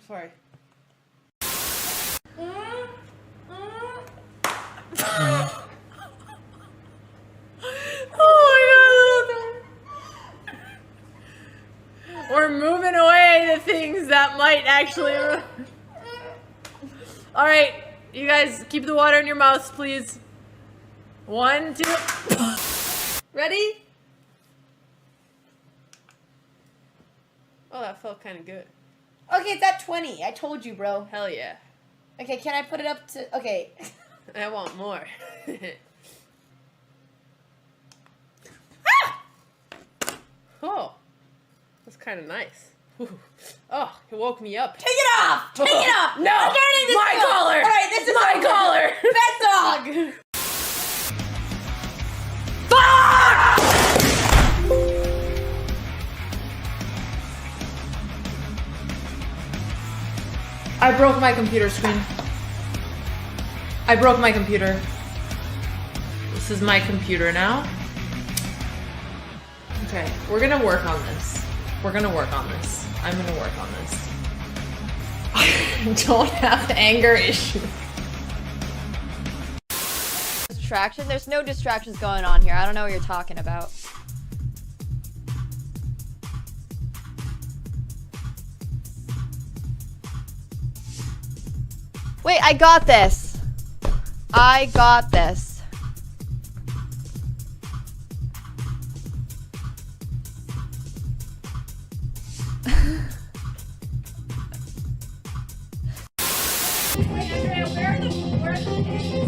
sorry. Oh my god. We're moving away the things that might actually... Alright, you guys keep the water in your mouths, please. 1, 2... Ready? Oh, that felt kind of good. Okay, it's at 20. I told you, bro. Hell yeah. Okay, can I put it up to... Okay. I want more. Oh, that's kind of nice. Oh, it woke me up. Take it off! Take it off! No! I'm turning this My collar! Alright, this is my collar! Pet dog! Fuck! I broke my computer screen. I broke my computer. This is my computer now. Okay, we're gonna work on this. We're gonna work on this. I'm gonna work on this. I don't have anger issues. Distraction? There's no distractions going on here. I don't know what you're talking about. Wait, I got this. I got this.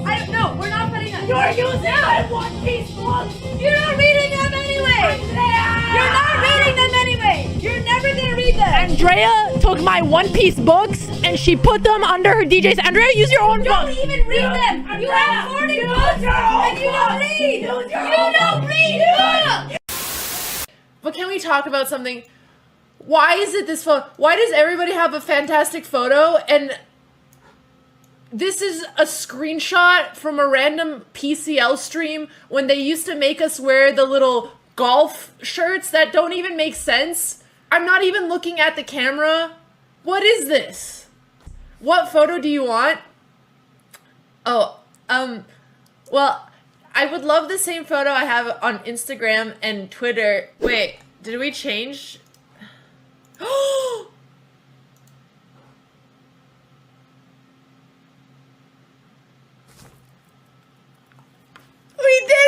I don't know. We're not putting them. You're using my One Piece books. You're not reading them anyway. You're not reading them anyway. You're never gonna read them. Andrea took my One Piece books and she put them under her DJs. Andrea, use your own Don't books. even read them. You have 40 books and you don't read. You don't read. But can we talk about something? Why is it this photo? Why does everybody have a fantastic photo and this is a screenshot from a random PCL stream when they used to make us wear the little golf shirts that don't even make sense? I'm not even looking at the camera. What is this? What photo do you want? Oh, well, I would love the same photo I have on Instagram and Twitter. Wait, did we change? Oh! We did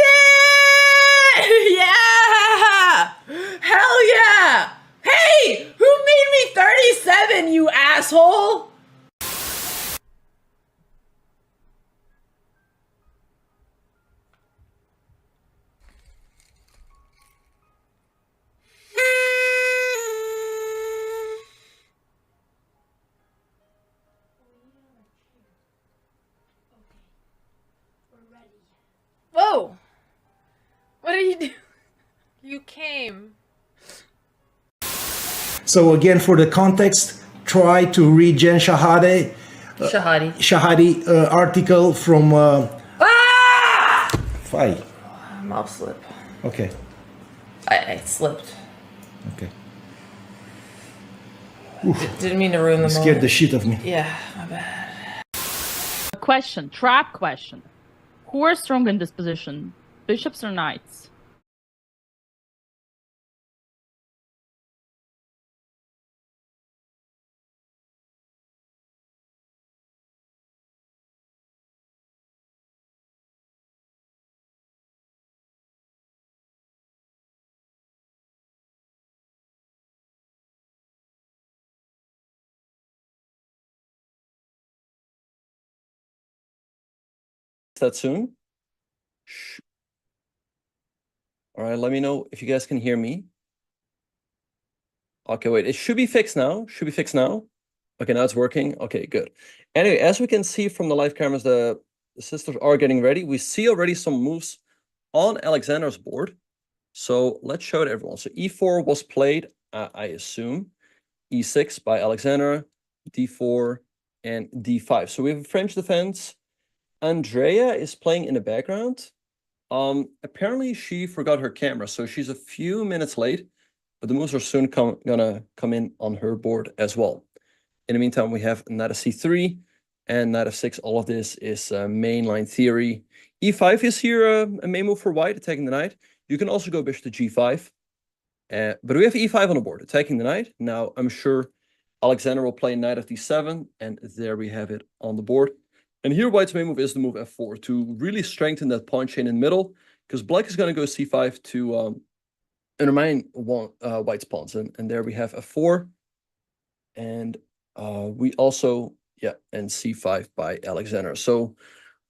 it! Yeah! Hell yeah! Hey! Who made me 37, you asshole? Whoa! What did you do? You came. So again, for the context, try to read Jen Shahade article from Fight. Mouse slip. Okay. I slipped. Okay. Didn't mean to ruin the Scared moment. the shit of me. Yeah, my bad. Question, trap question. Who are strong in this position? Bishops or knights? That soon. Shh. All right, let me know if you guys can hear me. Okay, wait, it should be fixed now. Should be fixed now. Okay, now it's working. Okay, good. Anyway, as we can see from the live cameras, the sisters are getting ready. We see already some moves on Alexander's board. So let's show it to everyone. So e4 was played, I assume. e6 by Alexander, d4, and d5. So we have a French defense. Andrea is playing in the background. Apparently she forgot her camera, so she's a few minutes late, but the moves are soon gonna come in on her board as well. In the meantime, we have knight of c3 and knight of 6. All of this is mainline theory. e5 is here a main move for white, attacking the knight. You can also go bishop to g5. But we have e5 on the board, attacking the knight. Now, I'm sure Alexander will play knight of d7, and there we have it on the board. And here, white's main move is the move f4 to really strengthen that pawn chain in the middle, because black is going to go c5 to undermine white's pawns. And there we have f4. And we also, yeah, and c5 by Alexander. So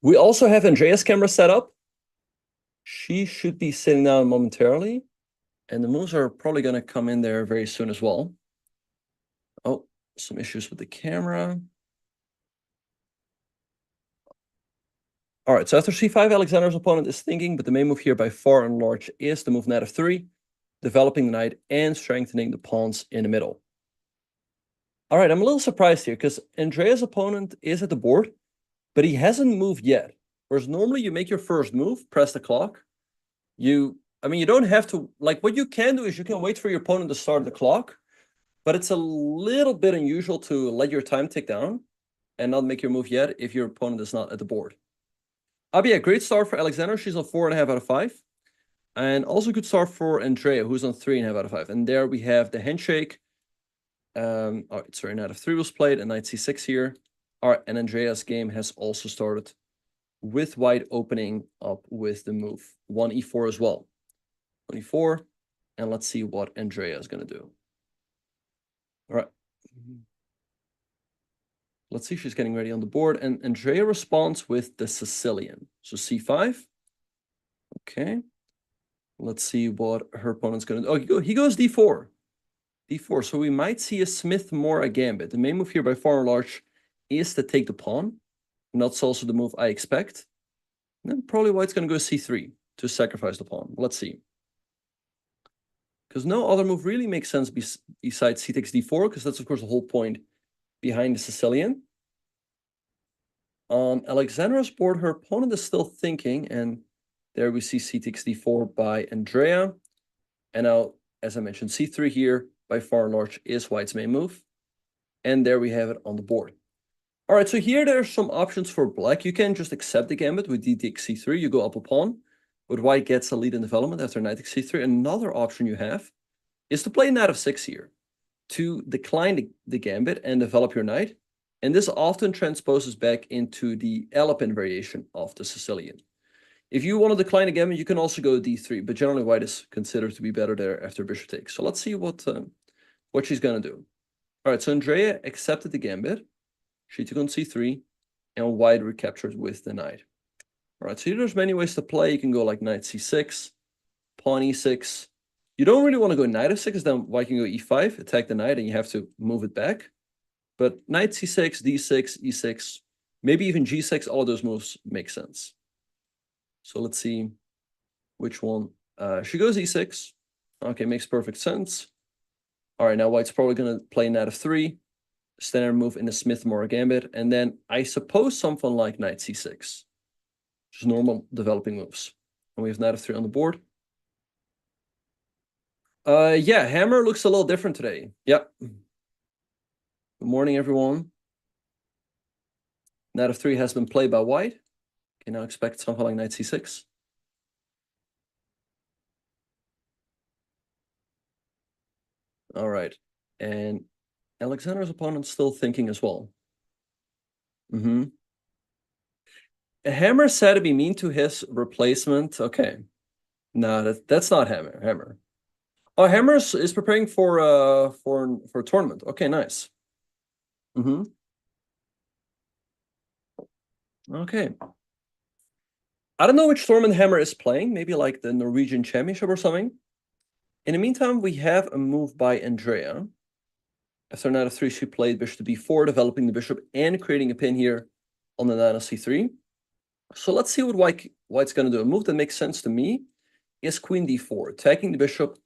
we also have Andrea's camera set up. She should be sitting down momentarily. And the moves are probably going to come in there very soon as well. Oh, some issues with the camera. All right, so after c5, Alexander's opponent is thinking, but the main move here by far and large is the move knight of 3, developing the knight and strengthening the pawns in the middle. All right, I'm a little surprised here because Andrea's opponent is at the board, but he hasn't moved yet. Whereas normally you make your first move, press the clock. You don't have to, like what you can do is you can wait for your opponent to start the clock, but it's a little bit unusual to let your time tick down and not make your move yet if your opponent is not at the board. Abia, great start for Alexander. She's on 4.5 out of 5. And also good start for Andrea, who's on 3.5 out of 5. And there we have the handshake. All right, sorry, knight of 3 was played and knight c6 here. All right, and Andrea's game has also started with white opening up with the move 1e4 as well. 1e4, and let's see what Andrea is going to do. All right. Let's see, she's getting ready on the board, and Andrea responds with the Sicilian. So c5. Okay. Let's see what her opponent's going to do. Oh, he goes d4. d4. So we might see a Smith more a gambit. The main move here by far and large is to take the pawn. And that's also the move I expect. And then probably white's going to go c3 to sacrifice the pawn. Let's see. Because no other move really makes sense besides c takes d4, because that's, of course, the whole point behind the Sicilian. On Alexandra's board, her opponent is still thinking, and there we see c takes d4 by Andrea. And now, as I mentioned, c3 here, by far and large, is white's main move. And there we have it on the board. All right, so here there's some options for black. You can just accept the gambit with d takes c3. You go up a pawn, but white gets a lead in development after knight takes c3. Another option you have is to play knight of 6 here, to decline the gambit and develop your knight. And this often transposes back into the Alapin variation of the Sicilian. If you want to decline the gambit, you can also go d3, but generally white is considered to be better there after bishop takes. So let's see what she's going to do. All right, so Andrea accepted the gambit. She took on c3, and white recaptured with the knight. All right, so there's many ways to play. You can go like knight c6, pawn e6. You don't really want to go knight f6, then white can go e5, attack the knight, and you have to move it back. But knight c6, d6, e6, maybe even g6, all of those moves make sense. So let's see which one. She goes e6. Okay, makes perfect sense. All right, now white's probably going to play knight of 3, standard move in the Smith-Morra gambit, and then I suppose something like knight c6. Just normal developing moves. And we have knight of 3 on the board. Yeah, hammer looks a little different today. Yep. Good morning, everyone. Knight of 3 has been played by white. Can now expect something like knight c6. All right. And Alexander's opponent's still thinking as well. A hammer said to be mean to his replacement. Okay. No, that's not hammer. Oh, hammer is preparing for a tournament. Okay, nice. Okay. I don't know which tournament hammer is playing. Maybe like the Norwegian Championship or something. In the meantime, we have a move by Andrea. After knight of 3, she played bishop to b4, developing the bishop and creating a pin here on the knight of c3. So let's see what white's going to do. A move that makes sense to me is queen d4, attacking the bishop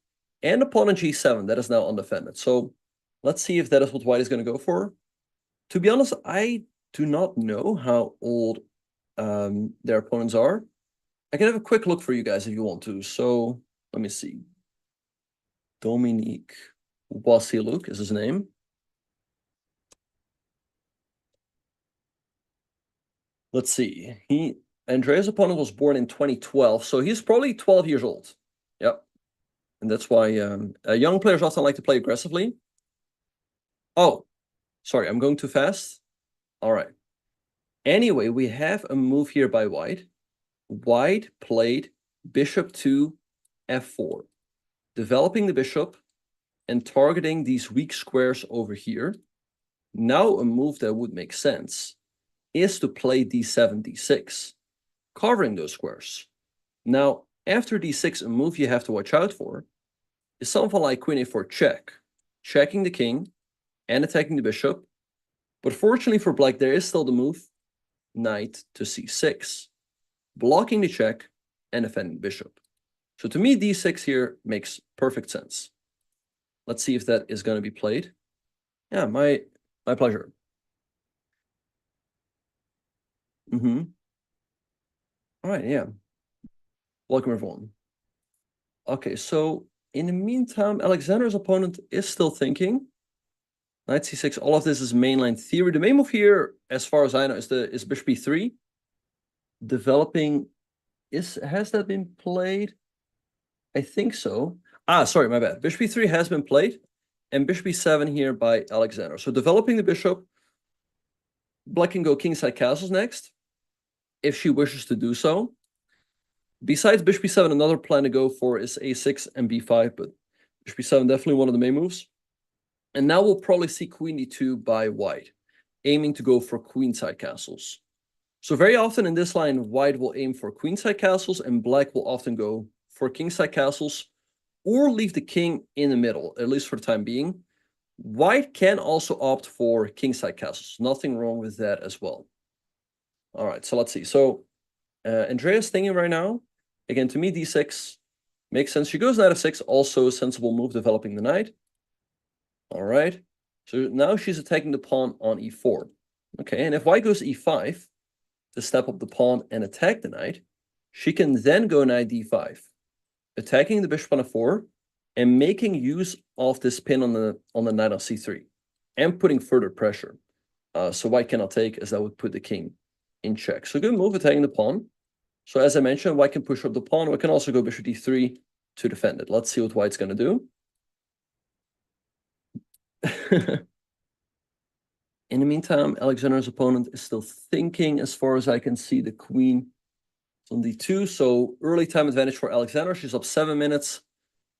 and the pawn on g7. That is now undefended. So let's see if that is what white is going to go for. To be honest, I do not know how old their opponents are. I can have a quick look for you guys if you want to. So let me see. Dominique Boissy-Luc is his name. Let's see. Andrea's opponent was born in 2012, so he's probably 12 years old. Yep. And that's why young players often like to play aggressively. Oh, sorry, I'm going too fast. All right. Anyway, we have a move here by white. White played bishop to f4, developing the bishop and targeting these weak squares over here. Now a move that would make sense is to play d7, d6, covering those squares. Now, after d6, a move you have to watch out for is something like queen a4 check, checking the king and attacking the bishop. But fortunately for black, there is still the move knight to c6, blocking the check and defending the bishop. So to me, d6 here makes perfect sense. Let's see if that is going to be played. Yeah, my pleasure. All right, yeah. Welcome, everyone. Okay, so in the meantime, Alexander's opponent is still thinking. Knight c6, all of this is mainline theory. The main move here, as far as I know, is bishop e3. Developing, has that been played? I think so. Sorry, my bad. Bishop e3 has been played, and bishop e7 here by Alexander. So developing the bishop, black can go kingside castles next, if she wishes to do so. Besides bishop e7, another plan to go for is a6 and b5, but bishop e7 definitely one of the main moves. And now we'll probably see queen d2 by white, aiming to go for queenside castles. So very often in this line, white will aim for queenside castles, and black will often go for kingside castles, or leave the king in the middle, at least for the time being. White can also opt for kingside castles. Nothing wrong with that as well. All right, so let's see. So Andrea's thinking right now. Again, to me, d6 makes sense. She goes knight f6, also a sensible move, developing the knight. All right, so now she's attacking the pawn on e4. Okay, and if white goes e5 to step up the pawn and attack the knight, she can then go knight d5, attacking the bishop on f4 and making use of this pin on the knight on c3 and putting further pressure. So white cannot take, as that would put the king in check. So good move, attacking the pawn. So as I mentioned, white can push up the pawn. We can also go bishop d3 to defend it. Let's see what white's going to do. In the meantime, Alexander's opponent is still thinking. As far as I can see, the queen on d2. So early time advantage for Alexander. She's up 7 minutes,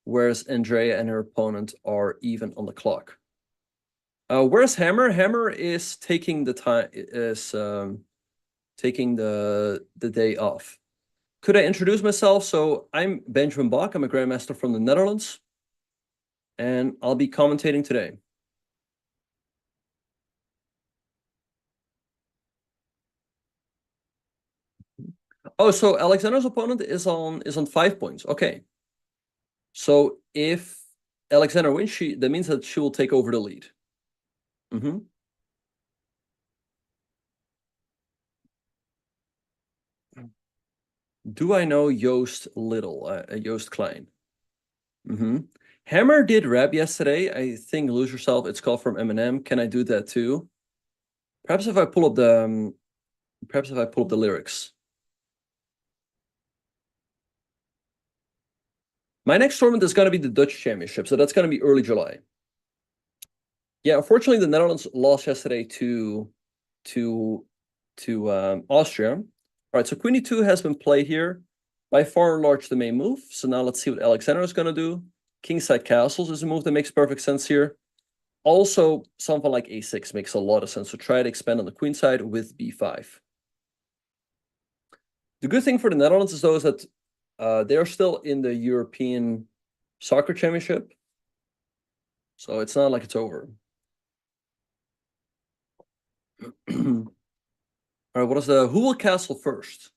whereas Andrea and her opponent are even on the clock. Where's Hammer? Hammer is taking the time, taking the day off. Could I introduce myself? So I'm Benjamin Bach. I'm a Grandmaster from the Netherlands, and I'll be commentating today. Oh, so Alexander's opponent is on 5 points. Okay. So if Alexander wins, that means that she will take over the lead. Do I know Joost Little, Joost Klein? Hammer did rap yesterday. I think Lose Yourself, it's called from Eminem. Can I do that too? Perhaps if I pull up the lyrics. My next tournament is going to be the Dutch Championship, so that's going to be early July. Yeah, unfortunately, the Netherlands lost yesterday to Austria. All right, so queen e2 has been played here. By far and large, the main move. So now let's see what Alexander is going to do. Kingside castles is a move that makes perfect sense here. Also, something like a6 makes a lot of sense. So try to expand on the queen side with b5. The good thing for the Netherlands is, though, is that they're still in the European Soccer Championship. So it's not like it's over. All right, who will castle first?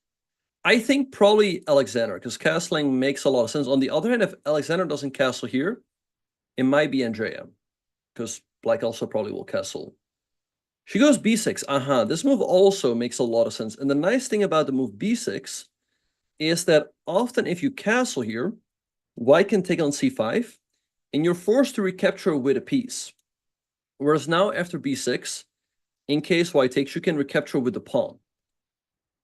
I think probably Alexander, because castling makes a lot of sense. On the other hand, if Alexander doesn't castle here, it might be Andrea, because black also probably will castle. She goes b6. This move also makes a lot of sense. And the nice thing about the move b6 is that often if you castle here, white can take on c5, and you're forced to recapture with a piece. Whereas now after b6, in case white takes, you can recapture with the pawn.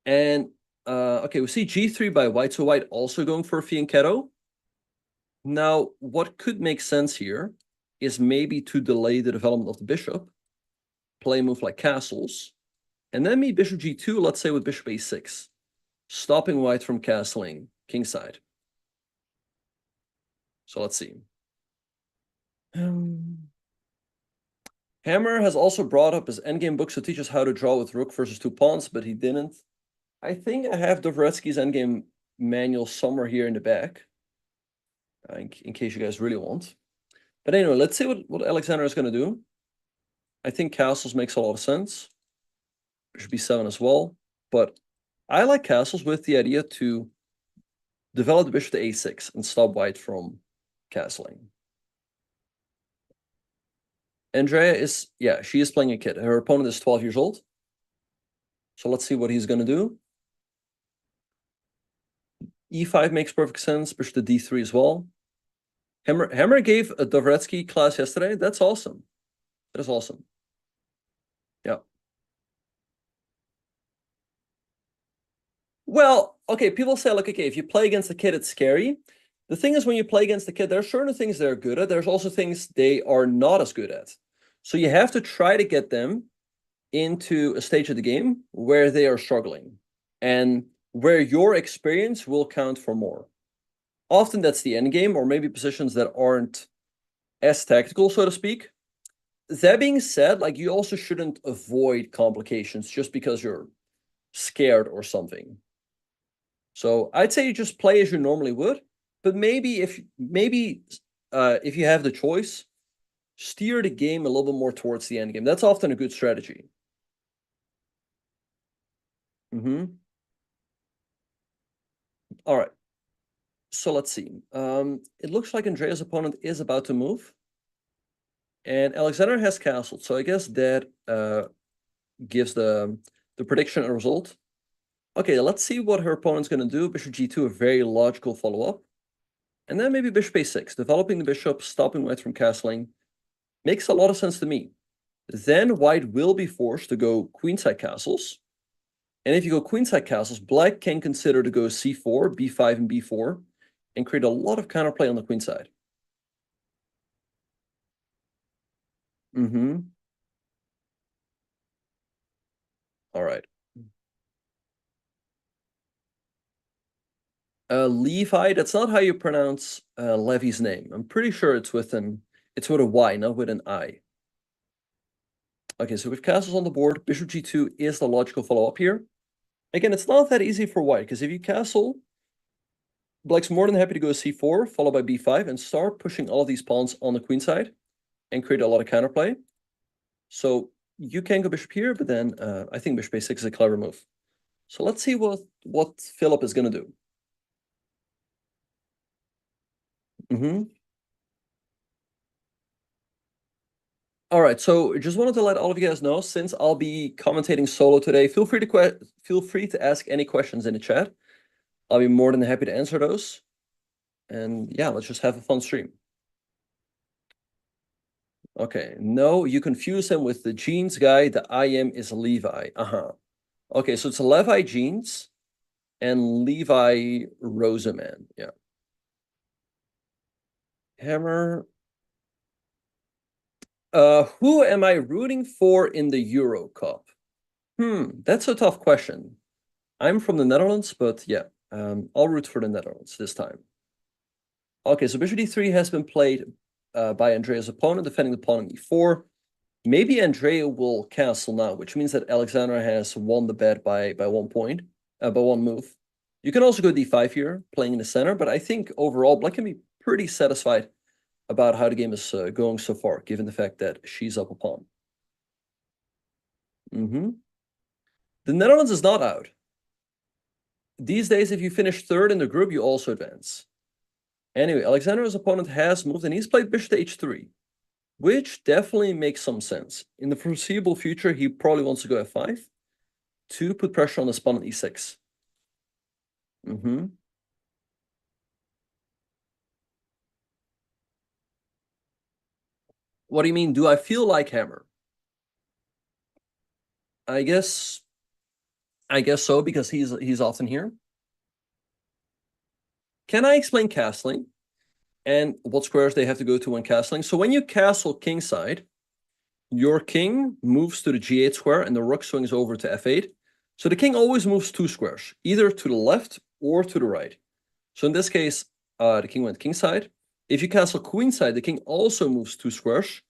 And okay, we see g3 by white, so white also going for a fianchetto. Now, what could make sense here is maybe to delay the development of the bishop, play a move like castles, and then maybe bishop g2, let's say with bishop a6, stopping white from castling kingside. So let's see. Hammer has also brought up his endgame book to teach us how to draw with rook versus 2 pawns, but he didn't. I think I have Dvoretsky's endgame manual somewhere here in the back, in case you guys really want. But anyway, let's see what Alexander is going to do. I think castles makes a lot of sense. Bishop b7 as well. But I like castles with the idea to develop the bishop to a6 and stop white from castling. Andrea is, yeah, she is playing a kid. Her opponent is 12 years old. So let's see what he's going to do. e5 makes perfect sense. Bishop to d3 as well. Hammer gave a Dvoretsky class yesterday. That's awesome. That is awesome. Yeah. Well, okay, people say, like, okay, if you play against the kid, it's scary. The thing is, when you play against the kid, there are certain things they're good at. There's also things they are not as good at. So you have to try to get them into a stage of the game where they are struggling and where your experience will count for more. Often that's the end game, or maybe positions that aren't as tactical, so to speak. That being said, like, you also shouldn't avoid complications just because you're scared or something. So I'd say you just play as you normally would, but maybe if you have the choice, steer the game a little bit more towards the end game. That's often a good strategy. All right. So let's see. It looks like Andrea's opponent is about to move. And Alexander has castled. So I guess that gives the prediction a result. Okay, let's see what her opponent's going to do. Bishop g2, a very logical follow-up. And then maybe bishop a6, developing the bishop, stopping white from castling. Makes a lot of sense to me. Then white will be forced to go queenside castles. And if you go queenside castles, black can consider to go c4, b5, and b4, and create a lot of counterplay on the queenside. All right. Levi, that's not how you pronounce Levy's name. I'm pretty sure it's with a Y, not with an I. Okay, so with castles on the board, bishop g2 is the logical follow-up here. Again, it's not that easy for white, because if you castle, black's more than happy to go c4, followed by b5, and start pushing all of these pawns on the queen side and create a lot of counterplay. So you can go bishop here, but then I think bishop a6 is a clever move. So let's see what Philip is going to do. All right, so just wanted to let all of you guys know, since I'll be commentating solo today, feel free to ask any questions in the chat. I'll be more than happy to answer those. And yeah, let's just have a fun stream. Okay, no, you confuse him with the jeans guy. The IM is Levi. Okay, so it's Levi jeans and Levi Rosaman. Yeah. Hammer. Who am I rooting for in the Euro Cup? That's a tough question. I'm from the Netherlands, but yeah, I'll root for the Netherlands this time. Okay, so bishop d3 has been played by Andrea's opponent, defending the pawn on e4. Maybe Andrea will castle now, which means that Alexander has won the bet by 1 point, by 1 move. You can also go d5 here, playing in the center, but I think overall Black can be pretty satisfied about how the game is going so far, given the fact that she's up a pawn. The Netherlands is not out. These days, if you finish 3rd in the group, you also advance. Anyway, Alexander's opponent has moved, and he's played bishop to h3, which definitely makes some sense. In the foreseeable future, he probably wants to go f5 to put pressure on his pawn on e6. What do you mean? Do I feel like Hammer? I guess I guess so, because he's often here. Can I explain castling and what squares they have to go to when castling? So when you castle kingside, your king moves to the g8 square and the rook swings over to f8. So the king always moves 2 squares, either to the left or to the right. So in this case, the king went kingside. If you castle queenside, the king also moves 2 squares,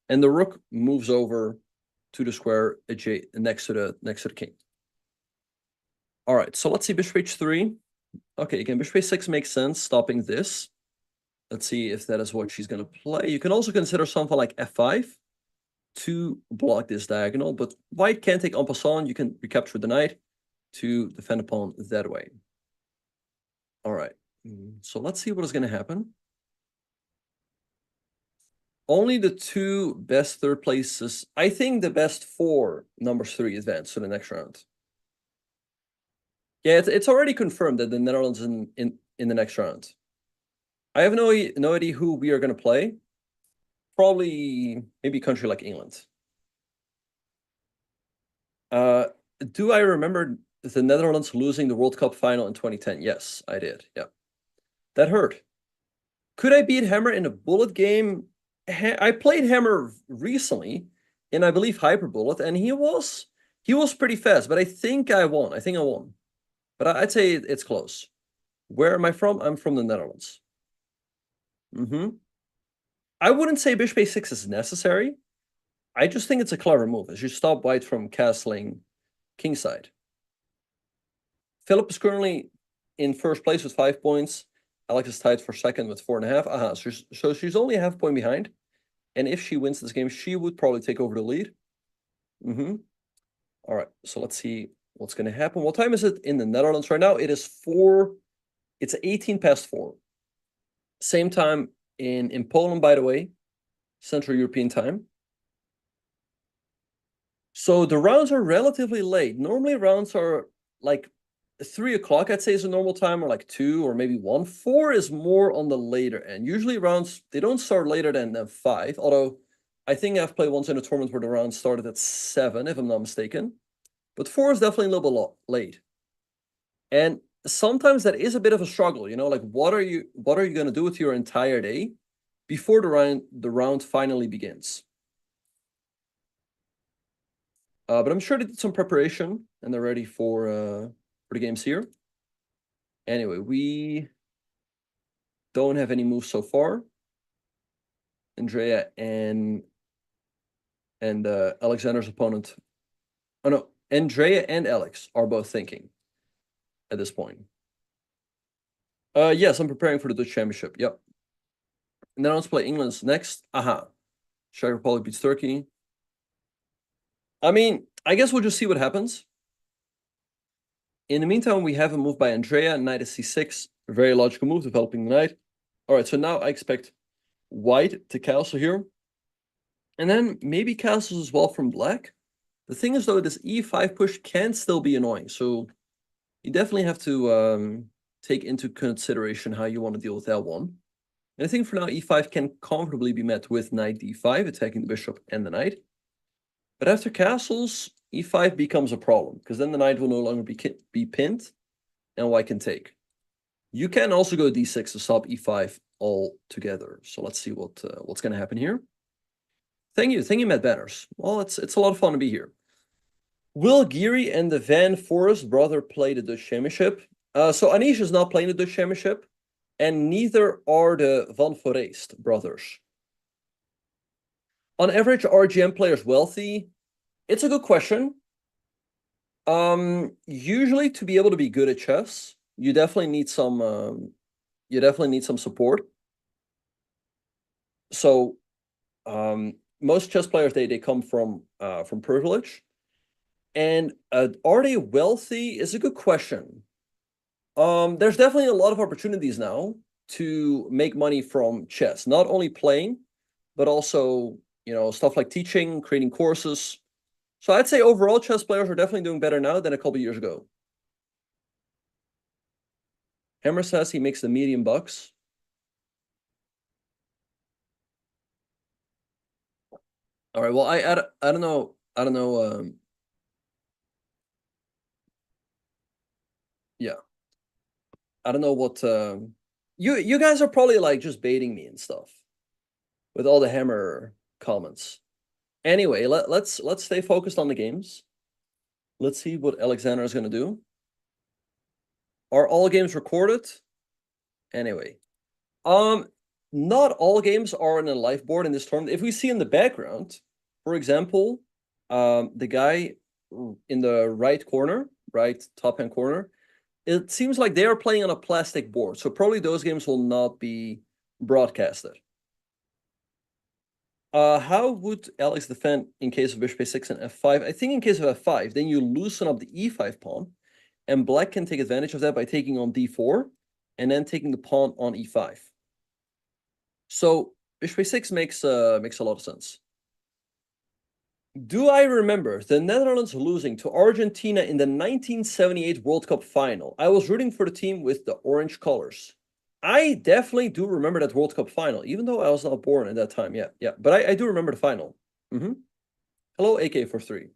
and the rook moves over to the square next to the king. All right, so let's see bishop h3. Okay, again, bishop a6 makes sense, stopping this. Let's see if that is what she's going to play. You can also consider something like f5 to block this diagonal, but white can take en passant. You can recapture the knight to defend the pawn that way. All right, so let's see what is going to happen. Only the 2 best third places. I think the best 4 numbers 3 advance to the next round. Yeah, it's already confirmed that the Netherlands in the next round. I have no idea who we are going to play. Probably maybe a country like England. Do I remember the Netherlands losing the World Cup final in 2010? Yes, I did. Yeah, that hurt. Could I beat Hammer in a bullet game? I played Hammer recently in, I believe, Hyper Bullet, and he was pretty fast. But I think I won. But I'd say it's close. Where am I from? I'm from the Netherlands. I wouldn't say bishop a6 is necessary. I just think it's a clever move, as you stop white from castling kingside. Philip is currently in first place with 5 points. Alex is tied for second with 4.5. So she's only a half point behind. And if she wins this game, she would probably take over the lead. All right, so let's see what's going to happen. What time is it in the Netherlands right now? It is 4. It's 18 past 4. Same time in Poland, by the way, Central European time. So the rounds are relatively late. Normally rounds are like 3 o'clock, I'd say, is a normal time, or like 2 or maybe 1. 4 is more on the later end. Usually rounds, they don't start later than 5, although I think I've played once in a tournament where the round started at 7, if I'm not mistaken. But 4 is definitely a little bit late. And sometimes that is a bit of a struggle, like what are you going to do with your entire day before the round finally begins? But I'm sure they did some preparation and they're ready for the games here. Anyway, we don't have any moves so far. Andrea and Alexander's opponent. Oh no, Andrea and Alex are both thinking at this point. Yes, I'm preparing for the Dutch Championship. Yep. And then let's play England's next. Czech Republic beats Turkey. I mean, I guess we'll just see what happens. In the meantime, we have a move by Andrea, knight is c6. A very logical move, developing the knight. All right, so now I expect white to castle here. And then maybe castles as well from black. The thing is, though, this e5 push can still be annoying. So you definitely have to take into consideration how you want to deal with that one. And I think for now, e5 can comfortably be met with knight d5, attacking the bishop and the knight. But after castles, e5 becomes a problem, because then the knight will no longer be pinned, and white can take. You can also go d6 to stop e5 altogether. So let's see what's going to happen here. Thank you, Matt Banners. Well, it's a lot of fun to be here. Will Geary and the Van Forest brother play the Dutch Championship? So Anish is not playing the Dutch Championship, and neither are the Van Forest brothers. On average, are GM players wealthy? It's a good question. Usually, to be able to be good at chess, you definitely need some support. So, most chess players they come from privilege. And are they wealthy is a good question. There's definitely a lot of opportunities now to make money from chess, not only playing, but also, stuff like teaching, creating courses. So I'd say overall chess players are definitely doing better now than a couple years ago. Hammer says he makes the medium bucks. All right, well, I don't know. Yeah. I don't know what you guys are probably like just baiting me and stuff with all the hammer comments. Anyway, let's stay focused on the games. Let's see what Alexander is gonna do. Are all games recorded? Anyway, not all games are on a live board in this tournament. If we see in the background, for example, the guy in the right corner, right top hand corner, it seems like they are playing on a plastic board. So probably those games will not be broadcasted. How would Alex defend in case of bishop a6 and f5? I think in case of f5, then you loosen up the e5 pawn, and black can take advantage of that by taking on d4, and then taking the pawn on e5. So bishop a6 makes a lot of sense. Do I remember the Netherlands losing to Argentina in the 1978 World Cup final? I was rooting for the team with the orange colors. I definitely do remember that World Cup final, even though I was not born at that time. Yeah. But I do remember the final. Hello, AK43.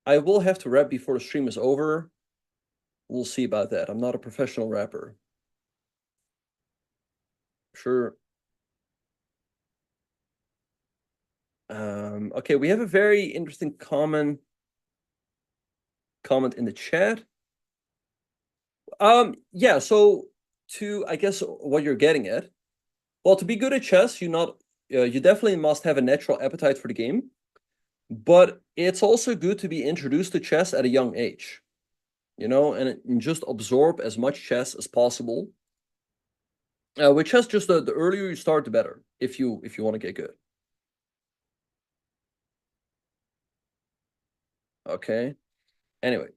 I will have to rap before the stream is over. We'll see about that. I'm not a professional rapper. Sure. Okay, we have a very interesting comment in the chat. Yeah, so to, I guess, what you're getting at, well, to be good at chess, you definitely must have a natural appetite for the game, but it's also good to be introduced to chess at a young age, and just absorb as much chess as possible. With chess, just the earlier you start, the better, if you want to get good. Okay. Anyway,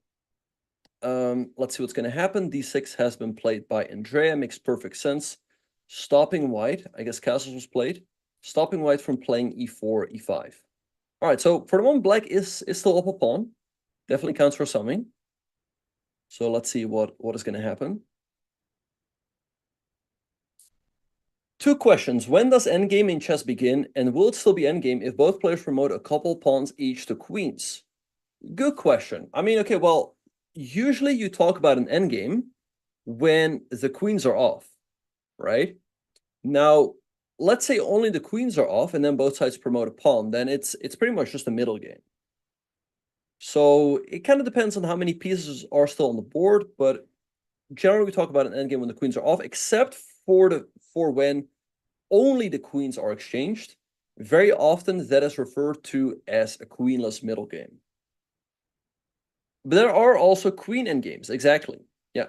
let's see what's going to happen. D6 has been played by Andrea. Makes perfect sense. Stopping white. I guess castles was played. Stopping white from playing e4, e5. All right, so for the moment, black is still up a pawn. Definitely counts for something. So let's see what is going to happen. Two questions. When does endgame in chess begin? And will it still be endgame if both players promote a couple pawns each to queens? Good question. I mean, okay, well, usually you talk about an endgame when the queens are off, right? Now, let's say only the queens are off and then both sides promote a pawn, then it's pretty much just a middle game. So it kind of depends on how many pieces are still on the board, but generally we talk about an endgame when the queens are off, except for when only the queens are exchanged. Very often that is referred to as a queenless middle game. But there are also queen endgames, exactly. Yeah,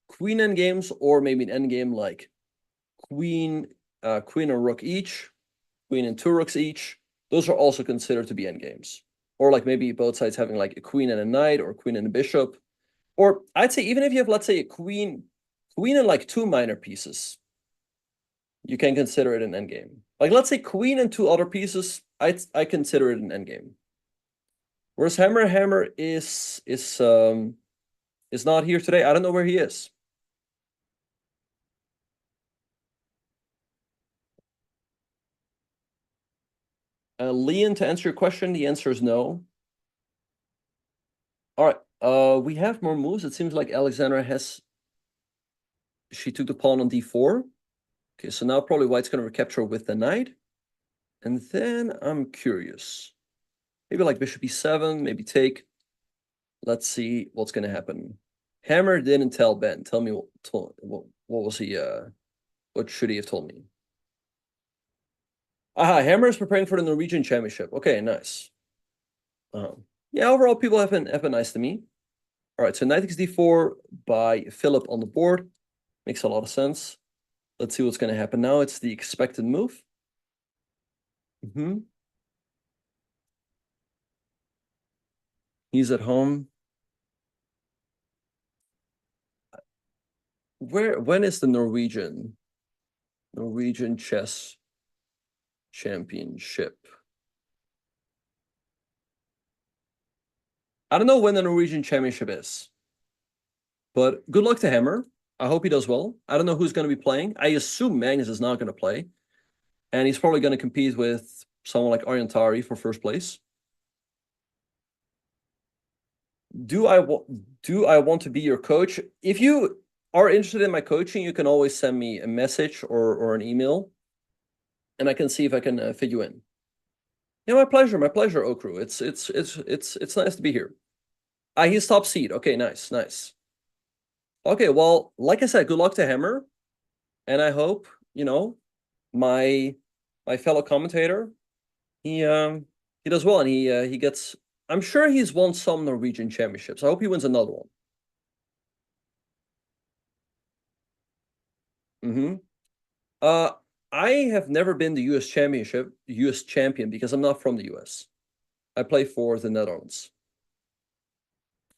queen endgames, or maybe an endgame like queen and rook each, queen and two rooks each. Those are also considered to be endgames. Or like maybe both sides having like a queen and a knight, or a queen and a bishop. Or I'd say even if you have, let's say, a queen and like two minor pieces, you can consider it an endgame. Like let's say queen and two other pieces, I consider it an endgame. Whereas Hammer is not here today. I don't know where he is. Leon, to answer your question, the answer is no. All right. We have more moves. It seems like Alexandra she took the pawn on d4. Okay, so now probably white's going to recapture with the knight. And then I'm curious. Maybe like bishop e7, maybe take. Let's see what's going to happen. Hammer didn't tell Ben. Tell me what was he? What should he have told me? Aha, Hammer is preparing for the Norwegian Championship. Okay, nice. Yeah, overall people have been nice to me. All right, so knight takes d4 by Philip on the board. Makes a lot of sense. Let's see what's going to happen now. It's the expected move. He's at home. When is the Norwegian chess championship? I don't know when the Norwegian championship is, but good luck to Hammer. I hope he does well. I don't know who's going to be playing. I assume Magnus is not going to play, and he's probably going to compete with someone like Ariantari for first place. do I want to be your coach? If you are interested in my coaching, you can always send me a message or an email, and I can see if I can fit you in. Yeah, my pleasure, Okru. It's nice to be here. He's top seed. Okay, nice. Okay, well, like I said, good luck to Hammer, and I hope my fellow commentator he does well, and he gets. I'm sure he's won some Norwegian championships. I hope he wins another one. I have never been the US champion because I'm not from the US. I play for the Netherlands.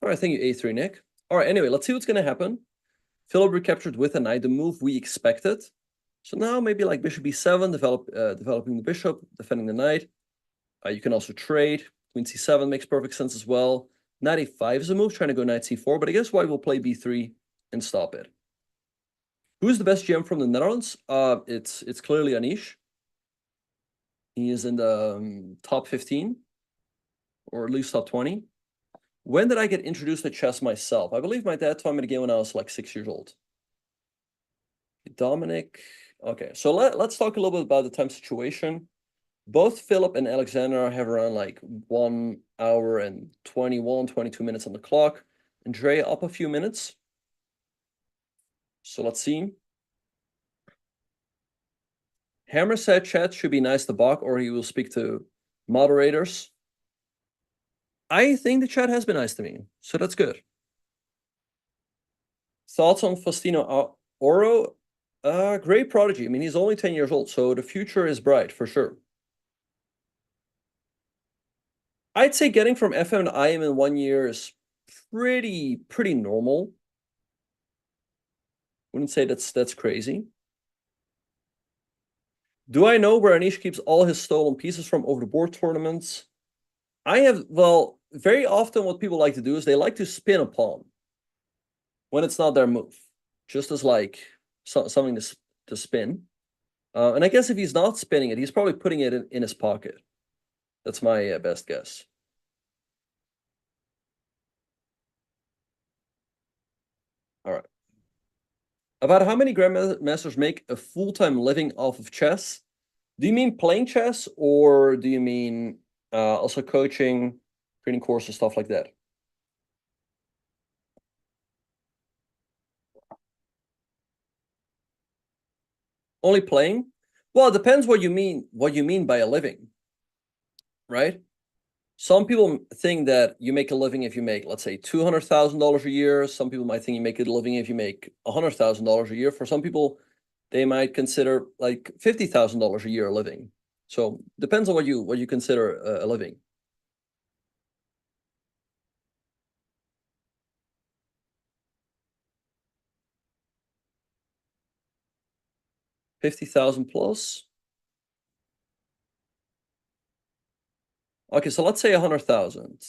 All right, thank you, A3 Nick. All right, anyway, let's see what's gonna happen. Philip recaptured with a knight, the move we expected. So now maybe like bishop b7, developing the bishop, defending the knight. You can also trade. Queen c7 makes perfect sense as well. Knight a5 is a move, trying to go knight c4, but I guess white will play b3 and stop it. Who's the best GM from the Netherlands? It's clearly Anish. He is in the top 15, or at least top 20. When did I get introduced to chess myself? I believe my dad taught me the game when I was like 6 years old. Dominic. Okay, so let's talk a little bit about the time situation. Both Philip and Alexander have around like 1 hour and 22 minutes on the clock. Andrea up a few minutes. So let's see. Hammer said chat should be nice to Bach, or he will speak to moderators. I think the chat has been nice to me, so that's good. Thoughts on Faustino Oro? Great prodigy. I mean, he's only 10 years old, so the future is bright for sure. I'd say getting from FM to IM in 1 year is pretty normal. Wouldn't say that's crazy. Do I know where Anish keeps all his stolen pieces from over the board tournaments? Well, very often what people like to do is they like to spin a pawn when it's not their move, just as like something to spin. And I guess if he's not spinning it, he's probably putting it in his pocket. That's my best guess. All right. About how many grandmasters make a full-time living off of chess? Do you mean playing chess, or do you mean also coaching, training courses, stuff like that? Only playing? Well, it depends what you mean by a living, right? Some people think that you make a living if you make, let's say, $200,000 a year. Some people might think you make a living if you make $100,000 a year. For some people, they might consider like $50,000 a year a living. So depends on what you consider a living. $50,000 plus. Okay, so let's say 100,000.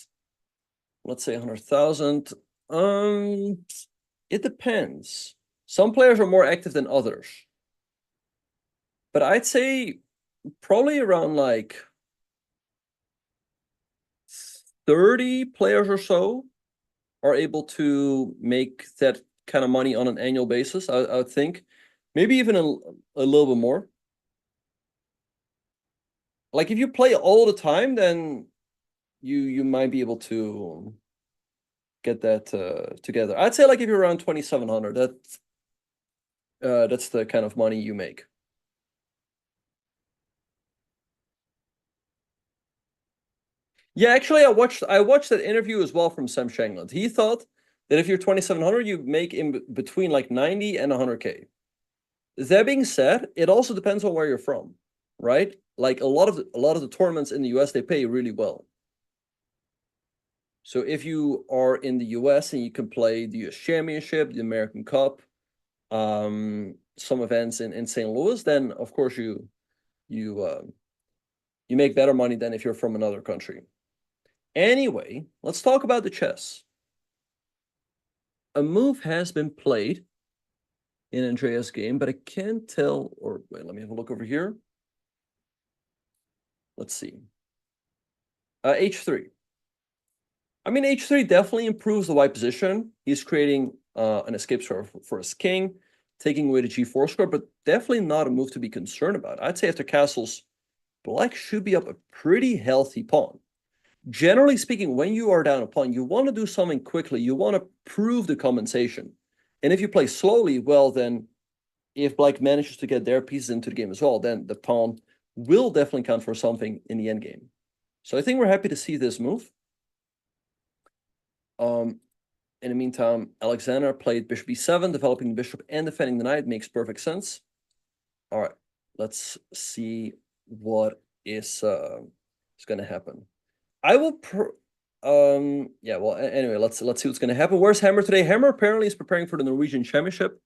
Let's say 100,000. It depends. Some players are more active than others. But I'd say probably around like 30 players or so are able to make that kind of money on an annual basis, I would think. Maybe even a little bit more. Like if you play all the time, then you might be able to get that together. I'd say like if you're around 2,700, that's the kind of money you make. Yeah, actually, I watched that interview as well from Sam Shangland. He thought that if you're 2,700, you make in between like 90 and 100K. That being said, it also depends on where you're from, right? Like a lot of the tournaments in the US, they pay really well. So if you are in the US and you can play the US Championship, the American Cup, some events in St. Louis, then of course you make better money than if you're from another country. Anyway, let's talk about the chess. A move has been played in Andrea's game, but I can't tell, or wait, let me have a look over here. Let's see. H3. I mean, h3 definitely improves the white position. He's creating an escape square for his king, taking away the g4 square, but definitely not a move to be concerned about. I'd say after castles, black should be up a pretty healthy pawn. Generally speaking, when you are down a pawn, you want to do something quickly. You want to prove the compensation. And if you play slowly, well, then if black manages to get their pieces into the game as well, then the pawn will definitely count for something in the endgame. So I think we're happy to see this move. In the meantime, Alexander played bishop e7, developing the bishop and defending the knight. Makes perfect sense. All right, let's see what is going to happen. I will yeah, well, anyway, let's see what's going to happen. Where's Hammer today? Hammer apparently is preparing for the Norwegian Championship.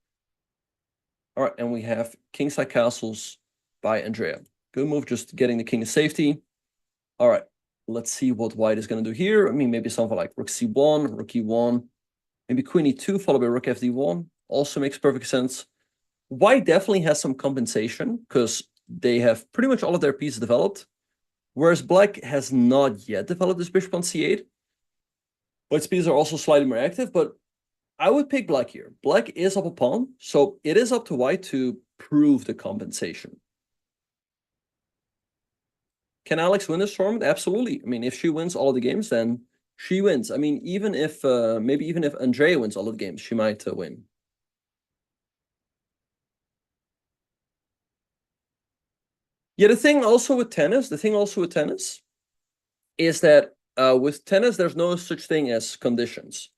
All right, and we have kingside castles by Andrea. Good move, just getting the king to safety. All right, let's see what white is going to do here. I mean, maybe something like rook c1, rook e1, maybe queen e2 followed by rook fd1. Also makes perfect sense. White definitely has some compensation because they have pretty much all of their pieces developed, whereas black has not yet developed this bishop on c8. White's pieces are also slightly more active, but I would pick black here. Black is up a pawn, so it is up to white to prove the compensation. Can Alex win this tournament? Absolutely. I mean, if she wins all of the games, then she wins. I mean, even if maybe even if Andrea wins all of the games, she might win. Yeah, the thing also with tennis is that with tennis, there's no such thing as conditions.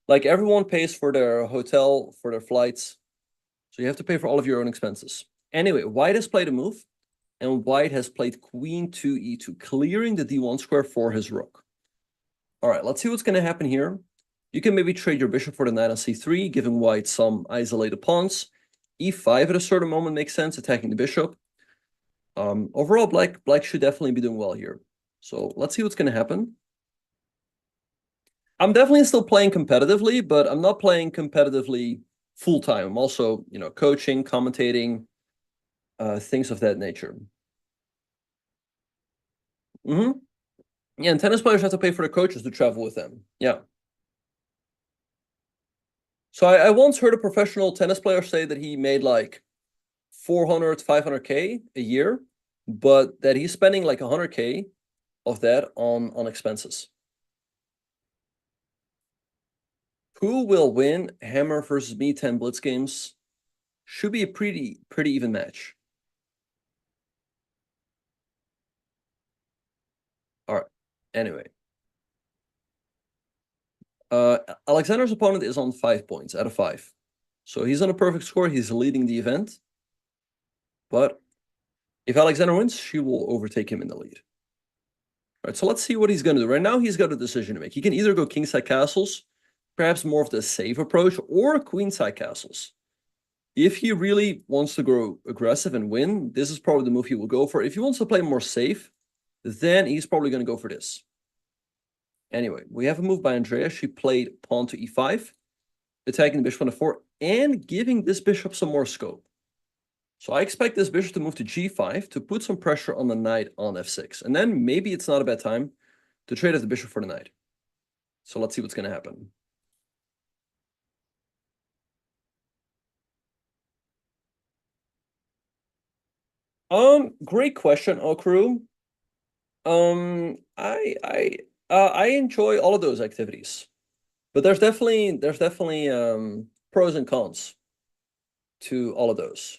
Like everyone pays for their hotel, for their flights. So you have to pay for all of your own expenses. Anyway, white has played a move, and white has played queen to e2, clearing the d1 square for his rook. All right, let's see what's going to happen here. You can maybe trade your bishop for the knight on c3, giving white some isolated pawns. e5 at a certain moment makes sense, attacking the bishop. Overall, black should definitely be doing well here. So let's see what's going to happen. I'm definitely still playing competitively, but I'm not playing competitively full-time. I'm also, coaching, commentating, things of that nature. Yeah, and tennis players have to pay for the coaches to travel with them. Yeah. So I once heard a professional tennis player say that he made like 400, 500K a year, but that he's spending like 100K of that on expenses. Who will win Hammer versus me 10 Blitz games? Should be a pretty even match. All right. Anyway. Alexander's opponent is on 5 points out of 5. So he's on a perfect score. He's leading the event. But if Alexander wins, she will overtake him in the lead. All right, so let's see what he's going to do. Right now, he's got a decision to make. He can either go kingside castles, perhaps more of the safe approach, or queenside castles. If he really wants to go aggressive and win, this is probably the move he will go for. If he wants to play more safe, then he's probably going to go for this. Anyway, we have a move by Andrea. She played pawn to e5, attacking the bishop on f4, and giving this bishop some more scope. So I expect this bishop to move to g5 to put some pressure on the knight on f6. And then maybe it's not a bad time to trade off the bishop for the knight. So let's see what's going to happen. Great question, Okru. I enjoy all of those activities, but there's definitely pros and cons to all of those.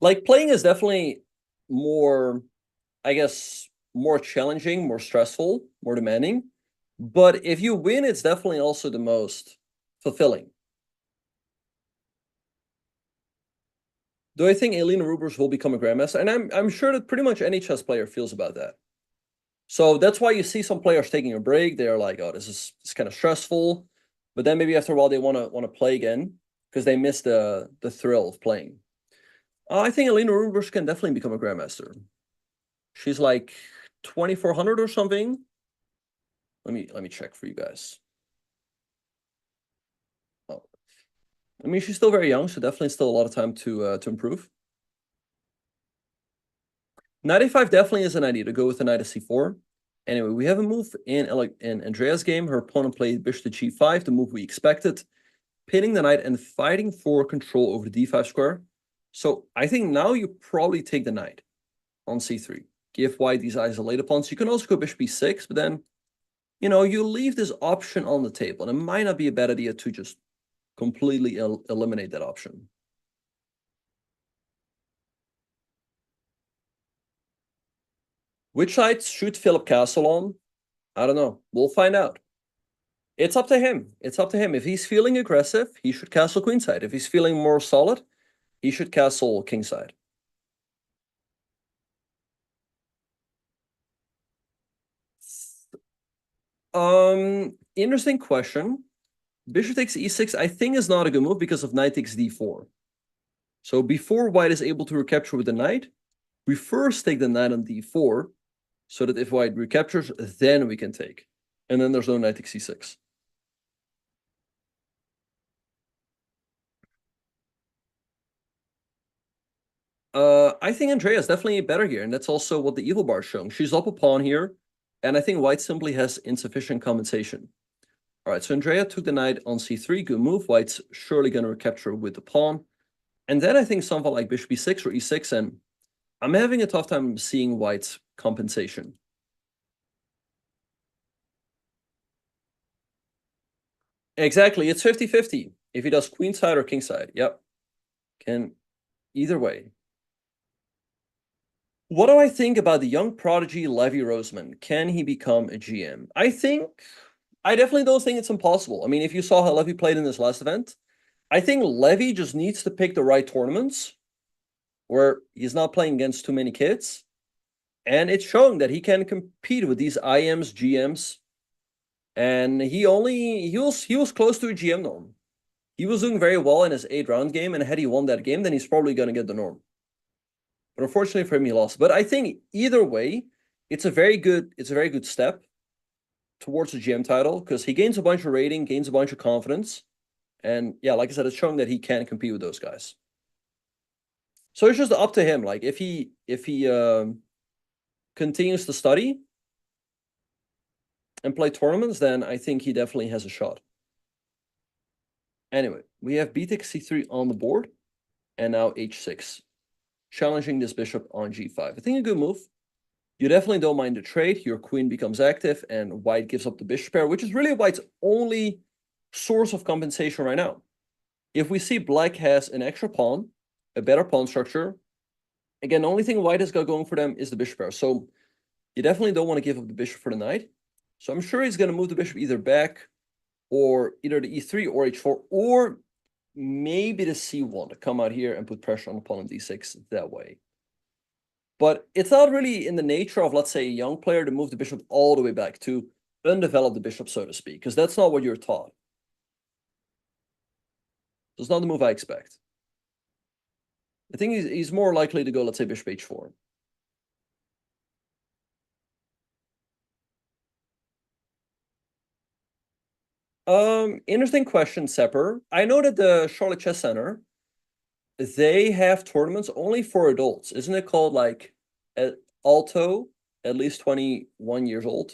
Like playing is definitely more, I guess, more challenging, more stressful, more demanding. But if you win, it's definitely also the most fulfilling. Do I think Elina Rubers will become a grandmaster? And I'm sure that pretty much any chess player feels about that. So that's why you see some players taking a break. They're like, oh, this is kind of stressful. But then maybe after a while they want to play again because they miss the thrill of playing. I think Elina Rubers can definitely become a grandmaster. She's like 2,400 or something. Let me check for you guys. Oh, I mean, she's still very young, so definitely still a lot of time to improve. 95 definitely is an idea to go with the knight of c4 Anyway, we have a move in Andrea's game. Her opponent played bishop to g5, the move we expected, pinning the knight and fighting for control over the d5 square. So I think now you probably take the knight on c3. Give white these isolated pawns. You can also go bishop b6, but then, you know, you leave this option on the table. And it might not be a bad idea to just completely eliminate that option. Which side should Philip castle on? I don't know. We'll find out. It's up to him. It's up to him. If he's feeling aggressive, he should castle queenside. If he's feeling more solid, he should castle kingside. Interesting question. Bishop takes e6, I think, is not a good move because of knight takes d4. So before white is able to recapture with the knight, we first take the knight on d4, so that if white recaptures, then we can take. And then there's no knight takes c6. I think Andrea is definitely better here, and that's also what the evil bar is showing. She's up a pawn here, and I think white simply has insufficient compensation. All right, so Andrea took the knight on c3, good move. White's surely going to recapture with the pawn. And then I think something like bishop e6 or e6, and I'm having a tough time seeing white's compensation. Exactly, it's 50-50. If he does queenside or kingside, yep. Can either way. What do I think about the young prodigy Levy Roseman? Can he become a GM? I definitely don't think it's impossible. I mean, if you saw how Levy played in this last event, I think Levy just needs to pick the right tournaments where he's not playing against too many kids. And it's showing that he can compete with these IMs, GMs. And he was close to a GM norm. He was doing very well in his 8-round game, and had he won that game, then he's probably going to get the norm. But unfortunately for him, he lost. But I think either way, it's a very good step towards the GM title, because he gains a bunch of rating, gains a bunch of confidence. And yeah, like I said, it's showing that he can compete with those guys. So it's just up to him. Like if he continues to study and play tournaments, then I think he definitely has a shot. Anyway, we have b takes c3 on the board, and now h6, challenging this bishop on g5. I think a good move. You definitely don't mind the trade. Your queen becomes active, and white gives up the bishop pair, which is really white's only source of compensation right now. If we see black has an extra pawn, a better pawn structure, again, the only thing white has got going for them is the bishop pair. So you definitely don't want to give up the bishop for the knight. So I'm sure he's going to move the bishop either back, or either the e3 or h4, or maybe the c1 to come out here and put pressure on the pawn on d6 that way. But it's not really in the nature of, let's say, a young player to move the bishop all the way back, to undevelop the bishop, so to speak, because that's not what you're taught. It's not the move I expect. I think he's more likely to go, let's say, bishop h4. Interesting question, Sepper. I know that the Charlotte Chess Center, they have tournaments only for adults. Isn't it called like Alto, at least 21 years old?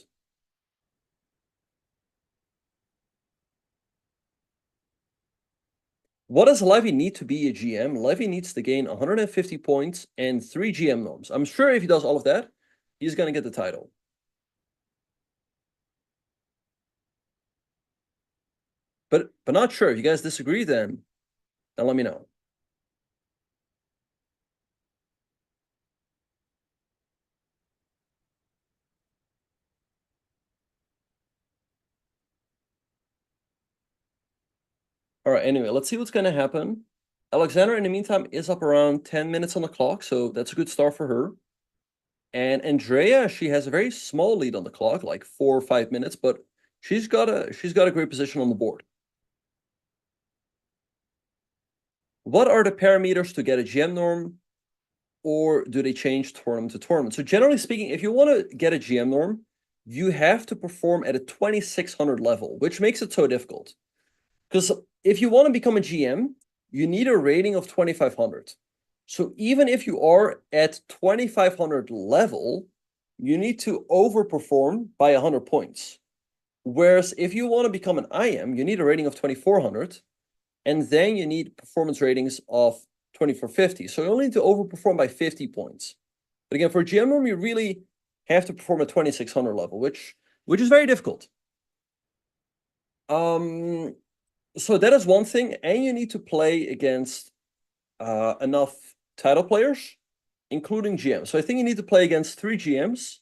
What does Levy need to be a GM? Levy needs to gain 150 points and 3 GM norms. I'm sure if he does all of that, he's going to get the title. But not sure. If you guys disagree, then let me know. All right, anyway, let's see what's going to happen. Alexander, in the meantime, is up around 10 minutes on the clock, so that's a good start for her. And Andrea, she has a very small lead on the clock, like 4 or 5 minutes, but she's got a great position on the board. What are the parameters to get a GM norm, or do they change tournament to tournament? So generally speaking, if you want to get a GM norm, you have to perform at a 2600 level, which makes it so difficult. Because if you want to become a GM, you need a rating of 2500. So even if you are at 2500 level, you need to overperform by 100 points. Whereas if you want to become an IM, you need a rating of 2400, and then you need performance ratings of 2450. So you only need to overperform by 50 points. But again, for a GM norm, you really have to perform at 2600 level, which is very difficult. So that is one thing, and you need to play against enough title players, including GMs. So I think you need to play against 3 GMs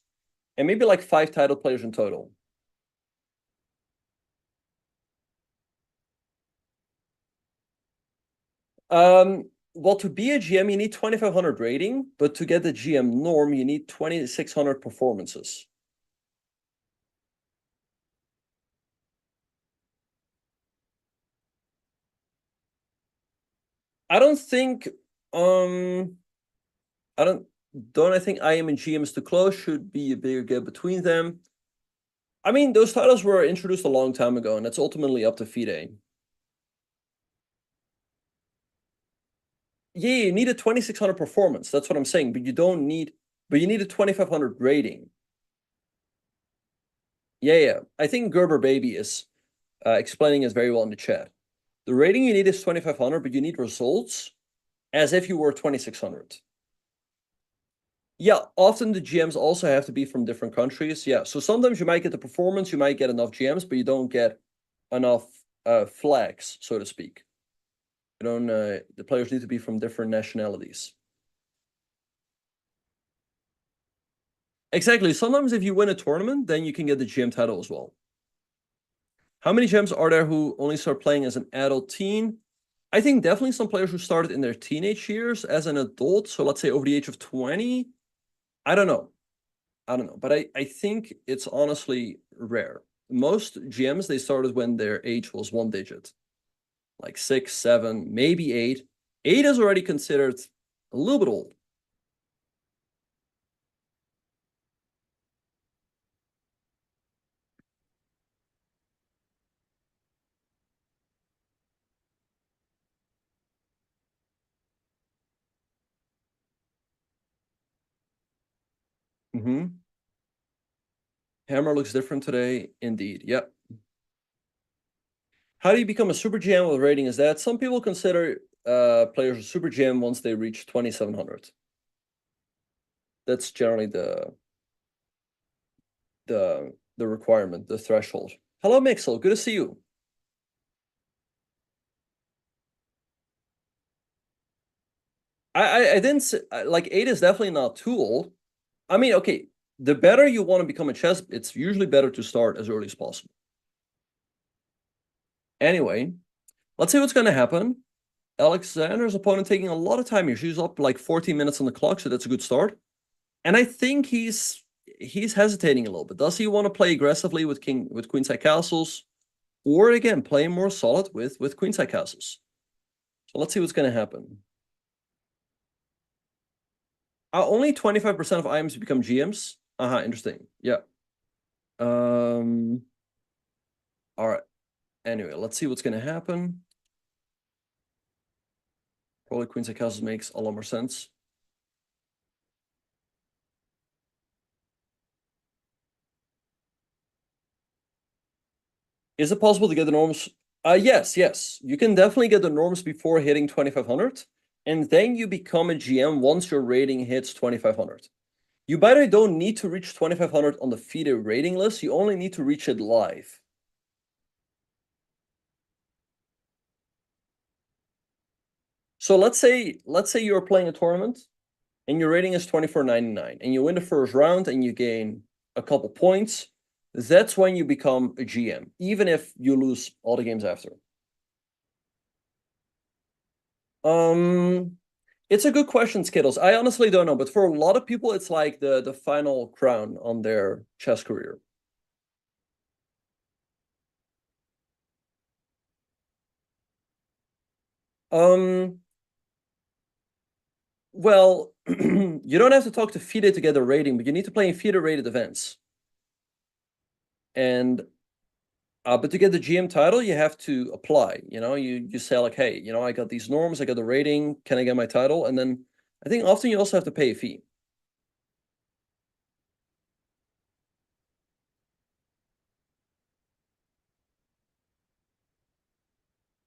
and maybe like 5 title players in total. Well, to be a GM, you need 2500 rating, but to get the GM norm, you need 2600 performances. I don't think I think IM and GM is too close, should be a bigger gap between them. I mean, those titles were introduced a long time ago, and that's ultimately up to FIDE. Yeah, you need a 2600 performance. That's what I'm saying, but you need a 2500 rating. Yeah. I think Gerber Baby is explaining this very well in the chat. The rating you need is 2500, but you need results as if you were 2600. Yeah, often the GMs also have to be from different countries. Yeah, so sometimes you might get the performance, you might get enough GMs, but you don't get enough flags, so to speak. You don't. The players need to be from different nationalities. Exactly. Sometimes if you win a tournament, then you can get the GM title as well. How many GMs are there who only start playing as an adult teen? I think definitely some players who started in their teenage years as an adult. So let's say over the age of 20. I don't know. But I think it's honestly rare. Most GMs, they started when their age was 1 digit. Like 6, 7, maybe 8. 8 is already considered a little bit old. Hammer looks different today, indeed. Yep. How do you become a super GM with rating is that? Some people consider players a super GM once they reach 2700. That's generally the requirement, the threshold. Hello, Mixel. Good to see you. I didn't say, like 8 is definitely not too old. I mean, okay, the better you want to become a chess, it's usually better to start as early as possible. Anyway, let's see what's going to happen. Alexander's opponent taking a lot of time here. She's up like 14 minutes on the clock, so that's a good start. And I think he's hesitating a little bit. Does he want to play aggressively with queenside castles, or again play more solid with queenside castles? So let's see what's going to happen. Only 25% of IMs become GMs. Interesting. Yeah. All right. Anyway, let's see what's going to happen. Probably queenside castles makes a lot more sense. Is it possible to get the norms? Yes. You can definitely get the norms before hitting 2500, and then you become a GM once your rating hits 2500. You, by the way, don't need to reach 2500 on the FIDE rating list. You only need to reach it live. So let's say you're playing a tournament and your rating is 2499 and you win the first round and you gain a couple points. That's when you become a GM, even if you lose all the games after. It's a good question, Skittles. I honestly don't know, but for a lot of people, it's like the final crown on their chess career. Well, you don't have to talk to FIDE to get a rating, but you need to play in FIDE rated events. And but to get the GM title, you have to apply. You say like, hey, I got these norms, I got the rating, can I get my title? And then I think often you also have to pay a fee.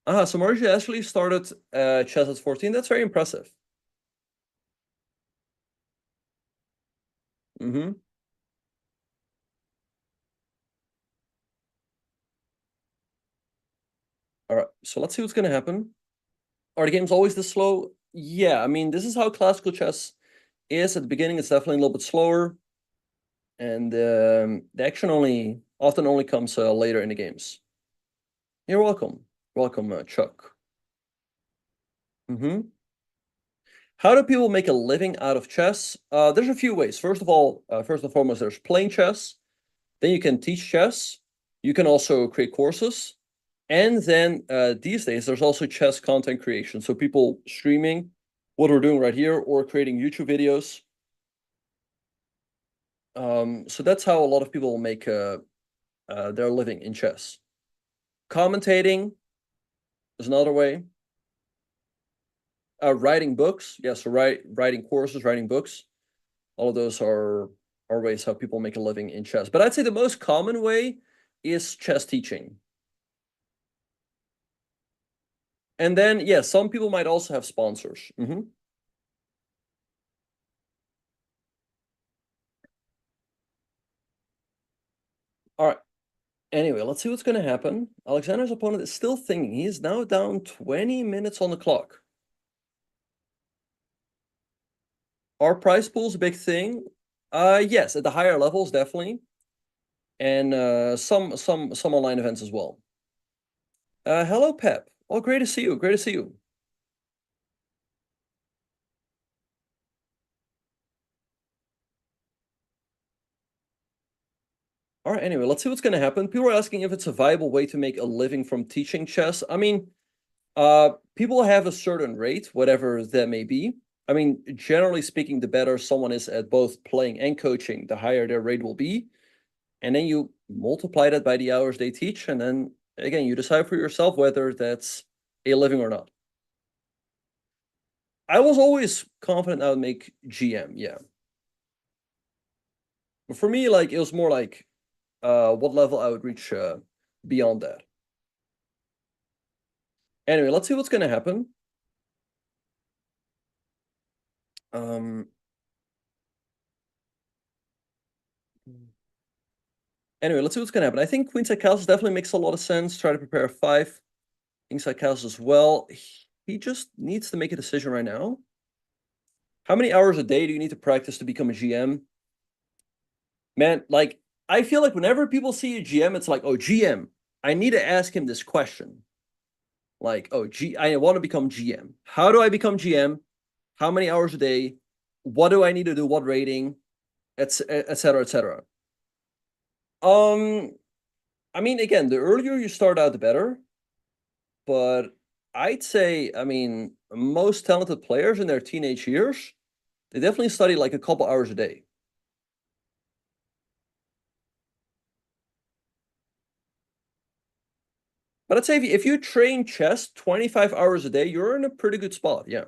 So Margie actually started chess at 14. That's very impressive. Mm-hmm. All right, so let's see what's gonna happen. Are the games always this slow? Yeah, I mean, this is how classical chess is. At the beginning, it's definitely a little bit slower, and the action often only comes later in the games. You're welcome. Welcome, Chuck. Mm-hmm. How do people make a living out of chess? There's a few ways. First of all, first and foremost, there's playing chess. Then you can teach chess. You can also create courses. And then these days, there's also chess content creation. So people streaming what we're doing right here or creating YouTube videos. So that's how a lot of people make their living in chess. Commentating is another way. Writing books. Yeah, so writing courses, writing books. All of those are ways how people make a living in chess. But I'd say the most common way is chess teaching. And then, yeah, some people might also have sponsors. Mm-hmm. All right. Anyway, let's see what's going to happen. Alexander's opponent is still thinking. He is now down 20 minutes on the clock. Are prize pools a big thing? Yes, at the higher levels, definitely. And some online events as well. Hello, Pep. Oh, great to see you. Great to see you. All right, anyway, let's see what's going to happen. People are asking if it's a viable way to make a living from teaching chess. I mean, people have a certain rate, whatever that may be. I mean, generally speaking, the better someone is at both playing and coaching, the higher their rate will be. And then you multiply that by the hours they teach. And then, again, you decide for yourself whether that's a living or not. I was always confident I would make GM, yeah. But for me, like, it was more like what level I would reach beyond that. Anyway, let's see what's going to happen. Anyway, let's see what's going to happen. I think queenside castles definitely makes a lot of sense. Try to prepare a 5. Kingside castles as well. He just needs to make a decision right now. How many hours a day do you need to practice to become a GM? Man, like, I feel like whenever people see a GM, it's like, oh, GM, I need to ask him this question. Like, oh, I want to become GM. How do I become GM? How many hours a day? What do I need to do? What rating? Etc. etc. I mean, again, the earlier you start out, the better. But I'd say, I mean, most talented players in their teenage years, they definitely study like a couple hours a day. But I'd say if you train chess 25 hours a day, you're in a pretty good spot, yeah.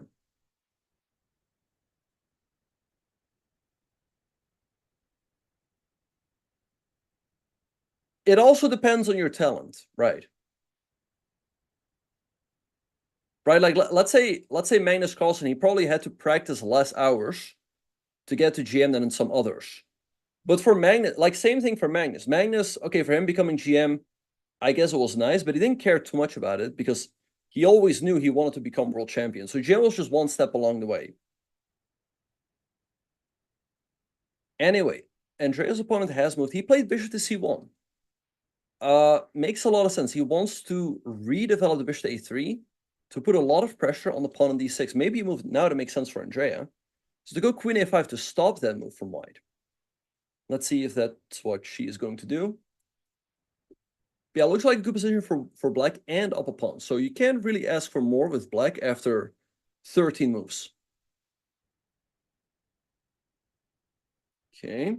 It also depends on your talent, right? Right, like let's say Magnus Carlsen, he probably had to practice less hours to get to GM than in some others. But for Magnus, like same thing for Magnus. Magnus, okay, for him becoming GM, I guess it was nice, but he didn't care too much about it because he always knew he wanted to become world champion. So GM was just one step along the way. Anyway, Andrea's opponent has moved. He played bishop to c1. Makes a lot of sense. He wants to redevelop the bishop to a3 to put a lot of pressure on the pawn on d6. Maybe he moved now to make sense for Andrea. So to go queen a5 to stop that move from white. Let's see if that's what she is going to do. Yeah, looks like a good position for black and up a pawn. So you can't really ask for more with black after 13 moves. Okay.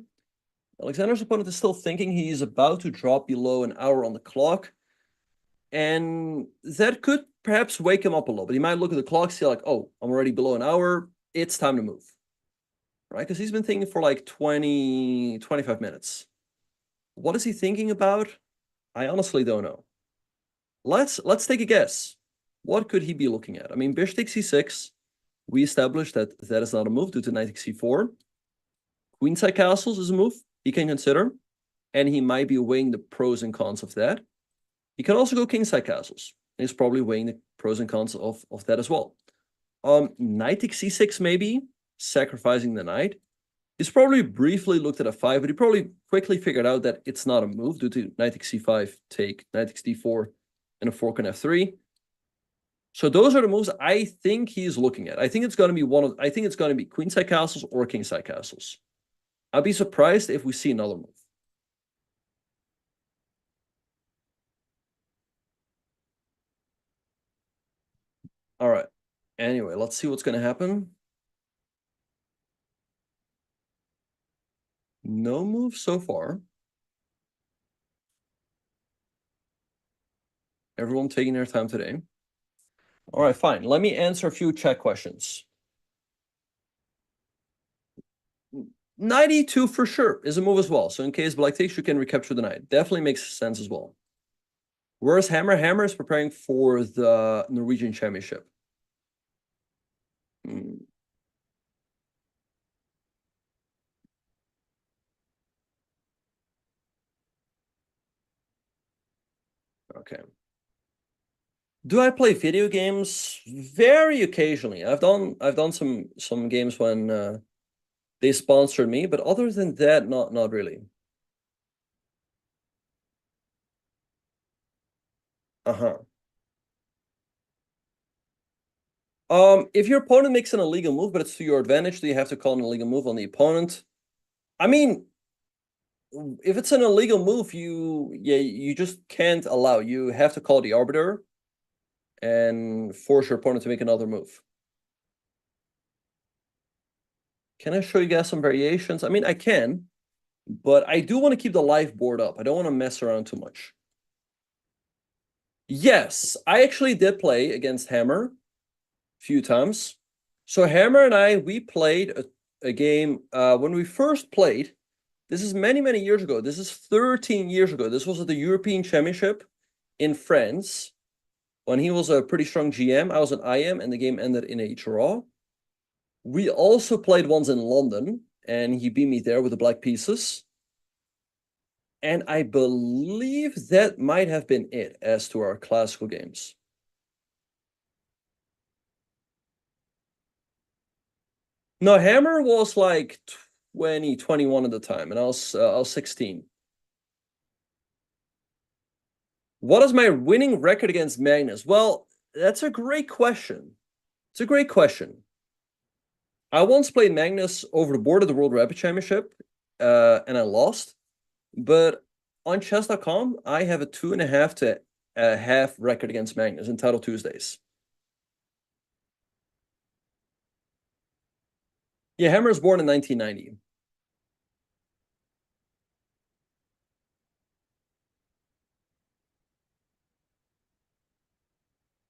Alexander's opponent is still thinking. He's about to drop below an hour on the clock. And that could perhaps wake him up a little bit. He might look at the clock, see like, oh, I'm already below an hour. It's time to move. Right? Because he's been thinking for like 20, 25 minutes. What is he thinking about? I honestly don't know. Let's take a guess. What could he be looking at? I mean, bishop takes c6. We established that that is not a move due to knight takes c4. Queenside castles is a move he can consider, and he might be weighing the pros and cons of that. He can also go kingside castles. He's probably weighing the pros and cons of that as well. Knight takes c6 maybe, sacrificing the knight. He's probably briefly looked at f5, but he probably quickly figured out that it's not a move due to knight takes c5, take, knight takes d4, and a fork on f3. So those are the moves I think he's looking at. I think it's going to be I think it's going to be queenside castles or kingside castles. I'd be surprised if we see another move. All right. Anyway, let's see what's going to happen. No move so far. Everyone taking their time today. All right, fine. Let me answer a few chat questions. 92 for sure is a move as well. So in case black takes, you can recapture the knight. Definitely makes sense as well. Where's Hammer? Hammer is preparing for the Norwegian Championship. Okay. Do I play video games? Very occasionally. I've done some games when they sponsored me, but other than that, not really. If your opponent makes an illegal move, but it's to your advantage, do you have to call an illegal move on the opponent? I mean, if it's an illegal move, you just can't allow. You have to call the arbiter and force your opponent to make another move. Can I show you guys some variations? I mean, I can, but I do want to keep the live board up. I don't want to mess around too much. Yes, I actually did play against Hammer a few times. So Hammer and I, we played a game when we first played. This is many, many years ago. This is 13 years ago. This was at the European Championship in France when he was a pretty strong GM. I was an IM, and the game ended in a draw. We also played once in London, and he beat me there with the black pieces. And I believe that might have been it as to our classical games. No, Hammer was like 21 at the time, and I was 16. What is my winning record against Magnus? Well, that's a great question. It's a great question. I once played Magnus over the board of the World Rapid Championship, and I lost. But on chess.com, I have a 2.5 to a half record against Magnus in Title Tuesdays. Yeah, Hammer was born in 1990.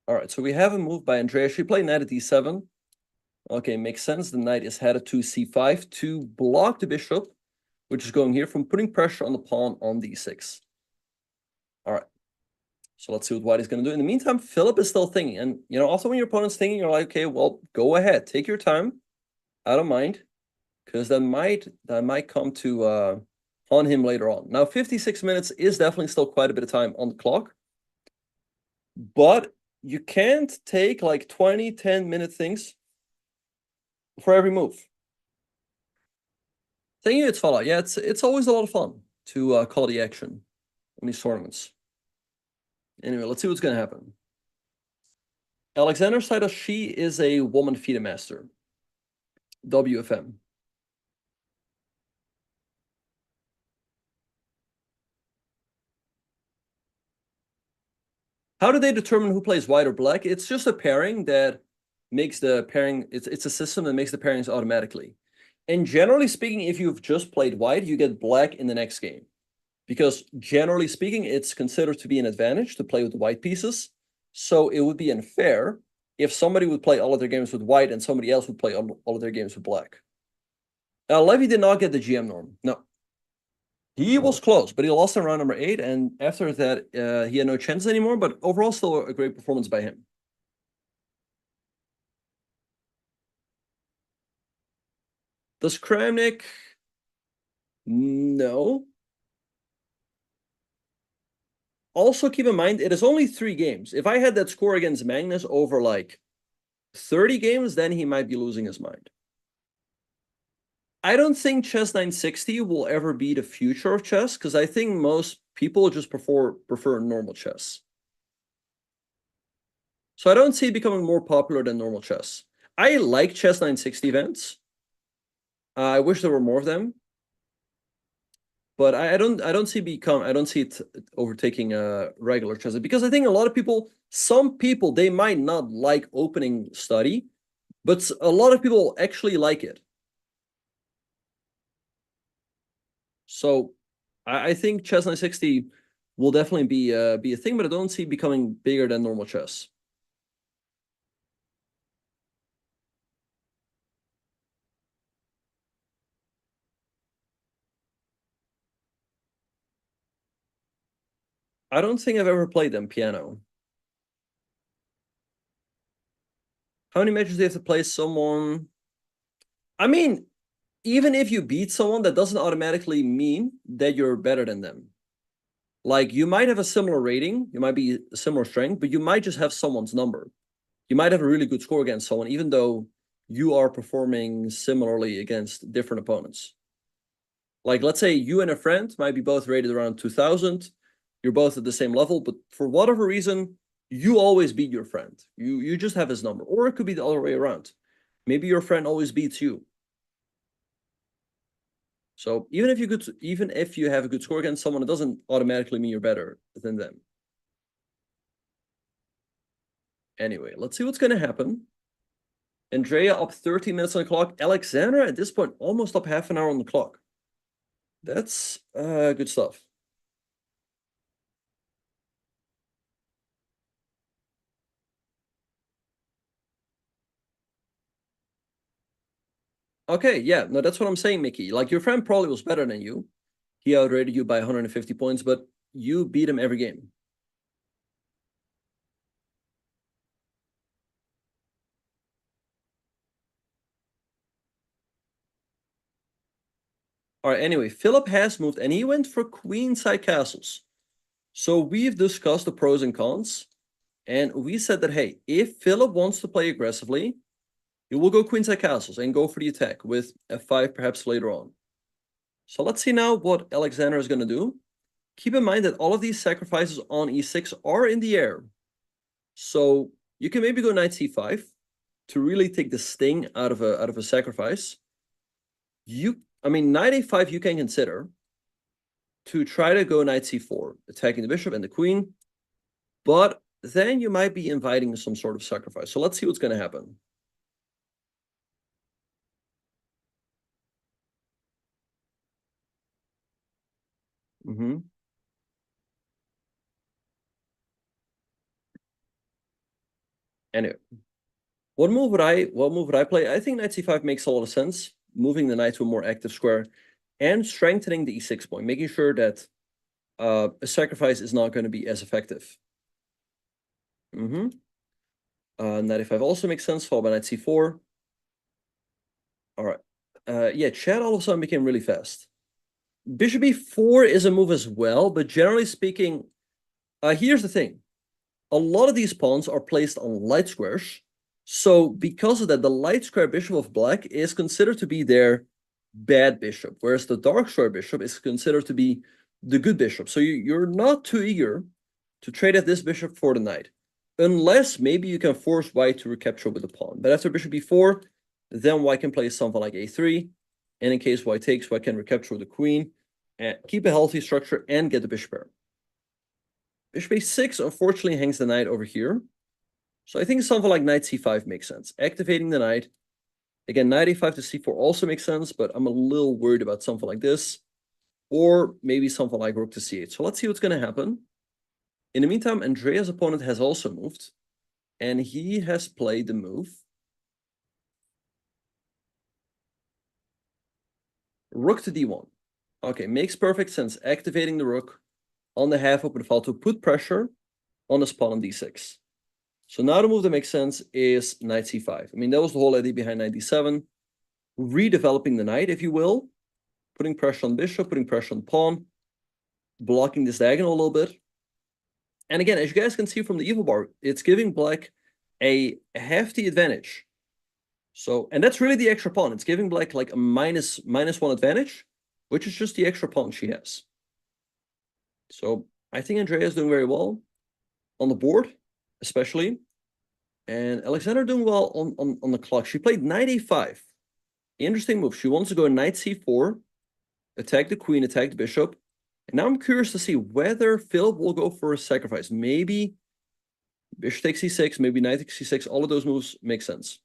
All right, so we have a move by Andrea. She played knight at d7. Okay, makes sense. The knight is headed to c5 to block the bishop, which is going here from putting pressure on the pawn on d6. All right. So let's see what white is going to do. In the meantime, Philip is still thinking. And, you know, also when your opponent's thinking, you're like, okay, well, go ahead. Take your time. I don't mind. Because that might come to haunt him later on. Now, 56 minutes is definitely still quite a bit of time on the clock. But you can't take like 20, 10-minute things for every move. Thank you, it's Fallout. Yeah, it's always a lot of fun to call the action in these tournaments. Anyway, let's see what's going to happen. Alexander Saida, she is a woman FIDE master. WFM. How do they determine who plays white or black? It's just a pairing that makes the pairing, it's a system that makes the pairings automatically. And generally speaking, if you've just played white, you get black in the next game. Because generally speaking, it's considered to be an advantage to play with the white pieces. So it would be unfair if somebody would play all of their games with white and somebody else would play all of their games with black. Now, Levy did not get the GM norm. No. He was close, but he lost in round number 8. And after that, he had no chance anymore. But overall, still a great performance by him. Does Kramnik? No. Also, keep in mind, it is only 3 games. If I had that score against Magnus over like 30 games, then he might be losing his mind. I don't think Chess 960 will ever be the future of chess, because I think most people just prefer normal chess. So I don't see it becoming more popular than normal chess. I like Chess 960 events. I wish there were more of them. But I don't see it overtaking regular chess, because I think a lot of people, some people, they might not like opening study, but a lot of people actually like it. So I think Chess 960 will definitely be a thing, but I don't see it becoming bigger than normal chess. I don't think I've ever played them piano. How many matches do you have to play someone? I mean, even if you beat someone, that doesn't automatically mean that you're better than them. Like, you might have a similar rating, you might be a similar strength, but you might just have someone's number. You might have a really good score against someone, even though you are performing similarly against different opponents. Like, let's say you and a friend might be both rated around 2000. You're both at the same level, but for whatever reason, you always beat your friend. You just have his number. Or it could be the other way around. Maybe your friend always beats you. So even if you have a good score against someone, it doesn't automatically mean you're better than them. Anyway, let's see what's going to happen. Andrea up 30 minutes on the clock. Alexandra at this point almost up half an hour on the clock. That's good stuff. Okay, yeah, no, that's what I'm saying, Mickey. Like, your friend probably was better than you. He outrated you by 150 points, but you beat him every game. All right, anyway, Philip has moved, and he went for queenside castles. So we've discussed the pros and cons, and we said that, hey, if Philip wants to play aggressively, he will go queenside castles and go for the attack with f5 perhaps later on. So let's see now what Alexander is going to do. Keep in mind that all of these sacrifices on e6 are in the air. So you can maybe go knight c5 to really take the sting out of a sacrifice. Knight a5 you can consider to try to go knight c4, attacking the bishop and the queen, but then you might be inviting some sort of sacrifice. So let's see what's going to happen. Anyway, what move would I play? I think knight c5 makes a lot of sense, moving the knight to a more active square and strengthening the e6 point, making sure that a sacrifice is not going to be as effective. Knight a5 also makes sense, followed by knight c4. All right. Yeah, chat all of a sudden became really fast. Bishop e4 is a move as well, but generally speaking, here's the thing. A lot of these pawns are placed on light squares. So because of that, the light square bishop of black is considered to be their bad bishop, whereas the dark square bishop is considered to be the good bishop. So you're not too eager to trade at this bishop for the knight, unless maybe you can force white to recapture with the pawn. But after bishop e4, then white can play something like a3, and in case white takes, white can recapture with the queen and keep a healthy structure and get the bishop pair. Bishop a6 unfortunately hangs the knight over here. So I think something like knight c5 makes sense. Activating the knight. Again, knight a5 to c4 also makes sense, but I'm a little worried about something like this. Or maybe something like rook to c8. So let's see what's going to happen. In the meantime, Andrea's opponent has also moved. And he has played the move. Rook to d1. Okay, makes perfect sense. Activating the rook on the half open file to put pressure on his pawn on d6. So now the move that makes sense is knight c5. I mean, that was the whole idea behind knight d7. redeveloping the knight, if you will, putting pressure on bishop, putting pressure on pawn, blocking this diagonal a little bit. And again, as you guys can see from the evil bar, it's giving black a hefty advantage. So, and that's really the extra pawn. It's giving black like a -1 advantage, which is just the extra pawn she has. So I think Andrea is doing very well on the board, especially. And Alexander doing well on the clock. She played knight a5. Interesting move. She wants to go knight c4, attack the queen, attack the bishop. And now I'm curious to see whether Philip will go for a sacrifice. Maybe bishop takes c6, maybe knight takes c6. All of those moves make sense.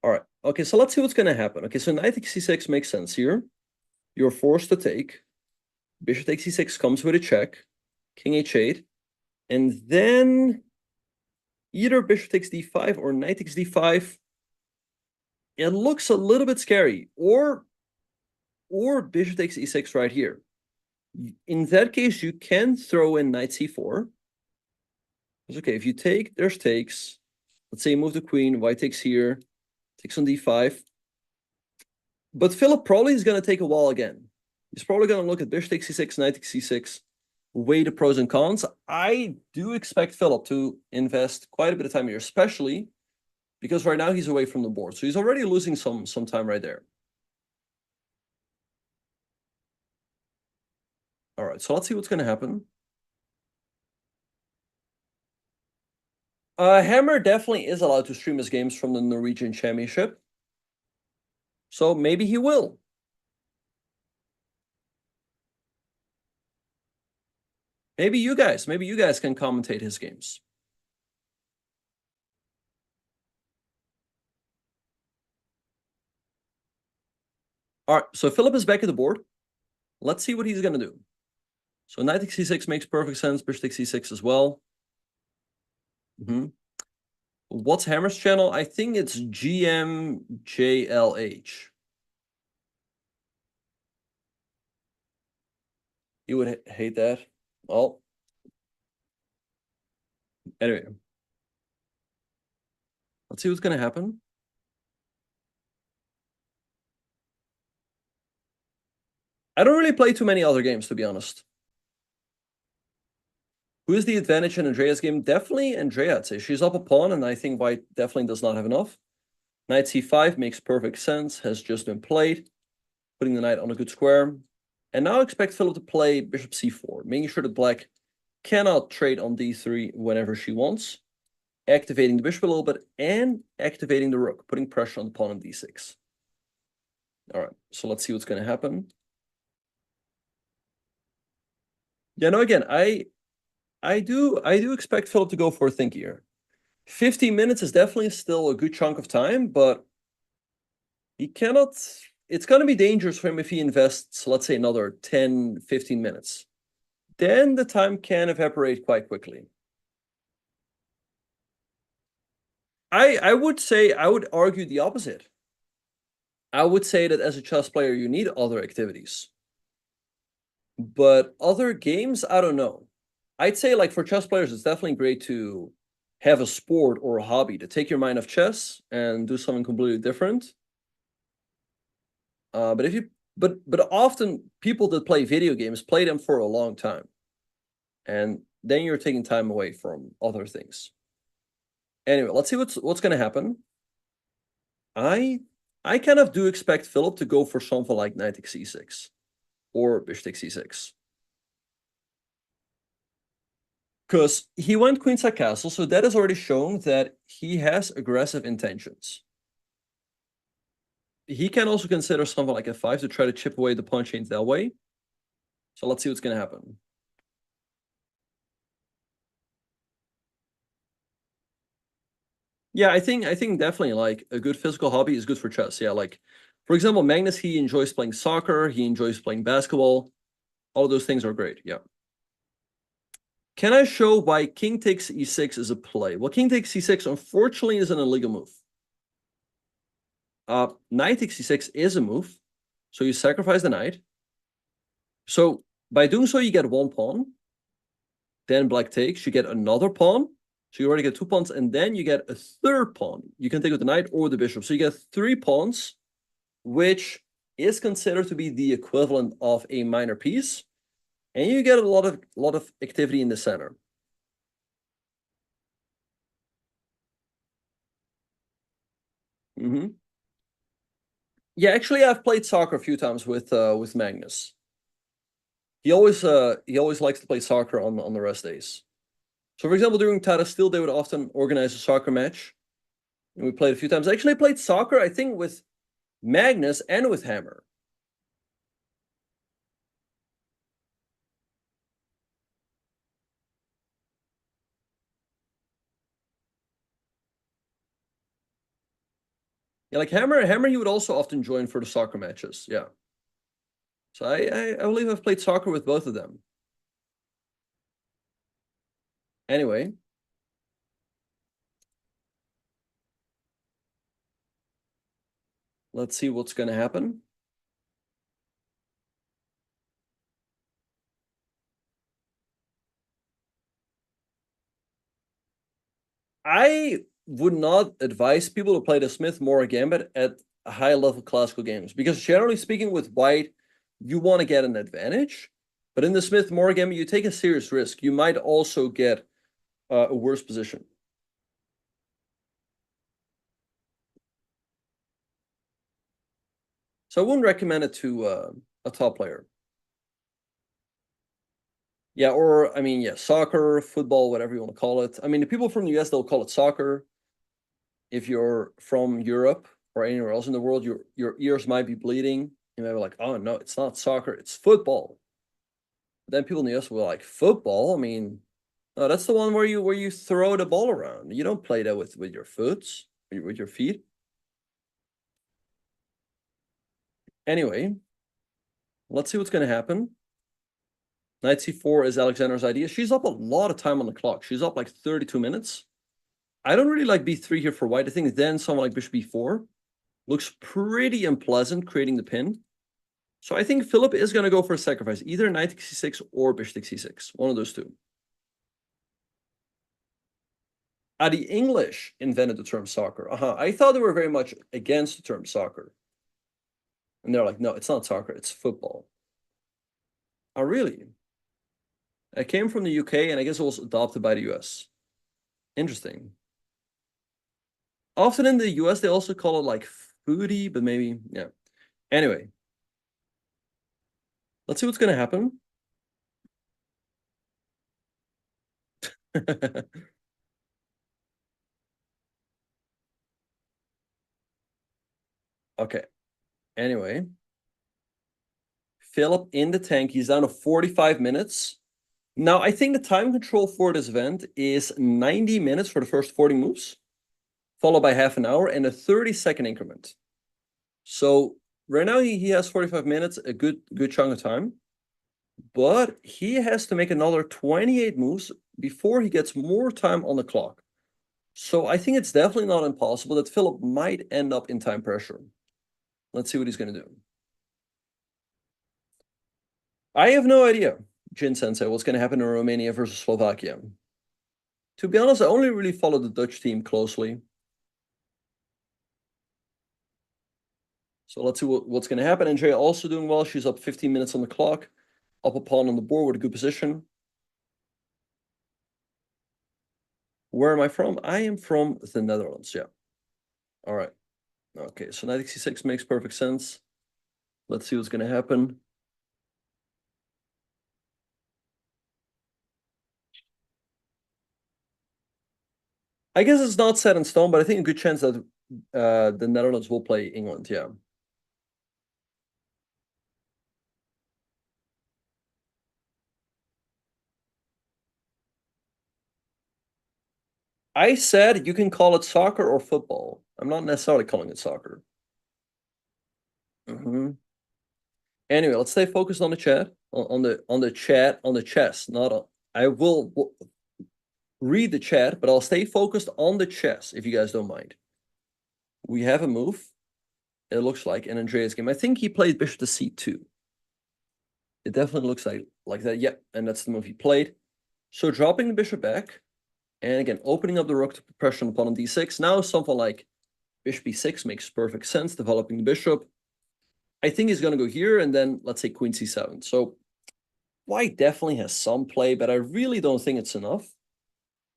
All right. Okay, so let's see what's going to happen. Okay, so knight takes c6 makes sense here. You're forced to take. Bishop takes c6 comes with a check. King h8. And then either bishop takes d5 or knight takes d5. It looks a little bit scary. Or bishop takes e6 right here. In that case, you can throw in knight c4. It's okay, if you take, there's takes. Let's say you move the queen, white takes here, takes on d5. But Philip probably is going to take a while again. He's probably going to look at bishop takes c6, knight takes c6, weigh the pros and cons. I do expect Philip to invest quite a bit of time here, especially because right now he's away from the board. So he's already losing some time right there. All right, so let's see what's going to happen. Hammer definitely is allowed to stream his games from the Norwegian Championship. So maybe he will. Maybe you guys can commentate his games. All right, so Philip is back at the board. Let's see what he's going to do. So knight takes c6 makes perfect sense. Bishop takes c6 as well. What's Hammer's channel? I think it's GMJLH. You would hate that. Well, anyway, let's see what's going to happen. I don't really play too many other games, to be honest. Who is the advantage in Andrea's game? Definitely Andrea, I'd say. She's up a pawn, and I think white definitely does not have enough. Knight c5 makes perfect sense, has just been played, putting the knight on a good square. And now I expect Philip to play bishop c4, making sure that black cannot trade on d3 whenever she wants, activating the bishop a little bit, and activating the rook, putting pressure on the pawn on d6. All right, so let's see what's going to happen. Yeah, no, again, I do expect Philip to go for a think here. 15 minutes is definitely still a good chunk of time, but he cannot. It's going to be dangerous for him if he invests, let's say, another 10, 15 minutes. Then the time can evaporate quite quickly. I would argue the opposite. I would say that as a chess player, you need other activities. But other games, I don't know. I'd say, like, for chess players, it's definitely great to have a sport or a hobby to take your mind off chess and do something completely different. But often people that play video games play them for a long time, and then you're taking time away from other things. Anyway, let's see what's going to happen. I kind of do expect Philip to go for something like knight takes c6 or bishop takes c6. Because he went queenside castle, so that has already shown that he has aggressive intentions. He can also consider something like f5 to try to chip away the pawn chains that way. So let's see what's going to happen. Yeah, I think definitely, like, a good physical hobby is good for chess. Yeah, like, for example, Magnus, he enjoys playing soccer, he enjoys playing basketball. All of those things are great, yeah. Can I show why king takes e6 is a play? Well, king takes c6, unfortunately, is an illegal move. Knight takes c6 is a move. So you sacrifice the knight. So by doing so, you get 1 pawn. Then black takes, you get another pawn. So you already get 2 pawns, and then you get a 3rd pawn. You can take with the knight or the bishop. So you get 3 pawns, which is considered to be the equivalent of a minor piece. And you get a lot of activity in the center. Yeah, actually, I've played soccer a few times with Magnus. He always likes to play soccer on the rest days. So, for example, during Tata Steel, they would often organize a soccer match, and we played a few times. I actually played soccer, I think, with Magnus and with Hammer. Yeah, like Hammer, he would also often join for the soccer matches. Yeah. So I believe I've played soccer with both of them. Anyway. Let's see what's going to happen. I would not advise people to play the Smith-Morra Gambit at high-level classical games, because generally speaking with white, you want to get an advantage. But in the Smith-Morra Gambit, you take a serious risk. You might also get a worse position. So I wouldn't recommend it to a top player. Yeah, or I mean, yeah, soccer, football, whatever you want to call it. I mean, the people from the US, they'll call it soccer. If you're from Europe or anywhere else in the world, your ears might be bleeding. You might be like, oh no, it's not soccer, it's football. But then people in the US will like, football? I mean, no, that's the one where you throw the ball around. You don't play that with your foot, with your feet. Anyway, let's see what's going to happen. Knight c4 is Alexander's idea. She's up a lot of time on the clock. She's up like 32 minutes. I don't really like b3 here for white. I think then someone like bishop b4 looks pretty unpleasant, creating the pin. So I think Philip is going to go for a sacrifice, either knight takes c6 or bishop takes c6, one of those two. The English invented the term soccer. I thought they were very much against the term soccer. And they're like, no, it's not soccer, it's football. Oh, really? I came from the UK, and I guess it was adopted by the US. Interesting. Often in the US, they also call it like foodie, but maybe, yeah. Anyway. Let's see what's going to happen. Okay. Anyway. Philip in the tank. He's down to 45 minutes. Now, I think the time control for this event is 90 minutes for the first 40 moves, followed by half an hour and a 30-second increment. So right now he has 45 minutes, a good chunk of time. But he has to make another 28 moves before he gets more time on the clock. So I think it's definitely not impossible that Philip might end up in time pressure. Let's see what he's going to do. I have no idea, Jin Sensei, what's going to happen in Romania versus Slovakia. To be honest, I only really follow the Dutch team closely. So let's see what's going to happen. Andrea also doing well. She's up 15 minutes on the clock. Up a pawn on the board with a good position. Where am I from? I am from the Netherlands, yeah. All right. Okay, so knight c6 makes perfect sense. Let's see what's going to happen. I guess it's not set in stone, but I think a good chance that the Netherlands will play England, yeah. I said you can call it soccer or football. I'm not necessarily calling it soccer. Anyway, let's stay focused on the chat, on the chess. Not on. I will read the chat, but I'll stay focused on the chess if you guys don't mind. We have a move. it looks like, in Andrea's game. I think he played bishop to c2. It definitely looks like that. Yeah, and that's the move he played. So dropping the bishop back, and again, opening up the rook to put pressure on pawn on d6. Now something like bishop b6 makes perfect sense, developing the bishop. I think he's going to go here, and then let's say queen c7. So white definitely has some play, but I really don't think it's enough.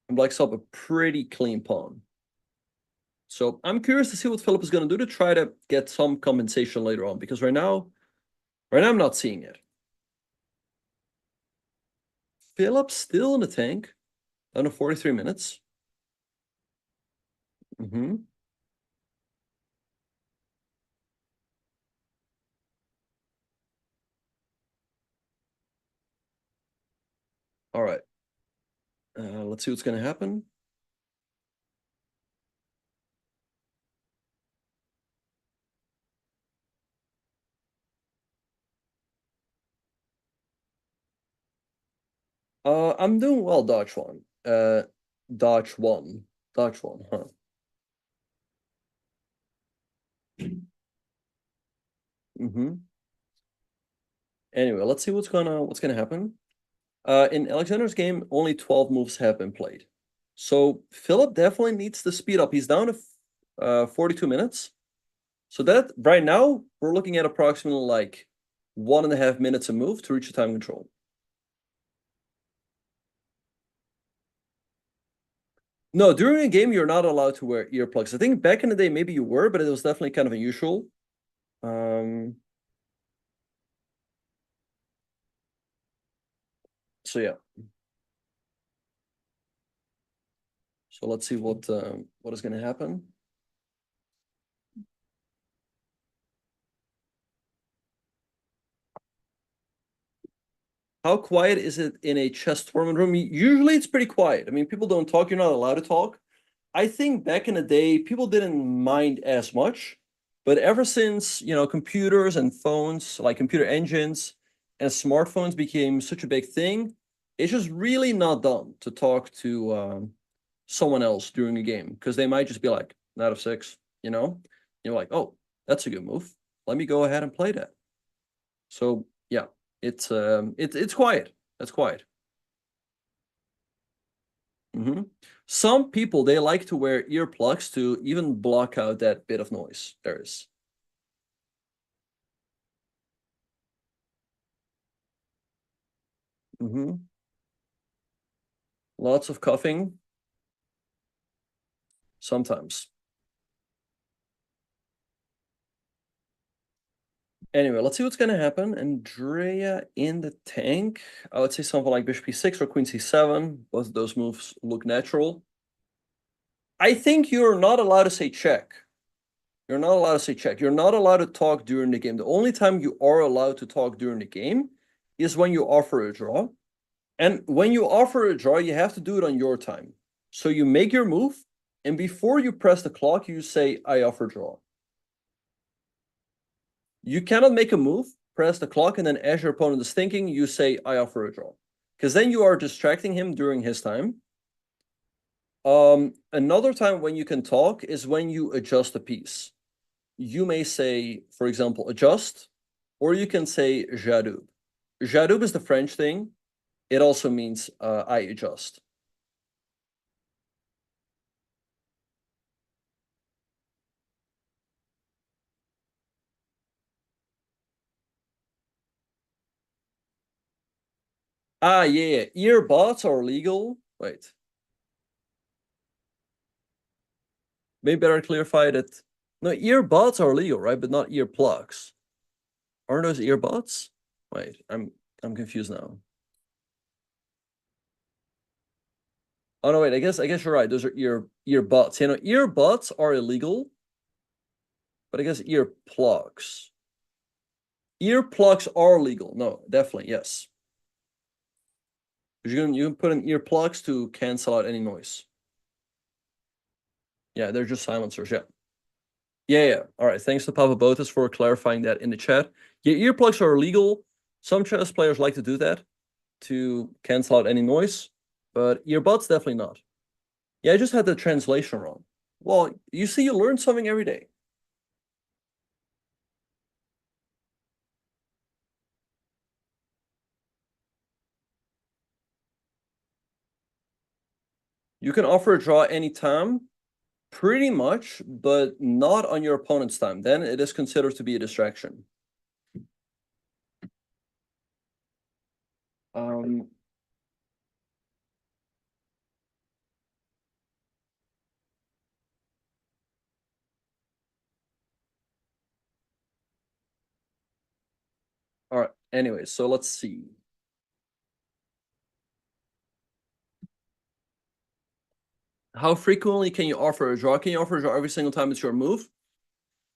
And black's up a pretty clean pawn. So I'm curious to see what Philip is going to do to try to get some compensation later on, because right now I'm not seeing it. Philip still in the tank, under 43 minutes. All right. Let's see what's going to happen. I'm doing well, dodge one. Dodge one. Dodge one, huh? Anyway, let's see what's gonna happen. In Alexander's game, only 12 moves have been played. So Philip definitely needs to speed up. He's down to 42 minutes. So that right now we're looking at approximately like 1.5 minutes a move to reach the time control. No, during a game you're not allowed to wear earplugs. I think back in the day maybe you were, but it was definitely kind of unusual. So yeah. So let's see what is going to happen. How quiet is it in a chess tournament room? Usually it's pretty quiet. I mean, people don't talk. You're not allowed to talk. I think back in the day, people didn't mind as much. But ever since, computers and phones, like computer engines and smartphones became such a big thing, it's just really not done to talk to someone else during a game, because they might just be like, knight of 6, You're like, oh, that's a good move. Let me go ahead and play that. So yeah, it's quiet. That's quiet. Some people, they like to wear earplugs to even block out that bit of noise there is. Lots of coughing. Sometimes. Anyway, let's see what's going to happen. Andrea in the tank. I would say something like bishop e6 or queen c7. Both of those moves look natural. I think you're not allowed to say check. You're not allowed to say check. You're not allowed to talk during the game. The only time you are allowed to talk during the game is when you offer a draw. And when you offer a draw, you have to do it on your time. So you make your move, and before you press the clock, you say, I offer draw. You cannot make a move, press the clock, and then as your opponent is thinking, you say, I offer a draw. Because then you are distracting him during his time. Another time when you can talk is when you adjust a piece. You may say, for example, adjust, or you can say j'adoube. J'adoube is the French thing. It also means I adjust. Ah, yeah. Earbuds are legal. Wait. Maybe better clarify that. No, earbuds are legal, right? But not earplugs. Are those earbuds? Wait, I'm confused now. Oh no, wait. I guess you're right. Those are earbuds. Earbuds are illegal, but I guess earplugs. Earplugs are legal. No, definitely yes. You can put in earplugs to cancel out any noise. Yeah, they're just silencers. Yeah. Yeah. All right. Thanks to Papa Botez for clarifying that in the chat. Yeah, earplugs are illegal. Some chess players like to do that to cancel out any noise, but earbuds definitely not. Yeah, I just had the translation wrong. Well, you see, you learn something every day. You can offer a draw anytime, pretty much, but not on your opponent's time. Then it is considered to be a distraction. All right. Anyway, so let's see. How frequently can you offer a draw? Can you offer a draw every single time it's your move?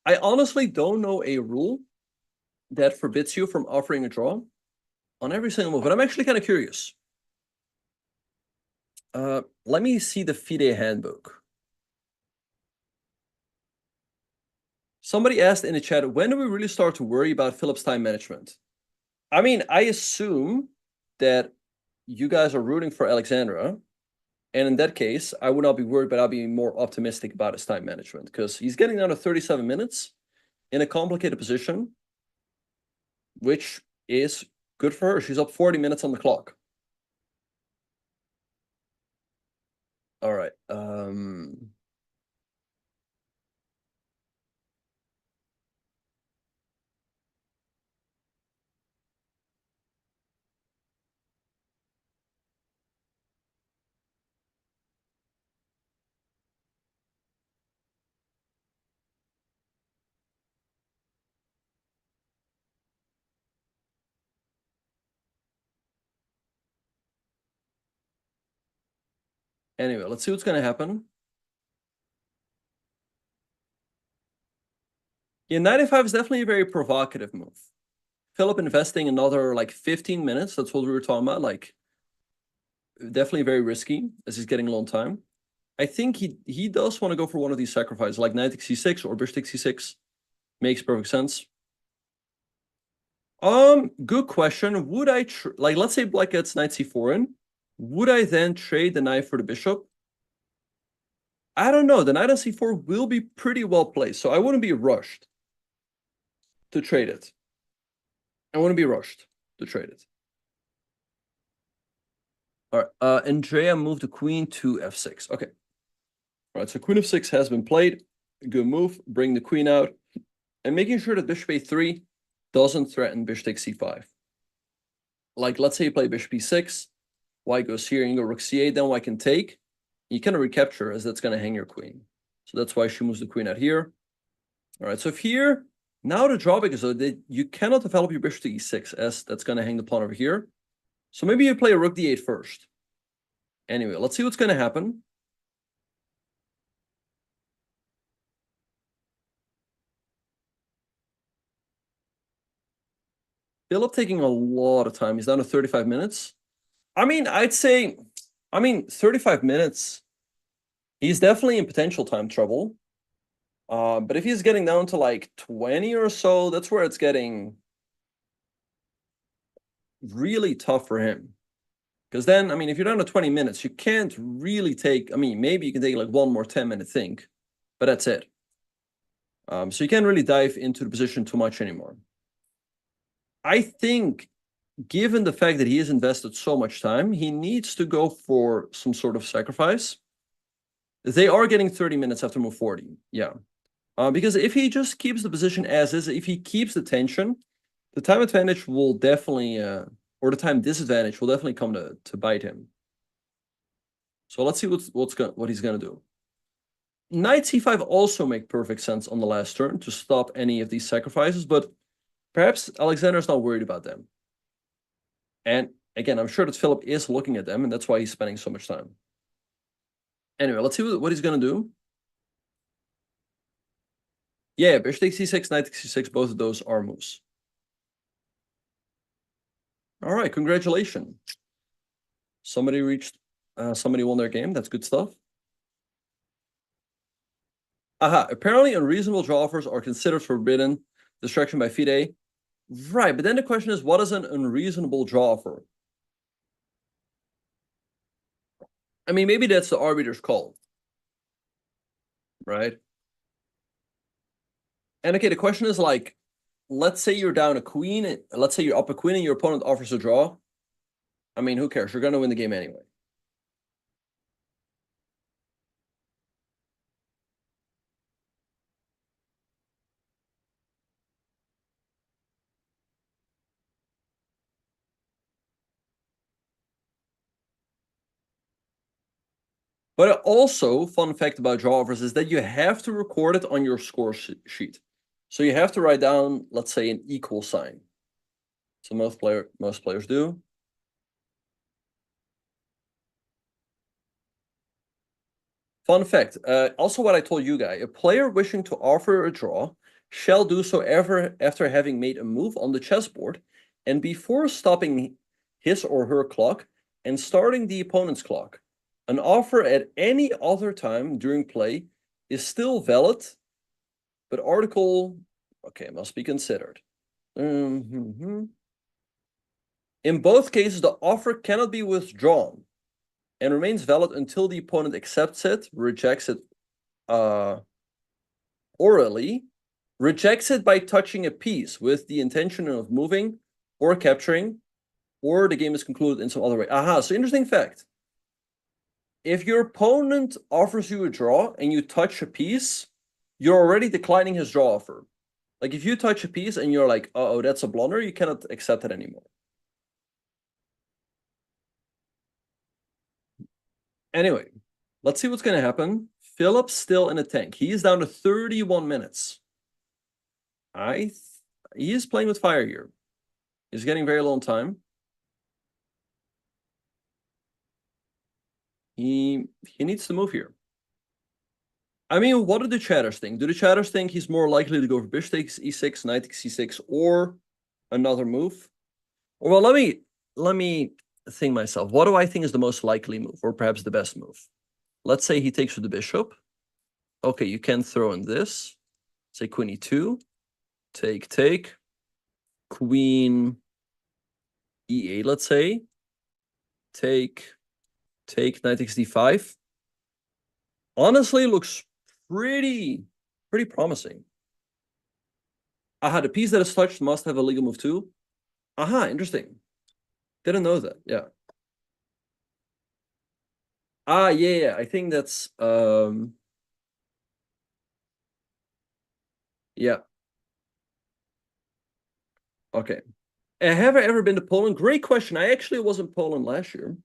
I honestly don't know a rule that forbids you from offering a draw on every single move, but I'm actually kind of curious. Let me see the FIDE handbook. Somebody asked in the chat, when do we really start to worry about Philip's time management? I mean, I assume that you guys are rooting for Alexandra. And in that case, I would not be worried, but I'll be more optimistic about his time management because he's getting down to 37 minutes in a complicated position, which is good for her. She's up 40 minutes on the clock. All right. Anyway, let's see what's going to happen. Yeah, 95 is definitely a very provocative move. Philip investing another like 15 minutes. That's what we were talking about. Like, definitely very risky as he's getting long time. I think he does want to go for one of these sacrifices, like knight c6 or bishop c6. Makes perfect sense. Good question. Would I like, let's say black gets knight c4 in, would I then trade the knight for the bishop? I don't know. The knight on c4 will be pretty well placed, so I wouldn't be rushed to trade it. I wouldn't be rushed to trade it. All right. Andrea moved the queen to f6. Okay. All right. So queen f6 has been played. Good move. Bring the queen out and making sure that bishop a3 doesn't threaten bishop takes c5. Like, let's say you play bishop e6, white goes here, and you go rook c8, then white can take. You cannot recapture, as that's going to hang your queen. So that's why she moves the queen out here. All right, so if here, now the drawback is that you cannot develop your bishop to e6, as that's going to hang the pawn over here. So maybe you play a rook d8 first. Anyway, let's see what's going to happen. Philip taking a lot of time. He's down to 35 minutes. I mean, I'd say, 35 minutes, he's definitely in potential time trouble. But if he's getting down to like 20 or so, that's where it's getting really tough for him. Because then, I mean, if you're down to 20 minutes, you can't really take, I mean, maybe you can take like one more 10-minute think, but that's it. So you can't really dive into the position too much anymore. I think, given the fact that he has invested so much time, he needs to go for some sort of sacrifice. They are getting 30 minutes after move 40. Yeah. Because if he just keeps the position as is, if he keeps the tension, the time advantage will definitely, or the time disadvantage will definitely come to bite him. So let's see what he's gonna do. Knight c5 also make perfect sense on the last turn to stop any of these sacrifices, but perhaps Alexander's not worried about them. And again, I'm sure that Philip is looking at them, and that's why he's spending so much time. Anyway, let's see what he's gonna do. Yeah, bishop takes c6, knight takes c6, both of those are moves. All right, congratulations. Somebody won their game. That's good stuff. Aha, apparently unreasonable draw offers are considered forbidden distraction by FIDE. Right, but then the question is, what is an unreasonable draw offer? I mean, maybe that's the arbiter's call. Right? And okay, the question is like, let's say you're down a queen, let's say you're up a queen and your opponent offers a draw. I mean, who cares? You're going to win the game anyway. But also, fun fact about draw offers is that you have to record it on your score sheet. So you have to write down, let's say, an equal sign. So most players do. Fun fact, also what I told you guys, a player wishing to offer a draw shall do so ever after having made a move on the chessboard and before stopping his or her clock and starting the opponent's clock. An offer at any other time during play is still valid, but article, okay, must be considered. In both cases, the offer cannot be withdrawn and remains valid until the opponent accepts it, rejects it orally, rejects it by touching a piece with the intention of moving or capturing, or the game is concluded in some other way. Aha, so interesting fact. If your opponent offers you a draw and you touch a piece, you're already declining his draw offer. Like if you touch a piece and you're like, uh-oh, that's a blunder, you cannot accept it anymore. Anyway, let's see what's going to happen. Philip's still in a tank. He is down to 31 minutes. He is playing with fire here. He's getting very low on time. He needs to move here. I mean, what do the chatters think? Do the chatters think he's more likely to go for bishop takes e6, knight takes c6, or another move? Or well, let me think myself. What do I think is the most likely move, or perhaps the best move? Let's say he takes with the bishop. Okay, you can throw in this. Say queen e2, take, queen e8, let's say. Take, knight takes d5. Honestly, looks pretty promising. Aha, the piece that is touched must have a legal move too. Aha, interesting. Didn't know that, yeah. Ah, yeah, I think that's yeah. Okay. Have I ever been to Poland? Great question. I actually was in Poland last year.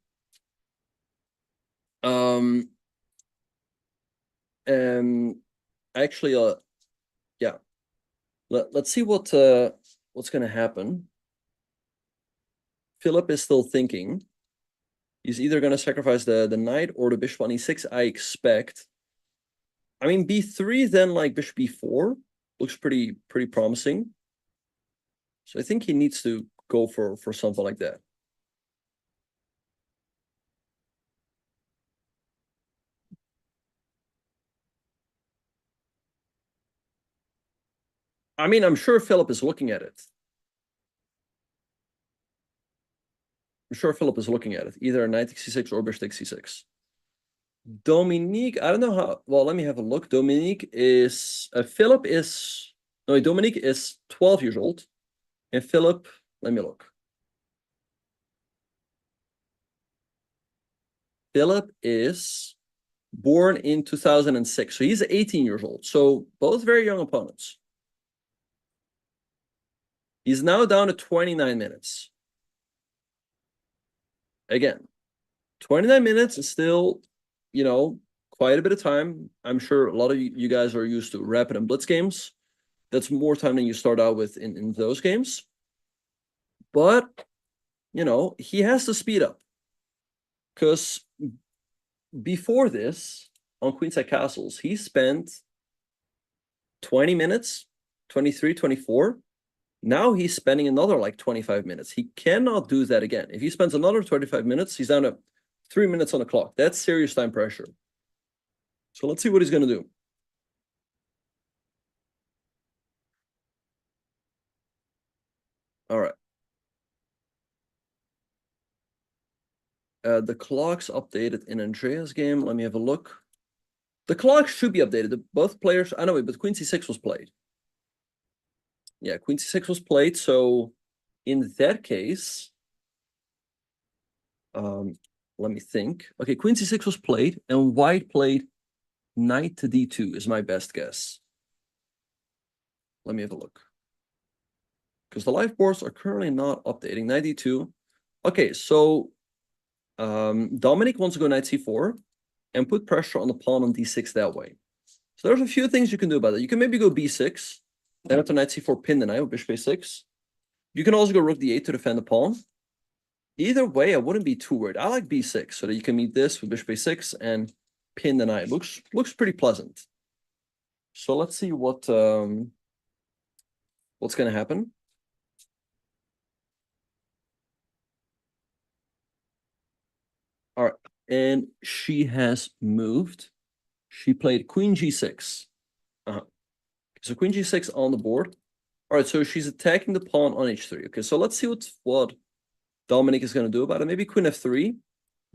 Actually, yeah. Let's see what's gonna happen. Philip is still thinking. He's either gonna sacrifice the knight or the bishop on e6, I expect. I mean, b3, then like bishop b4 looks pretty promising. So I think he needs to go for something like that. I mean, I'm sure Philip is looking at it. Either knight takes c6 or bishop takes c6. Dominique, I don't know how. Well, let me have a look. Dominique is Philip is no. Dominique is 12 years old, and Philip. Let me look. Philip is born in 2006, so he's 18 years old. So both very young opponents. He's now down to 29 minutes. Again, 29 minutes is still, you know, quite a bit of time. I'm sure a lot of you guys are used to rapid and blitz games. That's more time than you start out with in those games. But, you know, he has to speed up. Because before this, on Queenside Castles, he spent 20 minutes, 23, 24. Now he's spending another like 25 minutes. He cannot do that again. If he spends another 25 minutes, he's down to 3 minutes on the clock. That's serious time pressure. So let's see what he's going to do. All right. The clock's updated in Andrea's game. Let me have a look. The clock should be updated. Both players, I know, but queen c6 was played. Yeah, queen c6 was played. So in that case, let me think. Okay, queen c6 was played, and white played knight to d2 is my best guess. Let me have a look. Because the live boards are currently not updating. Knight d2. Okay, so Dominic wants to go knight c4. and put pressure on the pawn on d6 that way. So there's a few things you can do about it. You can maybe go b6, then after knight c4, pin the knight with bishop a6. You can also go rook d8 to defend the pawn. Either way, I wouldn't be too worried. I like b6 so that you can meet this with bishop a6 and pin the knight. Looks pretty pleasant. So let's see what's going to happen. All right, and she has moved. She played queen g6. So queen g6 on the board. All right, so she's attacking the pawn on h3. Okay, so let's see what Dominic is going to do about it. Maybe queen f3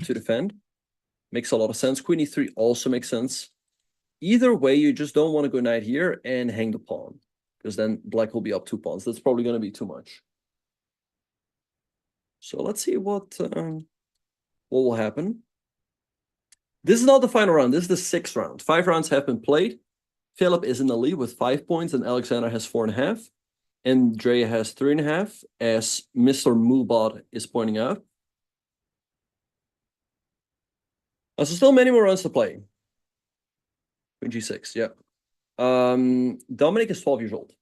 to defend. Makes a lot of sense. Queen e3 also makes sense. Either way, you just don't want to go knight here and hang the pawn, because then black will be up 2 pawns. That's probably going to be too much. So let's see what will happen. This is not the final round. This is the 6th round. 5 rounds have been played. Philip is in the lead with 5 points, and Alexander has 4.5. And Drea has 3.5, as Mr. Moobot is pointing out. So still many more rounds to play. Queen g6, yeah. Dominic is 12 years old.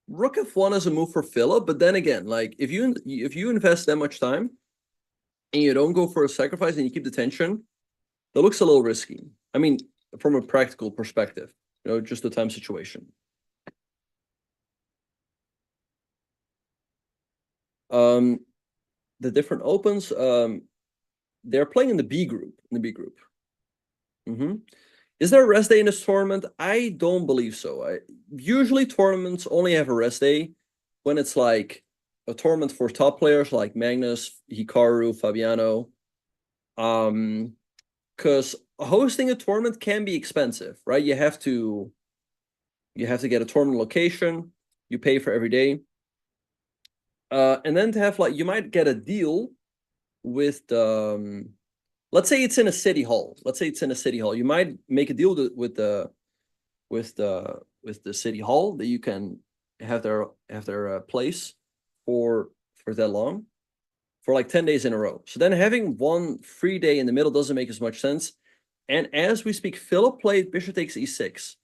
Rook f1 is a move for Philip, but then again, like if you invest that much time and you don't go for a sacrifice and you keep the tension, that looks a little risky. I mean, from a practical perspective, just the time situation. The different opens, they're playing in the B group. Is there a rest day in this tournament? I don't believe so. Usually tournaments only have a rest day when it's like a tournament for top players like Magnus, Hikaru, Fabiano. Because hosting a tournament can be expensive, right? You have to get a tournament location. You pay for every day. And then to have you might get a deal with let's say it's in a city hall. You might make a deal with the city hall that you can have their place for that long, for like 10 days in a row. So then having one free day in the middle doesn't make as much sense. And as we speak, Philip played bishop takes e6.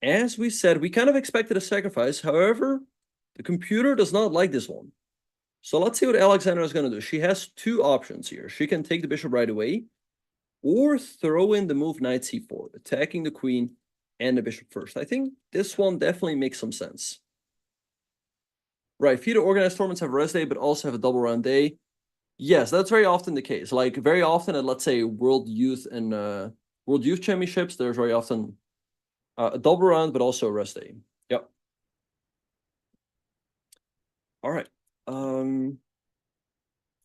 As we said, we kind of expected a sacrifice. However, the computer does not like this one. So let's see what Alexandra is going to do. She has 2 options here. She can take the bishop right away or throw in the move knight c4, attacking the queen and the bishop first. I think this one definitely makes some sense. Right, few organized tournaments have a rest day, but also have a double round day. Yes, that's very often the case. Like very often at, let's say, World Youth and World Youth Championships, there's very often a double round, but also a rest day. Yep. All right.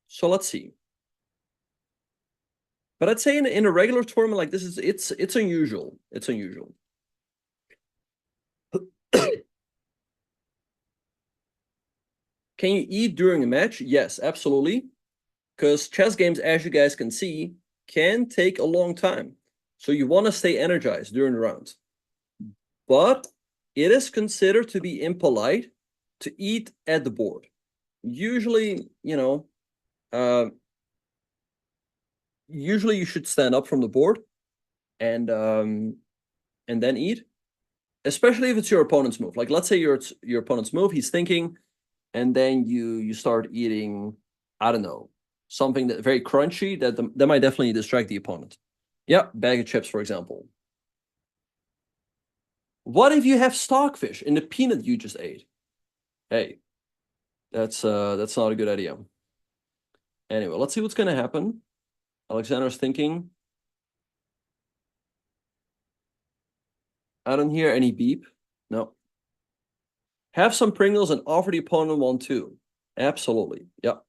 So let's see. But I'd say in a regular tournament like this, it's unusual. It's unusual. Can you eat during a match? Yes, absolutely. Because chess games, as you guys can see, can take a long time. So you want to stay energized during the round. But it is considered to be impolite to eat at the board. Usually, usually you should stand up from the board and then eat, especially if it's your opponent's move. Like let's say your opponent's move, he's thinking, and then you start eating, I don't know, something that very crunchy that might definitely distract the opponent. Yeah, bag of chips, for example. What if you have stockfish in the peanut you just ate? Hey, that's not a good idea. Anyway, let's see what's gonna happen. Alexander's thinking. I don't hear any beep. No. Have some Pringles and offer the opponent one too. Absolutely. Yep.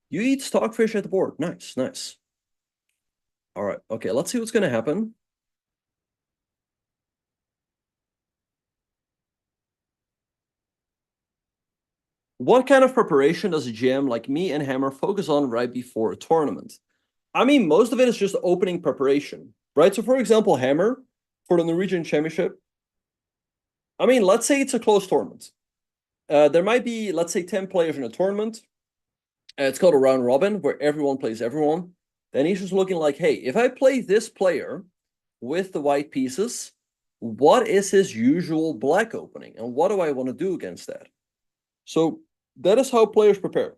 You eat stockfish at the board. Nice, nice. All right. Okay, let's see what's gonna happen. What kind of preparation does a GM like me and Hammer focus on right before a tournament? I mean, most of it is just opening preparation, right? So for example, Hammer, for the Norwegian Championship, I mean, let's say it's a close tournament. There might be, let's say, 10 players in a tournament. It's called a round robin, where everyone plays everyone. Then he's just looking like, hey, if I play this player with the white pieces, what is his usual black opening? And what do I want to do against that? So that is how players prepare.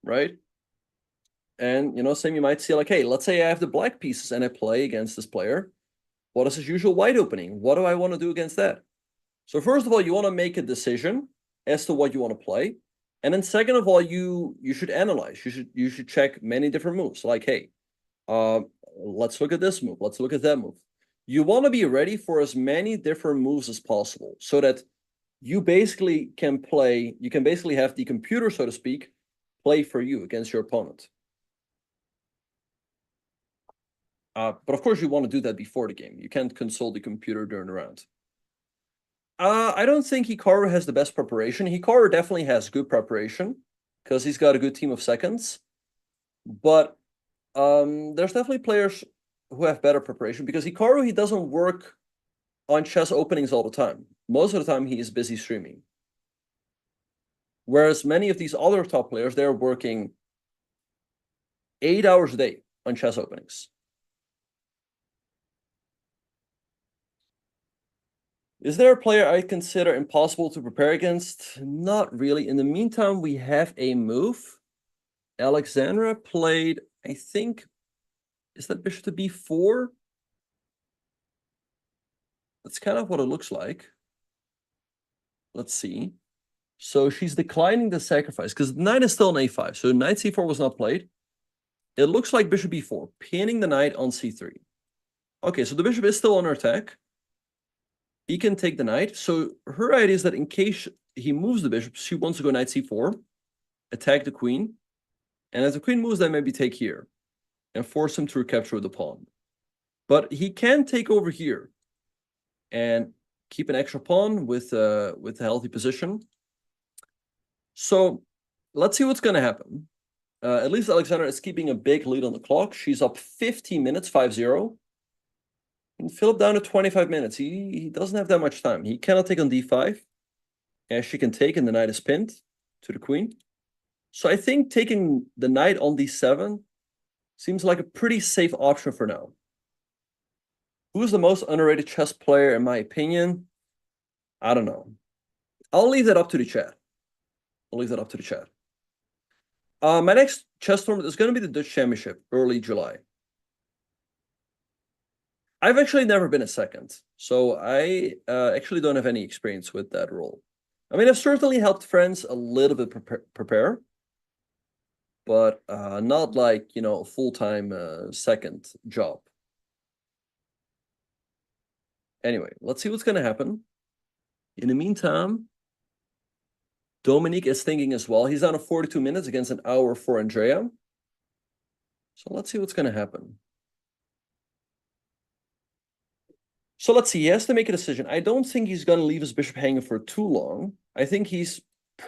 Right? And, same you might see like, hey, let's say I have the black pieces and I play against this player. What is his usual white opening? What do I want to do against that? So first of all, you want to make a decision as to what you want to play. And then second of all, you should analyze. You should check many different moves. Like, hey, let's look at this move. Let's look at that move. You want to be ready for as many different moves as possible so that you basically can play, you can basically have the computer, so to speak, play for you against your opponent. But of course, you want to do that before the game. You can't console the computer during the round. I don't think Hikaru has the best preparation. Hikaru definitely has good preparation because he's got a good team of seconds. But there's definitely players who have better preparation because Hikaru, he doesn't work on chess openings all the time. Most of the time, he is busy streaming. Whereas many of these other top players, they're working 8 hours a day on chess openings. Is there a player I consider impossible to prepare against? Not really. In the meantime, we have a move. Alexandra played, I think, is that bishop to b4? That's kind of what it looks like. Let's see. So she's declining the sacrifice because the knight is still on a5. So knight c4 was not played. It looks like bishop b4, pinning the knight on c3. Okay, so the bishop is still under attack. He can take the knight. So her idea is that in case he moves the bishop, she wants to go knight c4, attack the queen. And as the queen moves, then maybe take here and force him to recapture the pawn. But he can take over here and keep an extra pawn with a healthy position. So let's see what's going to happen. At least Alexandra is keeping a big lead on the clock. She's up 15 minutes, 5-0. And Philip down to 25 minutes. He doesn't have that much time. He cannot take on d5. As she can take, and the knight is pinned to the queen. So I think taking the knight on d7 seems like a pretty safe option for now. Who's the most underrated chess player, in my opinion? I don't know. I'll leave that up to the chat. My next chess tournament is going to be the Dutch Championship, early July. I've actually never been a second, so I actually don't have any experience with that role. I mean, I've certainly helped friends a little bit prepare, but not like, a full-time second job. Anyway, let's see what's going to happen. In the meantime, Dominique is thinking as well. He's down to 42 minutes against an hour for Andrea. So let's see what's going to happen. So let's see. He has to make a decision. I don't think he's going to leave his bishop hanging for too long. I think he's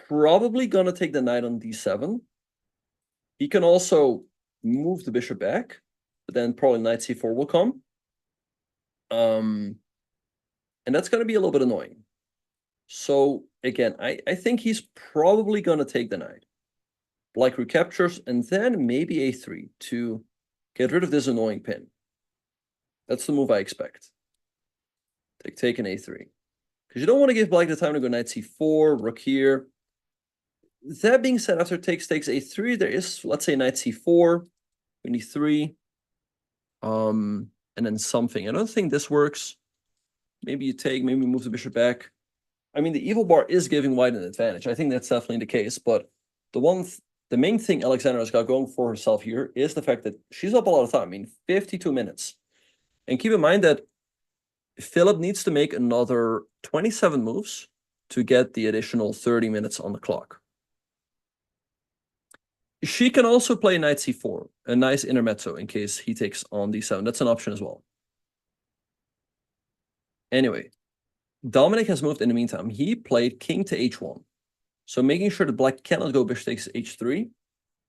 probably going to take the knight on d7. He can also move the bishop back, but then probably knight c4 will come. And that's going to be a little bit annoying. So again, I think he's probably going to take the knight. Black recaptures, and then maybe a3 to get rid of this annoying pin. That's the move I expect. Take an a3. Because you don't want to give black the time to go knight c4, rook here. That being said, after takes a3, there is, let's say, knight c4, e3, and then something. I don't think this works. Maybe you take, maybe move the bishop back. I mean, the evil bar is giving white an advantage. I think that's definitely the case. But the main thing Alexandra has got going for herself here is the fact that she's up a lot of time. I mean, 52 minutes. And keep in mind that Philip needs to make another 27 moves to get the additional 30 minutes on the clock. She can also play knight c4, a nice intermezzo in case he takes on d7. That's an option as well. Anyway, Dominic has moved in the meantime. He played king to h1. So making sure that black cannot go bishop takes h3,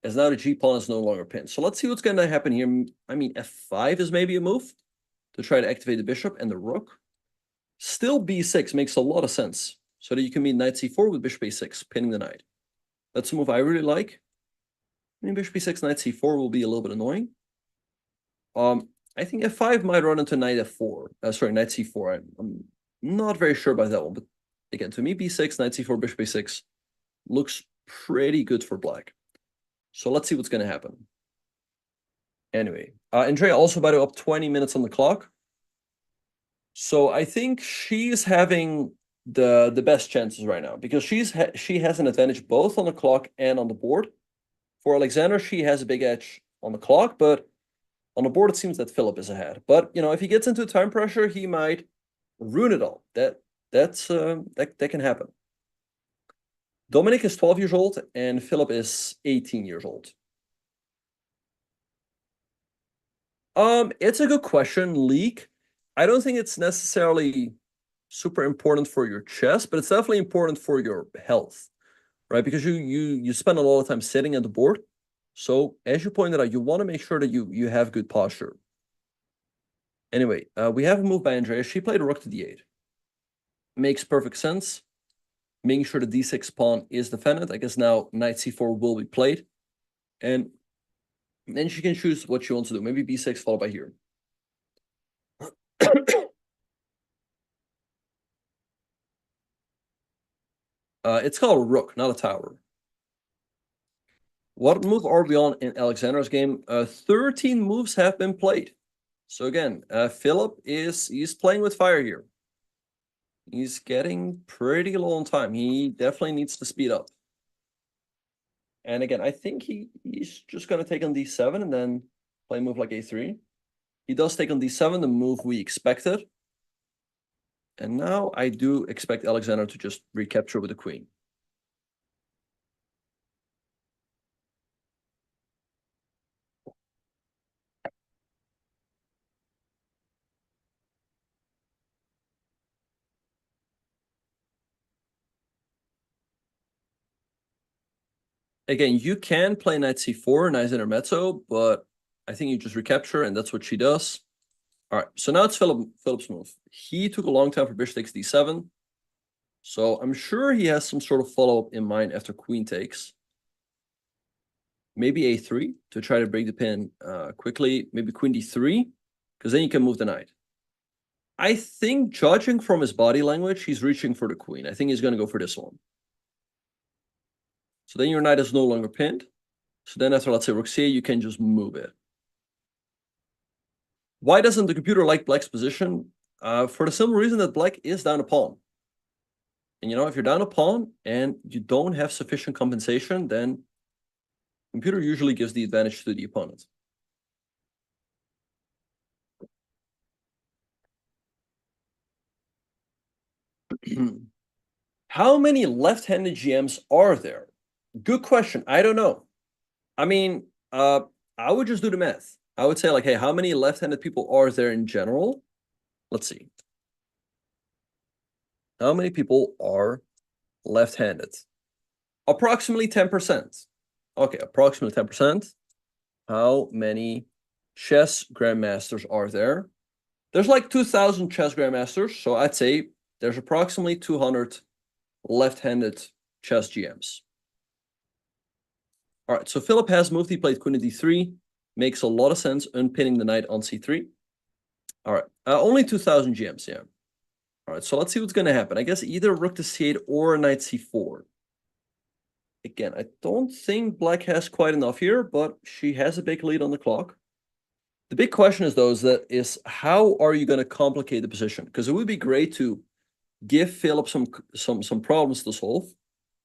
as now the g-pawn is no longer pinned. So let's see what's going to happen here. I mean, f5 is maybe a move to try to activate the bishop and the rook. Still b6 makes a lot of sense. So that you can meet knight c4 with bishop a6, pinning the knight. That's a move I really like. Maybe bishop b6, knight c4 will be a little bit annoying. I think f5 might run into knight f4. Sorry, knight c4. I'm not very sure about that one, but again, to me, b6, knight c4, bishop a6 looks pretty good for black. So let's see what's going to happen. Anyway, Andrea also, by the way, up 20 minutes on the clock. So I think she's having the best chances right now because she has an advantage both on the clock and on the board. For Alexander, she has a big edge on the clock, but on the board, it seems that Philip is ahead. But, you know, if he gets into time pressure, he might ruin it all. That can happen. Dominic is 12 years old and Philip is 18 years old. It's a good question, Leak. I don't think it's necessarily super important for your chess, but it's definitely important for your health, right? Because you spend a lot of time sitting at the board. So as you pointed out, you want to make sure that you have good posture. Anyway, we have a move by Andrea. She played rook to d8. Makes perfect sense. Making sure the d6 pawn is defended. I guess now knight c4 will be played. And then she can choose what she wants to do. Maybe b6 followed by here. It's called a rook, not a tower. What move are we on in Alexander's game? 13 moves have been played. So again, Philip he's playing with fire here. He's getting pretty low on time. He definitely needs to speed up. And again, I think he's just going to take on d7 and then play a move like a3. He does take on d7, the move we expected. And now I do expect Alexander to just recapture with the queen. Again, you can play knight c4, nice intermezzo, but I think you just recapture, and that's what she does. All right, so now it's Philip's move. He took a long time for bishop takes d7. So I'm sure he has some sort of follow-up in mind after queen takes. Maybe a3 to try to break the pin quickly. Maybe queen d3, because then you can move the knight. I think, judging from his body language, he's reaching for the queen. I think he's going to go for this one. So then your knight is no longer pinned. So then after, let's say, rook c8, you can just move it. Why doesn't the computer like black's position? For the simple reason that black is down a pawn. And, you know, if you're down a pawn and you don't have sufficient compensation, then computer usually gives the advantage to the opponent. How many left-handed GMs are there? Good question. I don't know. I mean, I would just do the math. I would say, like, hey, how many left-handed people are there in general? Let's see. How many people are left-handed? Approximately 10%. Okay, approximately 10%. How many chess grandmasters are there? There's like 2,000 chess grandmasters, so I'd say there's approximately 200 left-handed chess GMs. All right, so Philip has moved. He played queen to d3. Makes a lot of sense, unpinning the knight on c3. All right, only 2,000 GMs, yeah. All right, so let's see what's going to happen. I guess either rook to c8 or knight c4. Again, I don't think black has quite enough here, but she has a big lead on the clock. The big question is, though, is how are you going to complicate the position? Because it would be great to give Philip some problems to solve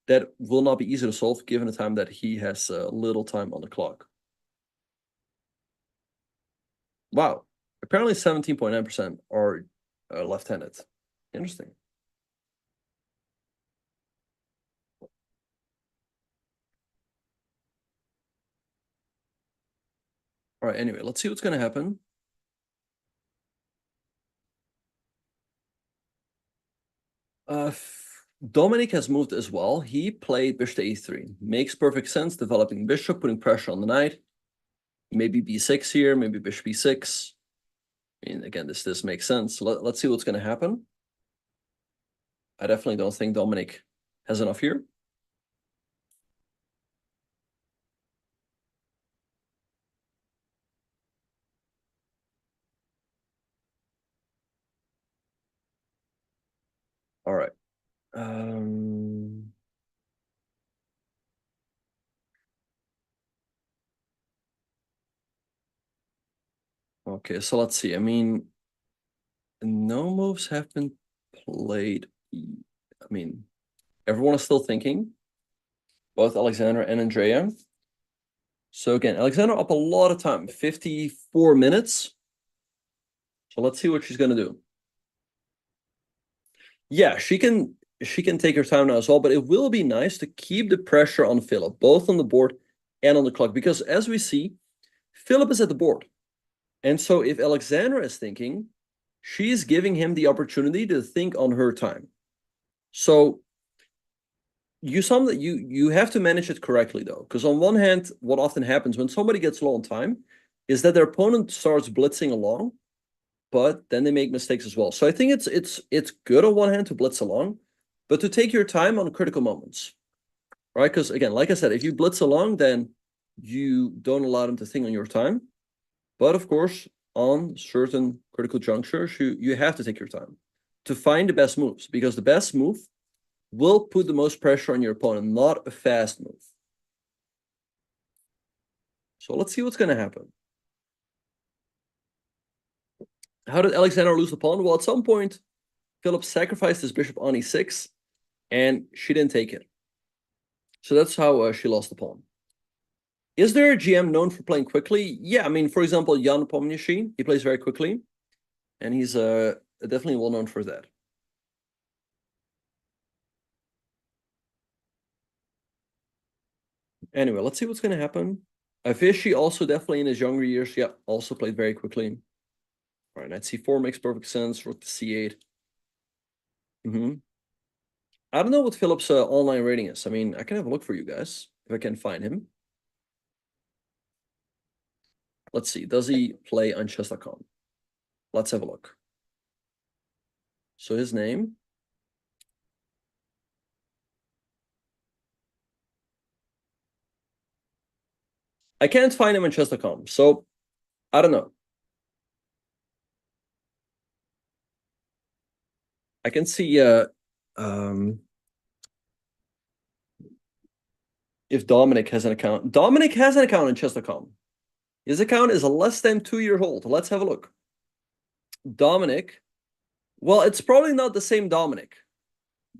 that will not be easy to solve given the time that he has little time on the clock. Wow, apparently 17.9% are left-handed. Interesting. All right, anyway, let's see what's going to happen. Dominic has moved as well. He played bishop to e3. Makes perfect sense, developing bishop, putting pressure on the knight. Maybe b6 here, maybe bishop b6. I mean, again, this makes sense. Let's see what's going to happen. I definitely don't think Dominic has enough here. All right. Okay, so let's see. I mean, no moves have been played. I mean, everyone is still thinking, both Alexander and Andrea. So again, Alexander up a lot of time, 54 minutes. So let's see what she's gonna do. Yeah, she can take her time now as well, but it will be nice to keep the pressure on Philip, both on the board and on the clock, because as we see, Philip is at the board. And so if Alexandra is thinking, she's giving him the opportunity to think on her time. So you have to manage it correctly though, because on one hand, what often happens when somebody gets low on time is that their opponent starts blitzing along, but then they make mistakes as well. So I think it's good on one hand to blitz along, but to take your time on critical moments, right? Because again, like I said, if you blitz along, then you don't allow them to think on your time. But of course, on certain critical junctures, you have to take your time to find the best moves, because the best move will put the most pressure on your opponent, not a fast move. So let's see what's going to happen. How did Alexander lose the pawn? Well, at some point, Philip sacrificed his bishop on e6, and she didn't take it. So that's how she lost the pawn. Is there a GM known for playing quickly? Yeah, I mean, for example, Jan Pomniachtchi, he plays very quickly, and he's definitely well known for that. Anyway, let's see what's going to happen. Vishy also definitely in his younger years, yeah, also played very quickly. All right, knight c4 makes perfect sense. Rook to c8. I don't know what Philip's online rating is. I mean, I can have a look for you guys if I can find him. Let's see. Does he play on chess.com? Let's have a look. So his name. I can't find him on chess.com. So I don't know. I can see if Dominic has an account. Dominic has an account on chess.com. His account is less than 2 years old. Let's have a look. Dominic. Well, it's probably not the same Dominic.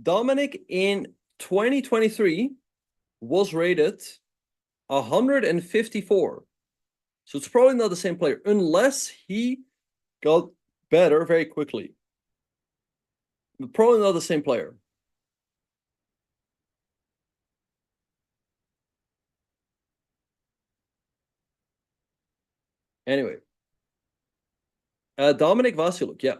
Dominic in 2023 was rated 154. So it's probably not the same player, unless he got better very quickly. But probably not the same player. Anyway. Dominic Vasiluk, yeah.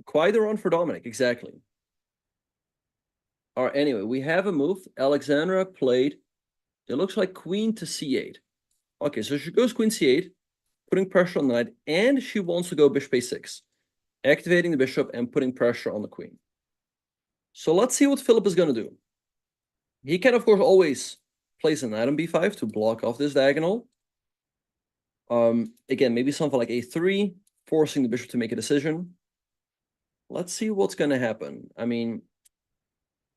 Quite a run for Dominic, exactly. All right, anyway, we have a move. Alexandra played, it looks like queen to c8. Okay, so she goes queen c8, putting pressure on the knight, and she wants to go bishop a6, activating the bishop and putting pressure on the queen. So let's see what Philip is going to do. He can, of course, always place a knight on b5 to block off this diagonal. Again, maybe something like a3, forcing the bishop to make a decision. Let's see what's going to happen. I mean,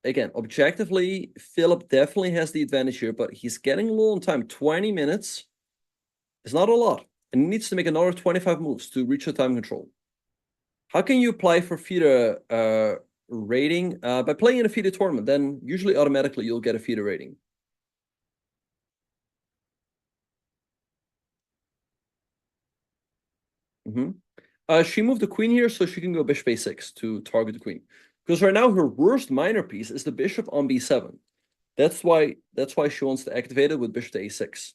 again, objectively, Philip definitely has the advantage here, but he's getting low on time. 20 minutes is not a lot, and he needs to make another 25 moves to reach the time control. How can you apply for FIDE rating? By playing in a FIDE tournament, then usually automatically you'll get a FIDE rating. She moved the queen here so she can go bishop a6 to target the queen. Because right now her worst minor piece is the bishop on b7. That's why she wants to activate it with bishop to a6.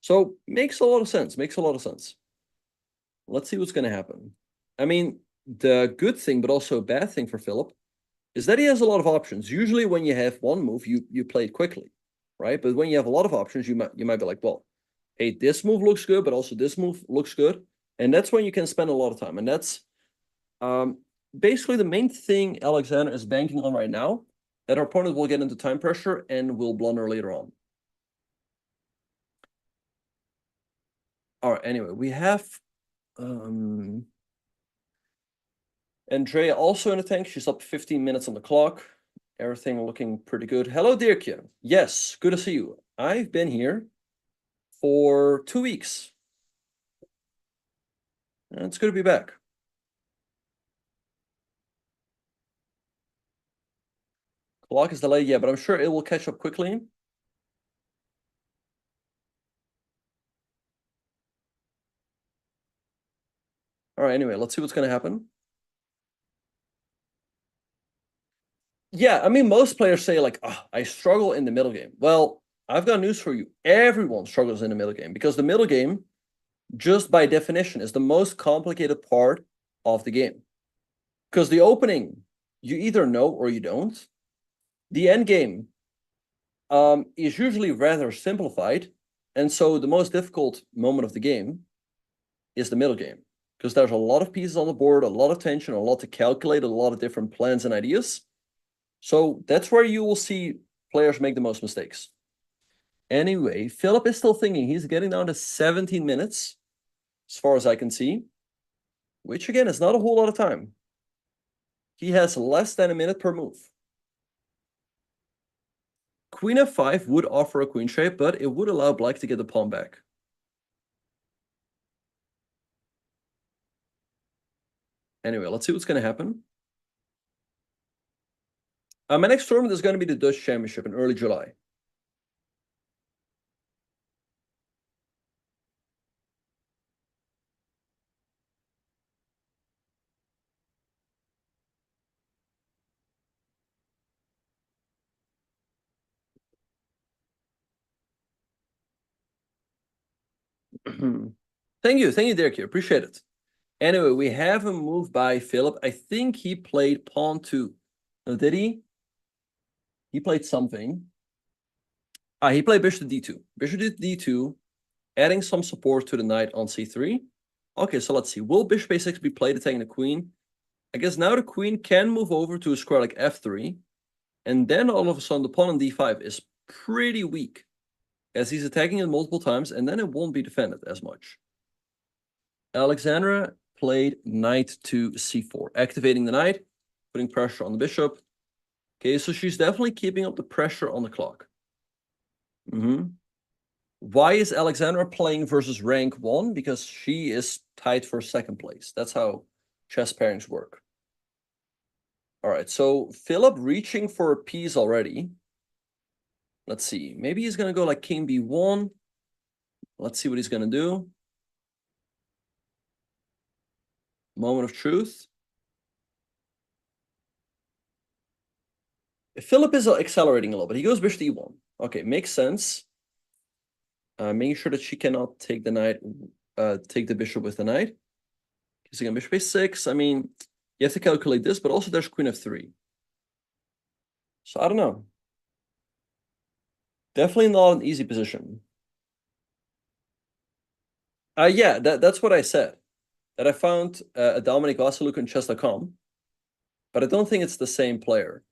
So makes a lot of sense. Makes a lot of sense. Let's see what's going to happen. I mean, the good thing, but also a bad thing for Philip, is that he has a lot of options. Usually when you have one move, you play it quickly, right? But when you have a lot of options, you might be like, well, hey, this move looks good, but also this move looks good. And that's when you can spend a lot of time. And that's basically the main thing Alexander is banking on right now, that our opponent will get into time pressure and will blunder later on. All right, anyway, we have Andrea also in the tank. She's up 15 minutes on the clock. Everything looking pretty good. Hello, Dirkje. Yes, good to see you. I've been here for 2 weeks. And it's good to be back. Clock is delayed, yeah, but I'm sure it will catch up quickly. All right, anyway, let's see what's going to happen. Yeah, I mean, most players say like, oh, I struggle in the middle game. Well, I've got news for you. Everyone struggles in the middle game because the middle game, just by definition, is the most complicated part of the game. Because the opening, you either know or you don't. The end game is usually rather simplified. And so the most difficult moment of the game is the middle game. Because there's a lot of pieces on the board, a lot of tension, a lot to calculate, a lot of different plans and ideas. So that's where you will see players make the most mistakes. Anyway, Philip is still thinking. He's getting down to 17 minutes, as far as I can see, which again is not a whole lot of time. He has less than a minute per move. Queen f5 would offer a queen shape, but it would allow black to get the pawn back. Anyway, let's see what's going to happen. My next tournament is going to be the Dutch Championship in early July. Thank you, Dirk. Appreciate it. Anyway, we have a move by Philip. I think he played pawn 2. No, did he? He played something. He played bishop to d2. Bishop to d2, adding some support to the knight on c3. Okay, so let's see. Will bishop a6 be played attacking the queen? I guess now the queen can move over to a square like f3. And then all of a sudden the pawn on d5 is pretty weak, as he's attacking it multiple times, and then it won't be defended as much. Alexandra played knight to c4, activating the knight, putting pressure on the bishop. Okay, so she's definitely keeping up the pressure on the clock. Why is Alexandra playing versus rank 1? Because she is tied for second place. That's how chess pairings work. All right, so Philip reaching for a piece already. Let's see. Maybe he's going to go like king b1. Let's see what he's going to do. Moment of truth. Philip is accelerating a little bit. He goes bishop to e1. Okay, makes sense. Making sure that she cannot take the knight, take the bishop with the knight. Because again, bishop a6. I mean, you have to calculate this, but also there's queen f3. So I don't know. Definitely not an easy position. Yeah, that's what I said. That I found a Dominic Vasiluk on chess.com, but I don't think it's the same player.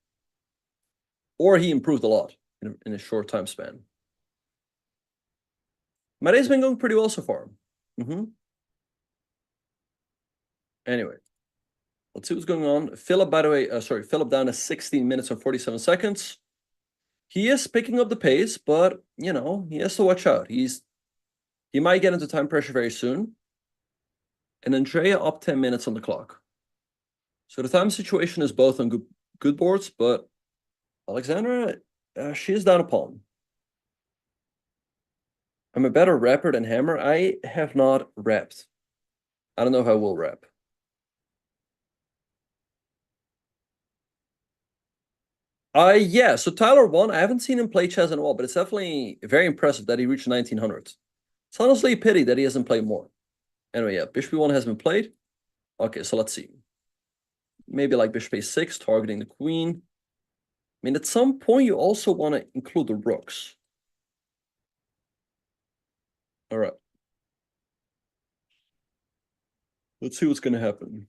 Or he improved a lot in a short time span. My day's been going pretty well so far. Anyway, let's see what's going on. Philip, by the way, Philip down to 16 minutes and 47 seconds. He is picking up the pace, but, you know, he has to watch out. He might get into time pressure very soon. And Andrea up 10 minutes on the clock. So the time situation is both on good boards, but Alexandra, she is down a pawn. I'm a better rapper than Hammer. I have not rapped. I don't know if I will rap. Yeah, so Tyler won. I haven't seen him play chess in a while, but it's definitely very impressive that he reached 1900. It's honestly a pity that he hasn't played more. Anyway, yeah, bishop b1 has been played. Okay, so let's see. Maybe like bishop a6, targeting the queen. I mean, at some point, you also want to include the rooks. All right. Let's see what's going to happen.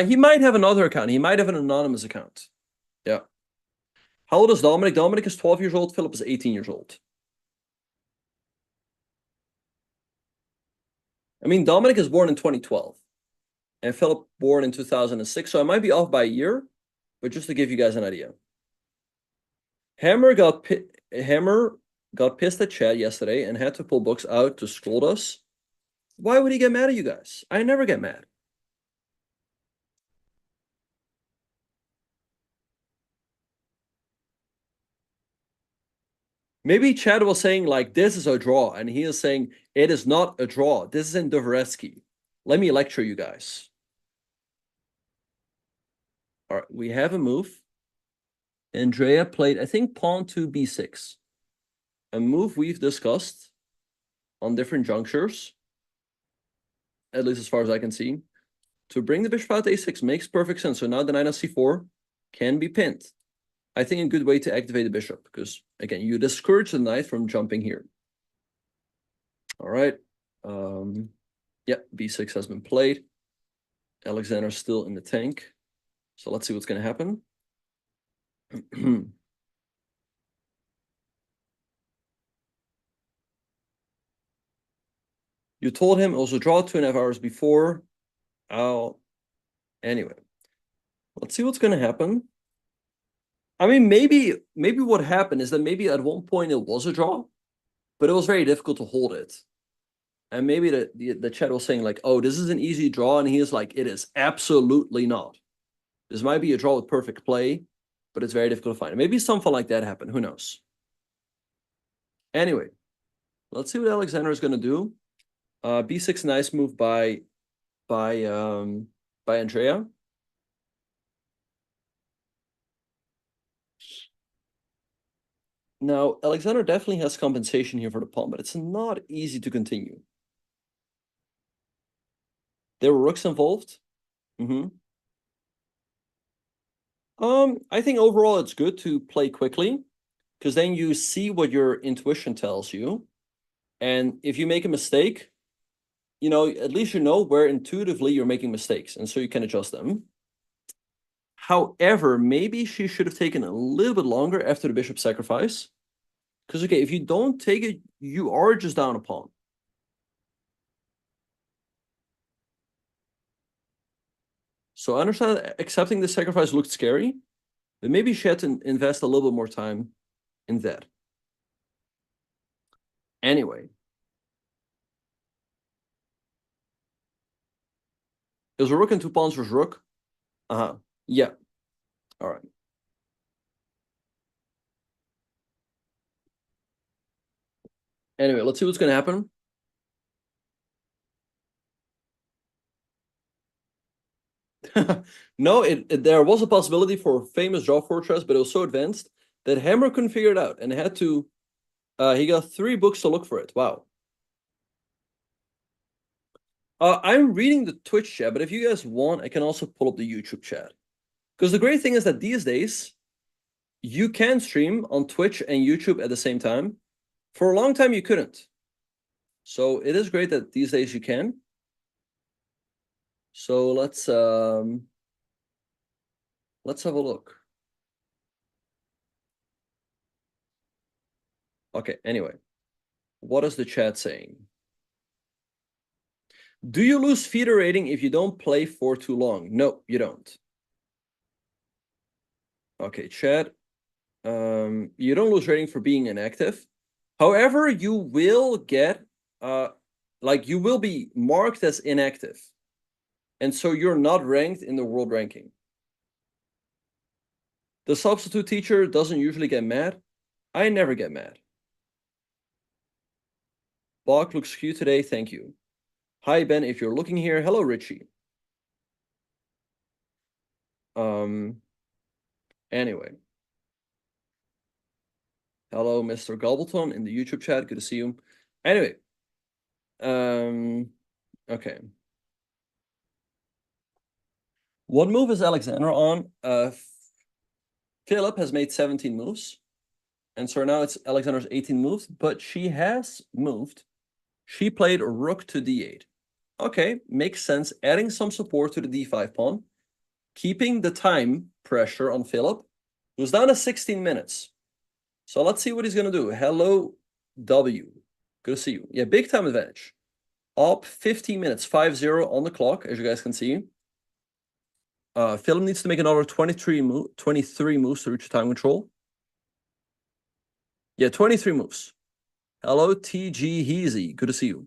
He might have another account. He might have an anonymous account. Yeah. How old is Dominic? Dominic is 12 years old. Philip is 18 years old. I mean, Dominic is born in 2012 and Philip born in 2006. So I might be off by a year, but just to give you guys an idea. Hammer got pissed at Chad yesterday and had to pull books out to scold us. Why would he get mad at you guys? I never get mad. Maybe Chad was saying, like, this is a draw, and he is saying, it is not a draw. This isn't Dvoretsky. Let me lecture you guys. All right, we have a move. Andrea played, I think, pawn to b6. A move we've discussed on different junctures, at least as far as I can see. To bring the bishop out to a6 makes perfect sense. So now the knight on c4 can be pinned. I think a good way to activate the bishop, because, again, you discourage the knight from jumping here. All right. Yeah, b6 has been played. Alexander's still in the tank. So let's see what's going to happen. You told him also draw 2.5 hours before. Oh, anyway, let's see what's going to happen. I mean, maybe what happened is that maybe at one point it was a draw, but it was very difficult to hold it. And maybe the chat was saying like, oh, this is an easy draw. And he is like, it is absolutely not. This might be a draw with perfect play, but it's very difficult to find. Maybe something like that happened. Who knows? Anyway, let's see what Alexander is going to do. B6, nice move by Andrea. Now, Alexander definitely has compensation here for the pawn, but it's not easy to continue. There were rooks involved. I think overall it's good to play quickly, because then you see what your intuition tells you. And if you make a mistake, you know, at least you know where intuitively you're making mistakes, and so you can adjust them. However, maybe she should have taken a little bit longer after the bishop sacrifice. Because, okay, if you don't take it, you are just down a pawn. So I understand accepting the sacrifice looked scary, but maybe she had to invest a little bit more time in that. Anyway. It was a rook and 2 pawns versus rook. Yeah. All right. Anyway, let's see what's going to happen. No, there was a possibility for a famous draw fortress, but it was so advanced that Hammer couldn't figure it out and had to. He got 3 books to look for it. Wow. I'm reading the Twitch chat, but if you guys want, I can also pull up the YouTube chat. Because the great thing is that these days, you can stream on Twitch and YouTube at the same time. For a long time, you couldn't. So it is great that these days you can. So let's have a look. Okay, anyway. What is the chat saying? Do you lose feeder rating if you don't play for too long? No, you don't. Okay, chat. You don't lose rating for being inactive. However, you will get, you will be marked as inactive. And so you're not ranked in the world ranking. The substitute teacher doesn't usually get mad. I never get mad. Bach looks cute today. Thank you. Hi, Ben. If you're looking here, hello, Richie. Anyway. Hello, Mr. Gobbleton in the YouTube chat. Good to see you. Anyway. Okay. What move is Alexander on? Philip has made 17 moves. And so now it's Alexander's 18 moves, but she has moved. She played rook to d8. Okay, makes sense. Adding some support to the d5 pawn. Keeping the time pressure on Philip. It was down to 16 minutes. So let's see what he's going to do. Hello, W. Good to see you. Yeah, big time advantage. Up 15 minutes, 5-0 on the clock, as you guys can see. Philip needs to make another 23 moves to reach time control. Yeah, 23 moves. Hello, TG Heezy. Good to see you.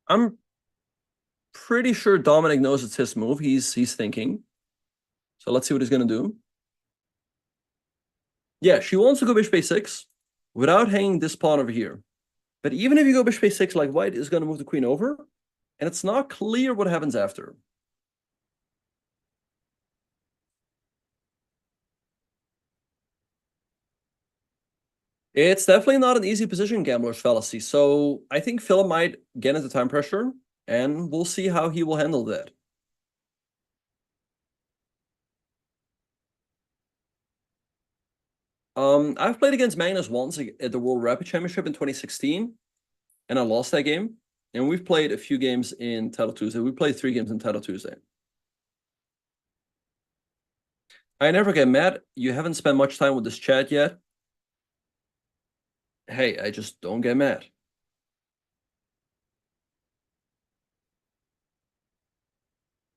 I'm pretty sure Dominic knows it's his move. He's thinking. So let's see what he's gonna do. Yeah, she wants to go bishop a6 without hanging this pawn over here. But even if you go bishop a6, like white is gonna move the queen over, and it's not clear what happens after. It's definitely not an easy position, Gambler's Fallacy. So I think Philip might get into time pressure, and we'll see how he will handle that. I've played against Magnus once at the World Rapid Championship in 2016, and I lost that game. And we've played a few games in Title Tuesday. We played 3 games in Title Tuesday. I never get mad. You haven't spent much time with this chat yet. Hey, I just don't get mad.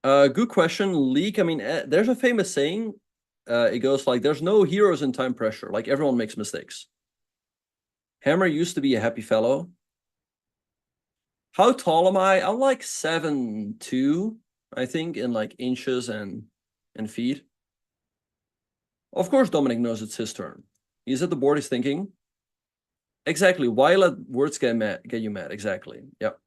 Good question, Leak. I mean, there's a famous saying. It goes like, there's no heroes in time pressure. Like, everyone makes mistakes. Hammer used to be a happy fellow. How tall am I? I'm like 7'2", I think, in like inches and feet. Of course, Dominic knows it's his turn. He's at the board, he's thinking. Exactly. Why let words get you mad? Exactly. Yep.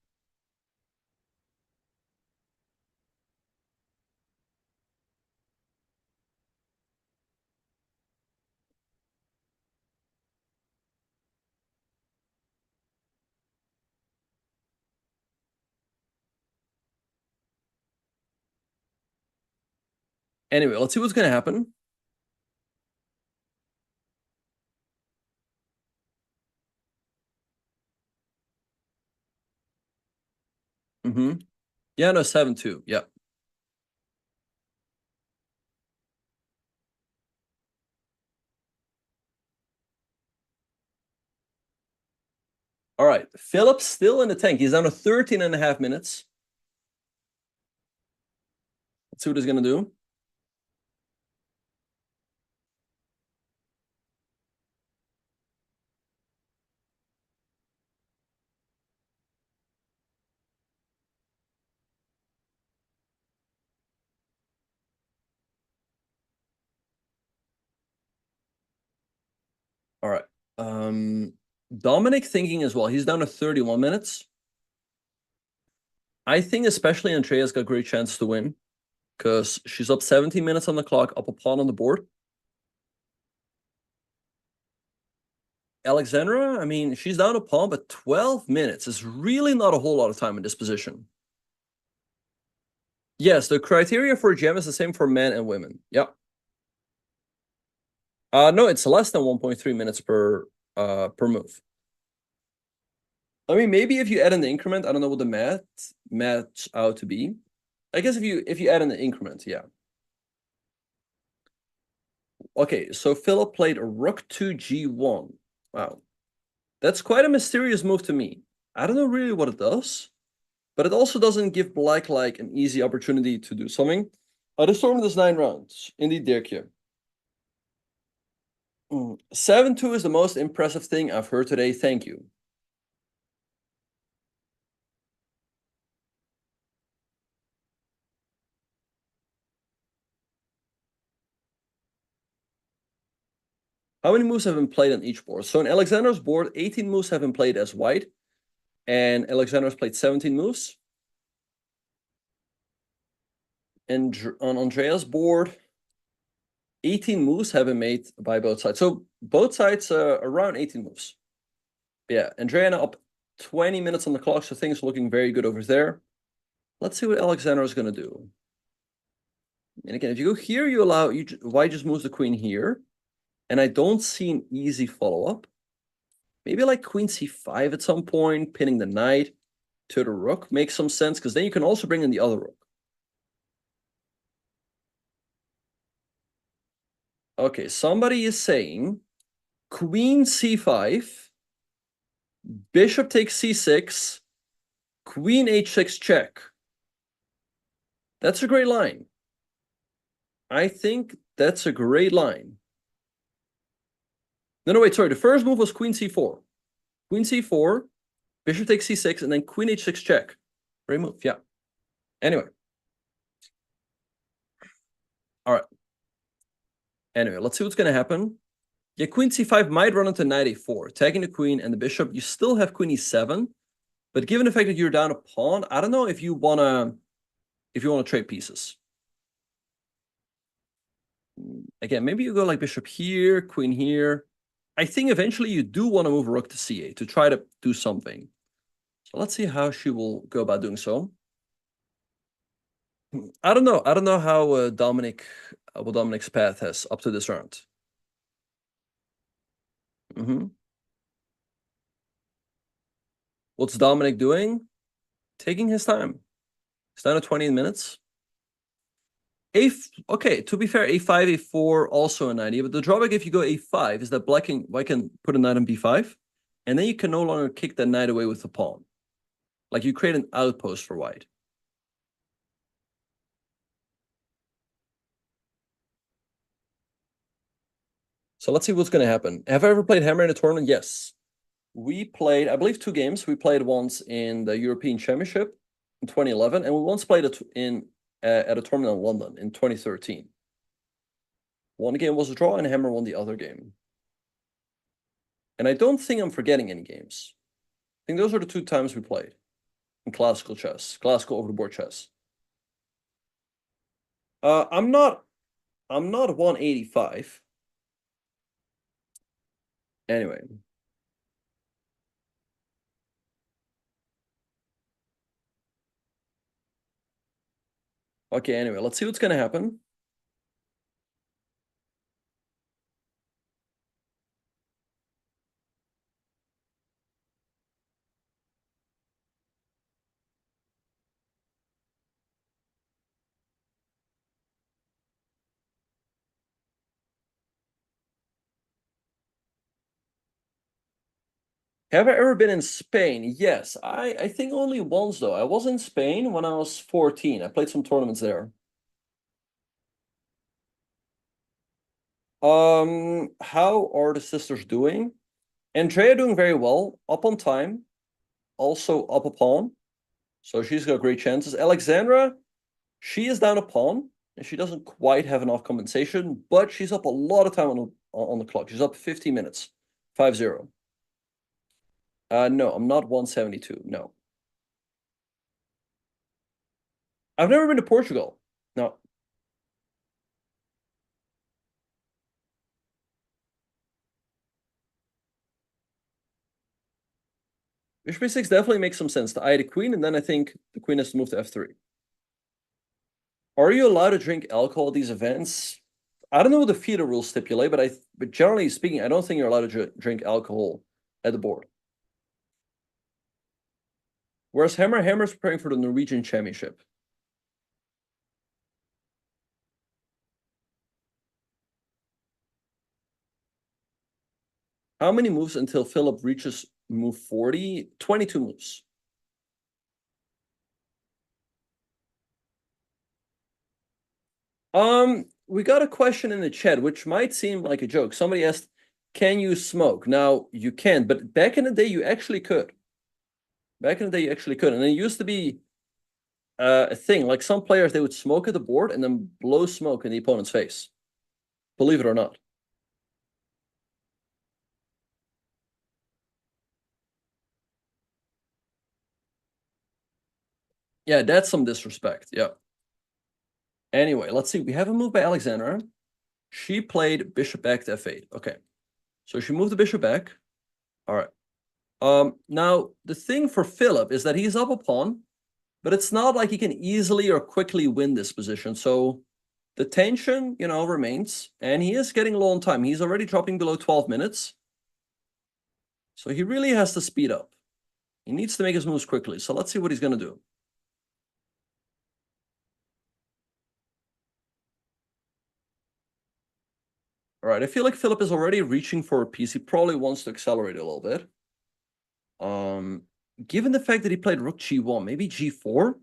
Anyway, let's see what's going to happen. Yeah, no, 7-2. Yeah. All right. Philip's still in the tank. He's down to 13.5 minutes. Let's see what he's going to do. All right. Dominic thinking as well. He's down to 31 minutes. I think especially Andrea's got a great chance to win because she's up 17 minutes on the clock, up a pawn on the board. Alexandra, I mean, she's down a pawn, but 12 minutes is really not a whole lot of time in this position. Yes, the criteria for a gem is the same for men and women. Yep. No, it's less than 1.3 minutes per move. I mean, maybe if you add in the increment, I don't know what the maths out to be. I guess if you add in the increment, yeah. Okay, so Philip played a rook to g1. Wow. That's quite a mysterious move to me. I don't know really what it does, but it also doesn't give black like an easy opportunity to do something. This tournament is 9 rounds. Indeed, Dirkje. 7-2 is the most impressive thing I've heard today. Thank you. How many moves have been played on each board? So in Alexander's board, 18 moves have been played as white, and Alexander's played 17 moves. And on Andrea's board, 18 moves have been made by both sides. So both sides around 18 moves. Yeah, Andrea up 20 minutes on the clock, so things are looking very good over there. Let's see what Alexander is going to do. And again, if you go here, white just moves the queen here. And I don't see an easy follow-up. Maybe like queen c5 at some point, pinning the knight to the rook makes some sense, because then you can also bring in the other rook. Okay, somebody is saying queen c5, bishop takes c6, queen h6 check. That's a great line. I think that's a great line. No, wait, sorry. The first move was queen c4. Queen c4, bishop takes c6, and then queen h6 check. Great move, yeah. Anyway. All right. Anyway, let's see what's going to happen. Yeah, queen c5 might run into knight a4, attacking the queen and the bishop. You still have queen e7, but given the fact that you're down a pawn, I don't know if you wanna trade pieces. Again, maybe you go like bishop here, queen here. I think eventually you do want to move rook to c8 to try to do something. So let's see how she will go about doing so. I don't know. I don't know how what Dominic's path has up to this round. What's Dominic doing? Taking his time. He's down to 20 minutes. Okay, to be fair, a5, a4, also an idea. But the drawback if you go a5 is that white can put a knight on b5, and then you can no longer kick that knight away with the pawn. Like you create an outpost for white. So let's see what's going to happen. Have I ever played Hammer in a tournament? Yes. We played, I believe, 2 games. We played once in the European Championship in 2011, and we once played it at a tournament in London in 2013. One game was a draw, and Hammer won the other game. And I don't think I'm forgetting any games. I think those are the 2 times we played in classical chess, classical over-the-board chess. I'm not 185. Anyway. Okay, anyway, let's see what's going to happen. Have I ever been in Spain? Yes, I think only once, though. I was in Spain when I was 14. I played some tournaments there. How are the sisters doing? Andrea doing very well, up on time, also up a pawn. So she's got great chances. Alexandra, she is down a pawn, and she doesn't quite have enough compensation, but she's up a lot of time on the clock. She's up 50 minutes, 5-0. No, I'm not 172. No. I've never been to Portugal. No. Bishop a6 definitely makes some sense to eye the queen, and then I think the queen has to move to f3. Are you allowed to drink alcohol at these events? I don't know what the FIDE rules stipulate, but generally speaking, I don't think you're allowed to drink alcohol at the board. Whereas Hammer's preparing for the Norwegian Championship. How many moves until Philip reaches move 40? 22 moves. We got a question in the chat, which might seem like a joke. Somebody asked, can you smoke? Now, you can, but back in the day, you actually could. Back in the day, you actually could. And it used to be a thing. Like some players, they would smoke at the board and then blow smoke in the opponent's face. Believe it or not. Yeah, that's some disrespect. Yeah. Anyway, let's see. We have a move by Alexandra. She played bishop back to f8. Okay. So she moved the bishop back. All right. Now, the thing for Philip is that he's up a pawn, but it's not like he can easily or quickly win this position. So the tension, remains, and he is getting low on time. He's already dropping below 12 minutes. So he really has to speed up. He needs to make his moves quickly. So let's see what he's going to do. All right, I feel like Philip is already reaching for a piece. He probably wants to accelerate a little bit. Given the fact that he played rook g1, maybe g4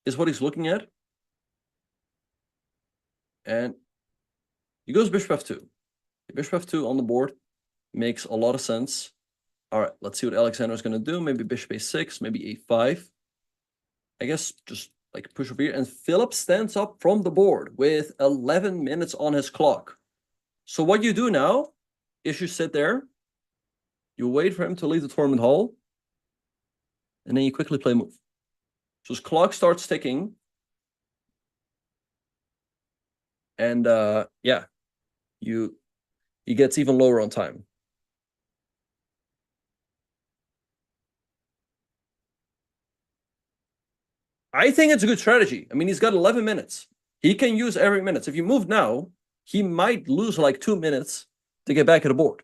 is what he's looking at. And he goes bishop f2. Bishop f2 on the board makes a lot of sense. All right, let's see what Alexander is going to do. Maybe bishop a6, maybe a5. I guess just like push over here. And Philip stands up from the board with 11 minutes on his clock. So what you do now is you sit there, you wait for him to leave the tournament hall, and then you quickly play move. So his clock starts ticking. And yeah, he gets even lower on time. I think it's a good strategy. I mean, he's got 11 minutes. He can use every minute. If you move now, he might lose like 2 minutes to get back at the board.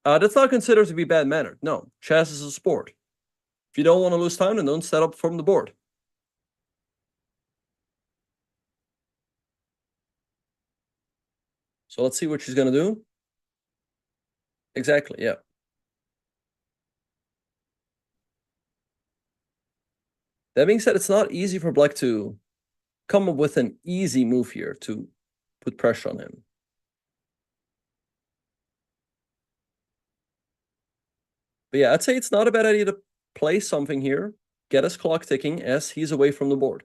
That's not considered to be bad-mannered. No, chess is a sport. If you don't want to lose time, then don't set up from the board. So let's see what she's going to do. Exactly, yeah. That being said, it's not easy for Black to come up with an easy move here to put pressure on him. But yeah, I'd say it's not a bad idea to play something here, get his clock ticking as he's away from the board.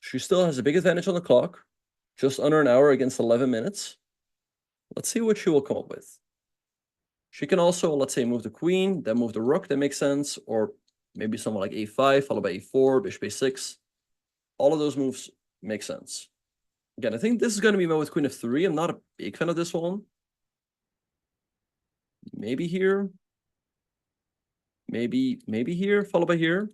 She still has a big advantage on the clock, just under an hour against 11 minutes. Let's see what she will come up with. She can also, let's say, move the queen, then move the rook, that makes sense, or maybe something like a5, followed by a4, bishop a6. All of those moves make sense. Again, I think this is going to be met with queen f3. I'm not a big fan of this one. Maybe here. Maybe here, followed by here.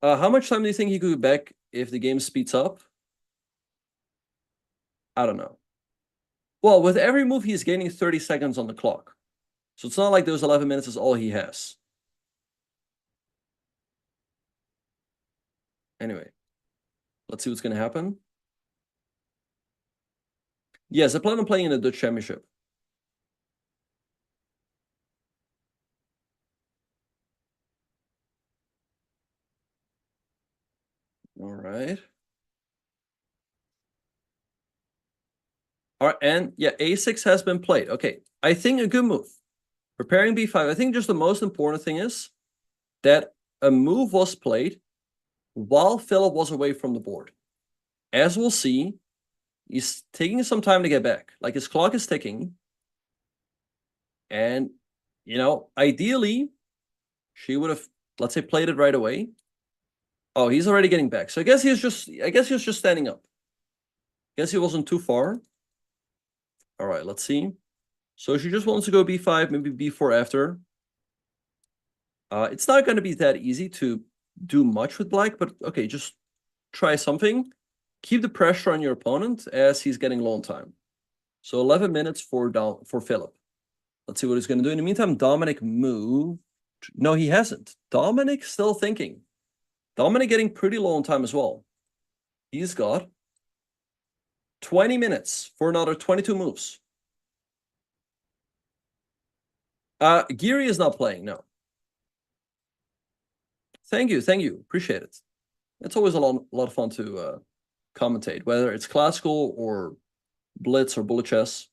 How much time do you think he could be back if the game speeds up? I don't know. Well, with every move, he's gaining 30 seconds on the clock. So it's not like those 11 minutes is all he has. Anyway, let's see what's going to happen. Yes, I plan on playing in the Dutch Championship. All right. All right, and yeah, a6 has been played. Okay, I think a good move. Preparing b5. I think just the most important thing is that a move was played while Philip was away from the board. As we'll see, he's taking some time to get back. Like his clock is ticking. And, you know, ideally, she would have, let's say, played it right away. Oh, he's already getting back. So I guess he was just standing up. Guess he wasn't too far. All right, let's see. So she just wants to go b5, maybe b4 after. It's not going to be that easy to do much with Black, but okay, just try something. Keep the pressure on your opponent as he's getting low on time. So 11 minutes for Philip. Let's see what he's going to do. In the meantime, Dominic moved. No, he hasn't. Dominic's still thinking. Dominic getting pretty low on time as well. He's got 20 minutes for another 22 moves. Geary is not playing, no. Thank you. Appreciate it. It's always a lot of fun to commentate, whether it's classical or blitz or bullet chess.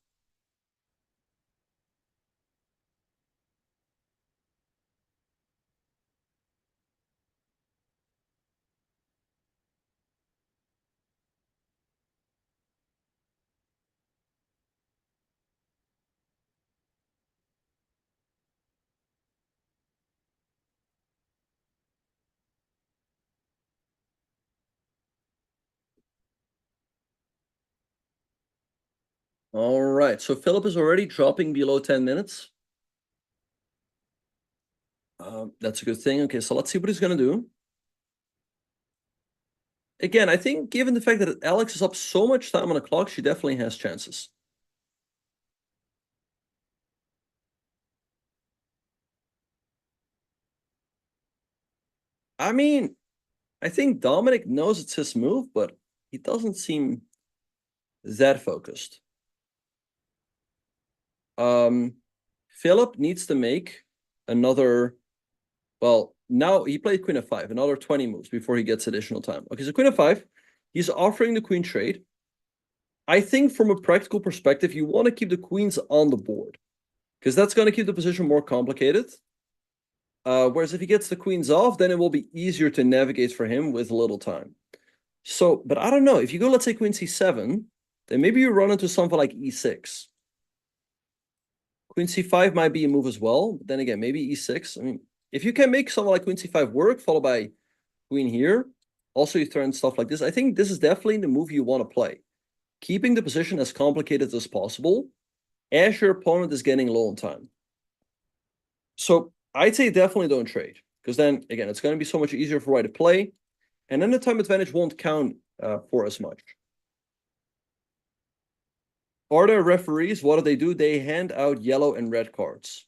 All right, so Philip is already dropping below 10 minutes. That's a good thing. Okay, so let's see what he's going to do. Again, I think given the fact that Alex is up so much time on the clock, she definitely has chances. I mean, I think Dominic knows it's his move, but he doesn't seem that focused. Philip needs to make another. Well, now he played Queen f5, another 20 moves before he gets additional time. Okay, so Queen f5, he's offering the queen trade. I think from a practical perspective, you want to keep the queens on the board because that's going to keep the position more complicated. Whereas if he gets the queens off, then it will be easier to navigate for him with little time. So, but I don't know. If you go, let's say queen c7, then maybe you run into something like e6. Queen c5 might be a move as well. But then again, maybe e6. I mean, if you can make something like queen c5 work, followed by queen here, also you throw in stuff like this, I think this is definitely the move you want to play. Keeping the position as complicated as possible as your opponent is getting low on time. So I'd say definitely don't trade, because then, again, it's going to be so much easier for white to play, and then the time advantage won't count for as much. Are there referees? What do? They hand out yellow and red cards.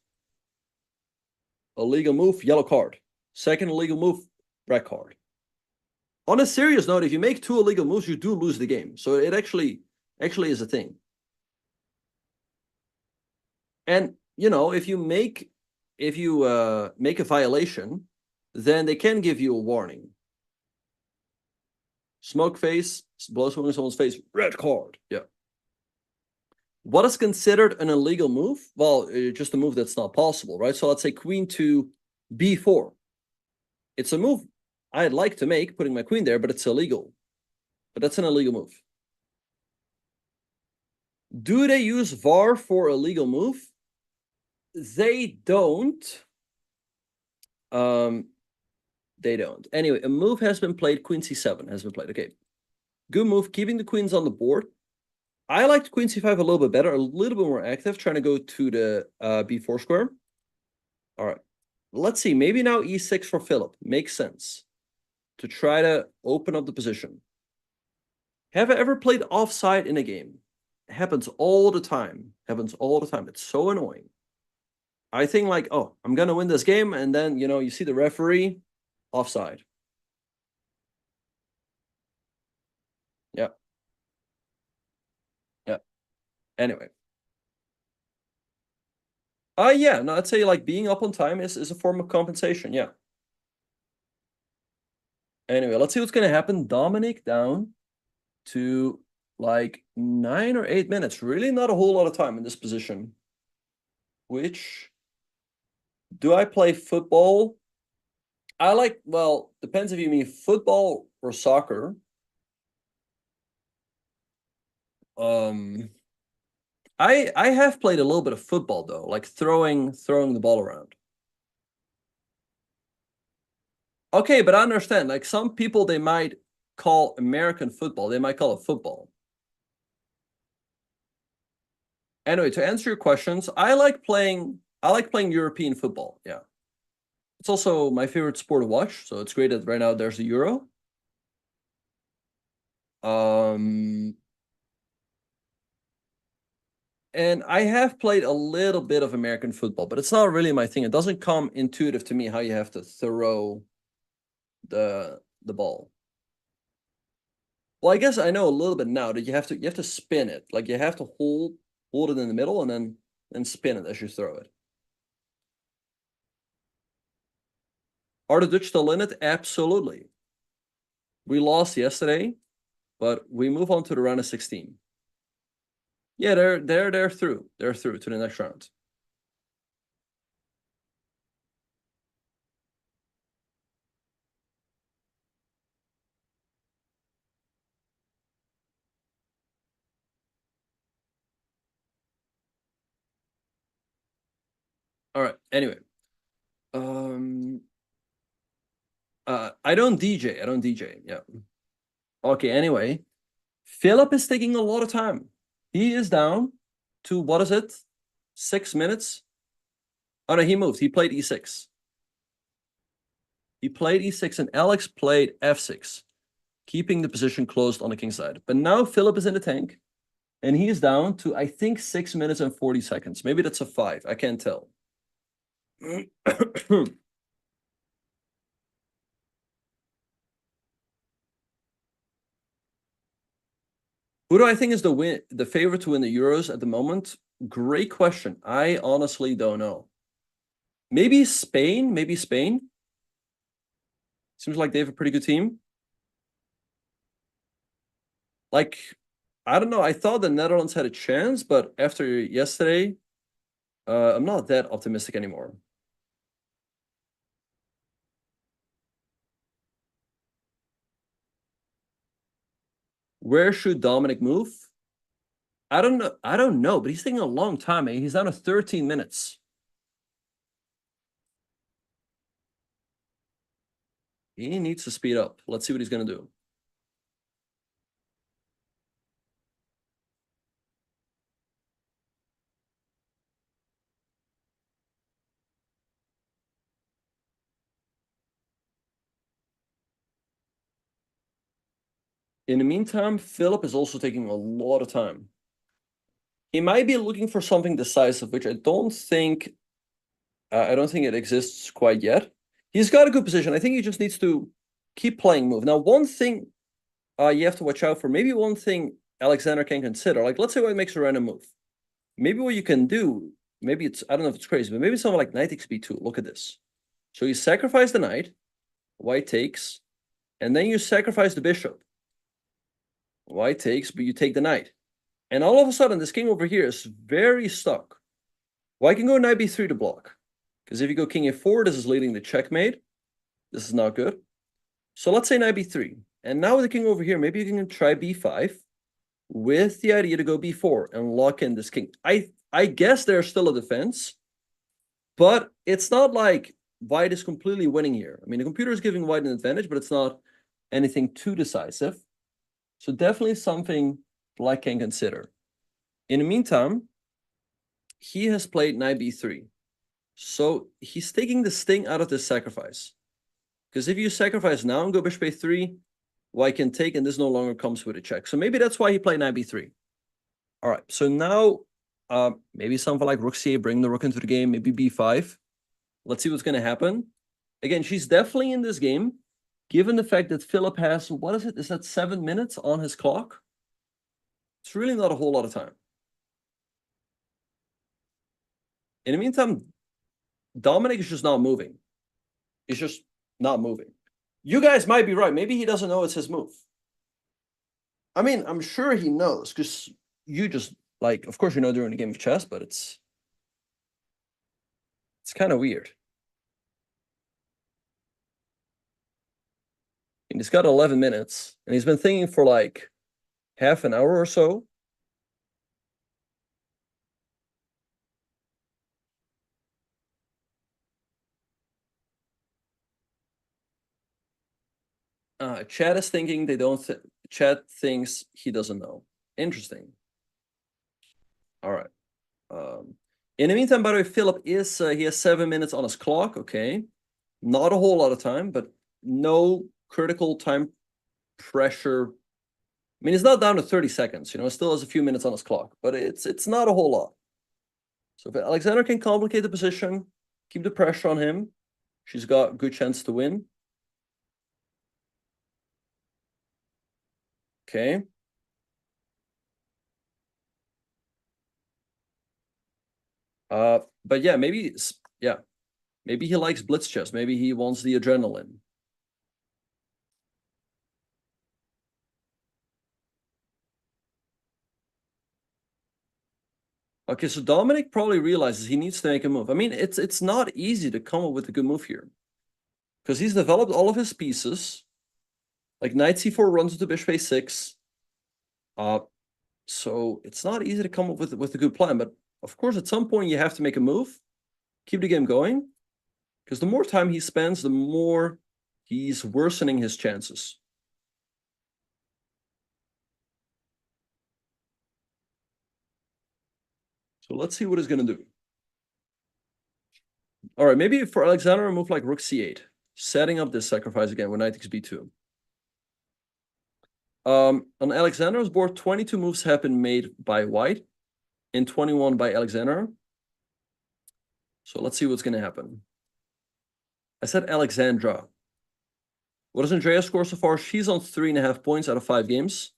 Illegal move, yellow card. Second illegal move, red card. On a serious note, if you make 2 illegal moves, you do lose the game. So it actually is a thing. And, you know, if you make a violation, then they can give you a warning. Smoke face, blow smoke in someone's face, red card. Yeah. What is considered an illegal move? Well, just a move that's not possible, right? So let's say queen to b4. It's a move I'd like to make, putting my queen there, but it's illegal. But that's an illegal move. Do they use VAR for a legal move? They don't. They don't. Anyway, a move has been played. Queen c7 has been played. Okay. Good move. Keeping the queens on the board. I liked queen c5 a little bit better, a little bit more active, trying to go to the b4 square. All right. Let's see. Maybe now e6 for Philip. Makes sense. To try to open up the position. Have I ever played offside in a game? It happens all the time. Happens all the time. It's so annoying. I think like, oh, I'm going to win this game. And then, you know, you see the referee offside. Yeah. Yeah. Anyway. Yeah, no, I'd say like being up on time is a form of compensation. Yeah. Anyway, let's see what's going to happen. Dominic down to like 9 or 8 minutes. Really not a whole lot of time in this position. Which, do I play football? I like, well, depends if you mean football or soccer. I have played a little bit of football though, like throwing the ball around. Okay, but I understand, like some people, they might call American football, they might call it football. Anyway, to answer your questions, I like playing European football. Yeah. It's also my favorite sport to watch, so it's great that right now there's the Euro. And I have played a little bit of American football, but it's not really my thing. It doesn't come intuitive to me how you have to throw the ball. Well, I guess I know a little bit now that you have to spin it. Like you have to hold it in the middle and then spin it as you throw it. Are the Dutch still in it? Absolutely. We lost yesterday, but we move on to the round of 16. Yeah, they're through. They're through to the next round. All right. Anyway, I don't DJ. I don't DJ. Yeah. Okay. Anyway, Philip is taking a lot of time. He is down to, what is it? 6 minutes. Oh no, he moved. He played e6. He played e6 and Alex played f6, keeping the position closed on the king side. But now Philip is in the tank, and he is down to, I think, 6 minutes and 40 seconds. Maybe that's a 5. I can't tell. Who do I think is the favorite to win the Euros at the moment? Great question. I honestly don't know. Maybe Spain. Maybe Spain. Seems like they have a pretty good team. Like, I don't know. I thought the Netherlands had a chance, but after yesterday, I'm not that optimistic anymore. Where should Dominic move? I don't know. I don't know, but he's taking a long time. Eh? He's down to 13 minutes. He needs to speed up. Let's see what he's going to do. In the meantime, Philip is also taking a lot of time. He might be looking for something decisive, which I don't think it exists quite yet. He's got a good position. I think he just needs to keep playing move. Now, one thing you have to watch out for, maybe one thing Alexander can consider, like let's say White makes a random move. Maybe what you can do, maybe it's, I don't know if it's crazy, but maybe something like knight takes b2. Look at this. So you sacrifice the knight, White takes, and then you sacrifice the bishop. White takes, but you take the knight. And all of a sudden, this king over here is very stuck. White can go knight b3 to block. Because if you go king a4, this is leading to checkmate. This is not good. So let's say knight b3. And now with the king over here, maybe you can try b5 with the idea to go b4 and lock in this king. I guess there's still a defense, but it's not like White is completely winning here. I mean, the computer is giving White an advantage, but it's not anything too decisive. So definitely something Black can consider. In the meantime, he has played knight b3. So he's taking the sting out of this sacrifice. Because if you sacrifice now and go bishop a3, White can take, and this no longer comes with a check. So maybe that's why he played knight b3. All right, so now maybe something like rook c8, bring the rook into the game, maybe b5. Let's see what's going to happen. Again, she's definitely in this game, given the fact that Philip has, what is it? Is that 7 minutes on his clock? It's really not a whole lot of time. In the meantime, Dominic is just not moving. He's just not moving. You guys might be right. Maybe he doesn't know it's his move. I mean, I'm sure he knows, because you just, like, of course you know during the game of chess, but it's kind of weird. And he's got 11 minutes, and he's been thinking for like half an hour or so. Chad is thinking they don't. Chad thinks he doesn't know. Interesting. All right. In the meantime, by the way, Philip is he has 7 minutes on his clock. Okay, not a whole lot of time, but no critical time pressure. I mean, it's not down to 30 seconds. You know, it still has a few minutes on his clock, but it's not a whole lot. So if Alexander can complicate the position, keep the pressure on him, she's got a good chance to win. Okay. But yeah, maybe he likes blitz chess. Maybe he wants the adrenaline. Okay, so Dominic probably realizes he needs to make a move. I mean, it's not easy to come up with a good move here, because he's developed all of his pieces. Like knight c4 runs into bishop a6. So it's not easy to come up with a good plan. But of course, at some point you have to make a move, keep the game going, because the more time he spends, the more he's worsening his chances. So let's see what he's going to do. All right, maybe for Alexander, a move like rook c8, setting up this sacrifice again when knight takes b2. On Alexander's board, 22 moves have been made by White and 21 by Alexander. So let's see what's going to happen. I said Alexandra. What does Andrea score so far? She's on 3.5 points out of 5 games.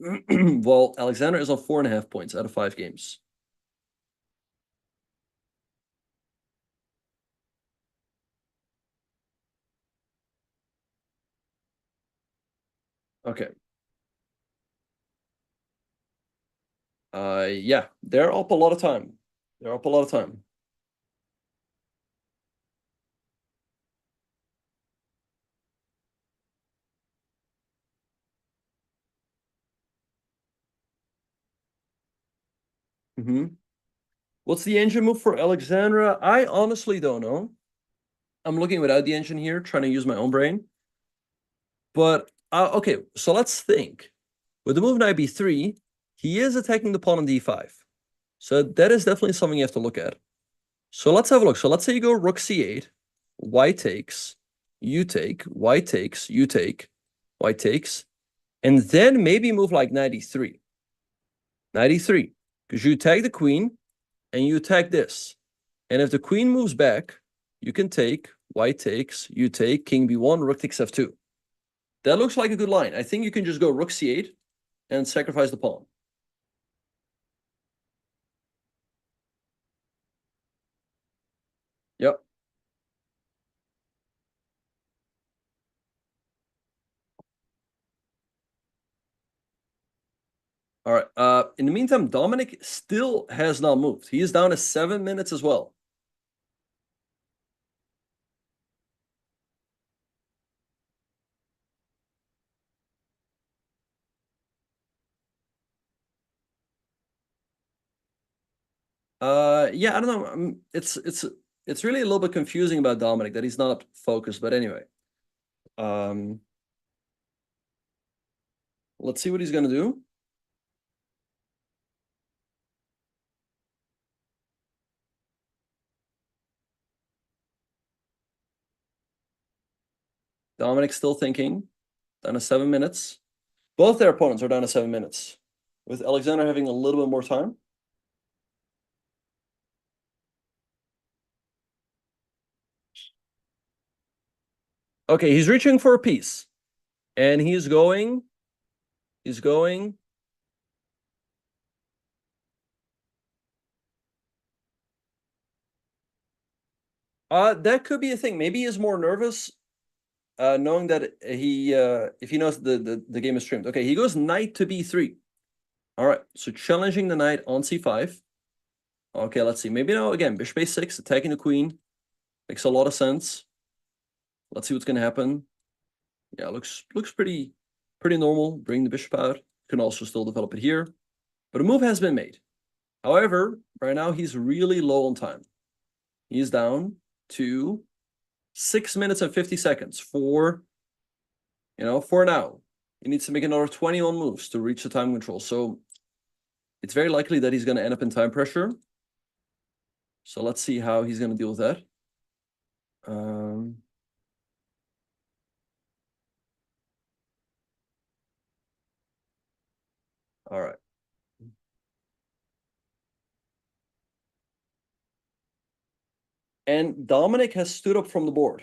Well, Alexander is on 4.5 points out of 5 games. Okay. Yeah, they're up a lot of time. They're up a lot of time. What's the engine move for Alexandra? I honestly don't know. I'm looking without the engine here, trying to use my own brain. But okay, so let's think. With the move knight b3, he is attacking the pawn on d5. So that is definitely something you have to look at. So let's have a look. So let's say you go rook c8, white takes, you take, white takes, you take, white takes, and then maybe move like knight e3. Knight e3, because you attack the queen and you attack this. And if the queen moves back, you can take, white takes, you take, king b1, rook takes f2. That looks like a good line. I think you can just go rook c8 and sacrifice the pawn. Yep. All right. In the meantime, Dominic still has not moved. He is down to 7 minutes as well. Yeah, I don't know. It's really a little bit confusing about Dominic that he's not focused, but anyway. Let's see what he's gonna do. Dominic's still thinking. Down to 7 minutes. Both their opponents are down to 7 minutes, with Alexander having a little bit more time. Okay, he's reaching for a piece. And he's going. That could be a thing. Maybe he's more nervous, knowing that he if he knows the game is streamed. Okay, he goes knight to b3. All right, so challenging the knight on c5. Okay, let's see. Maybe now again, bishop a6, attacking the queen. Makes a lot of sense. Let's see what's gonna happen. Yeah, looks pretty normal. Bring the bishop out. Can also still develop it here. But a move has been made. However, right now he's really low on time. He's down to 6 minutes and 50 seconds for now. He needs to make another 21 moves to reach the time control. So it's very likely that he's going to end up in time pressure. So let's see how he's going to deal with that. All right. And Dominic has stood up from the board.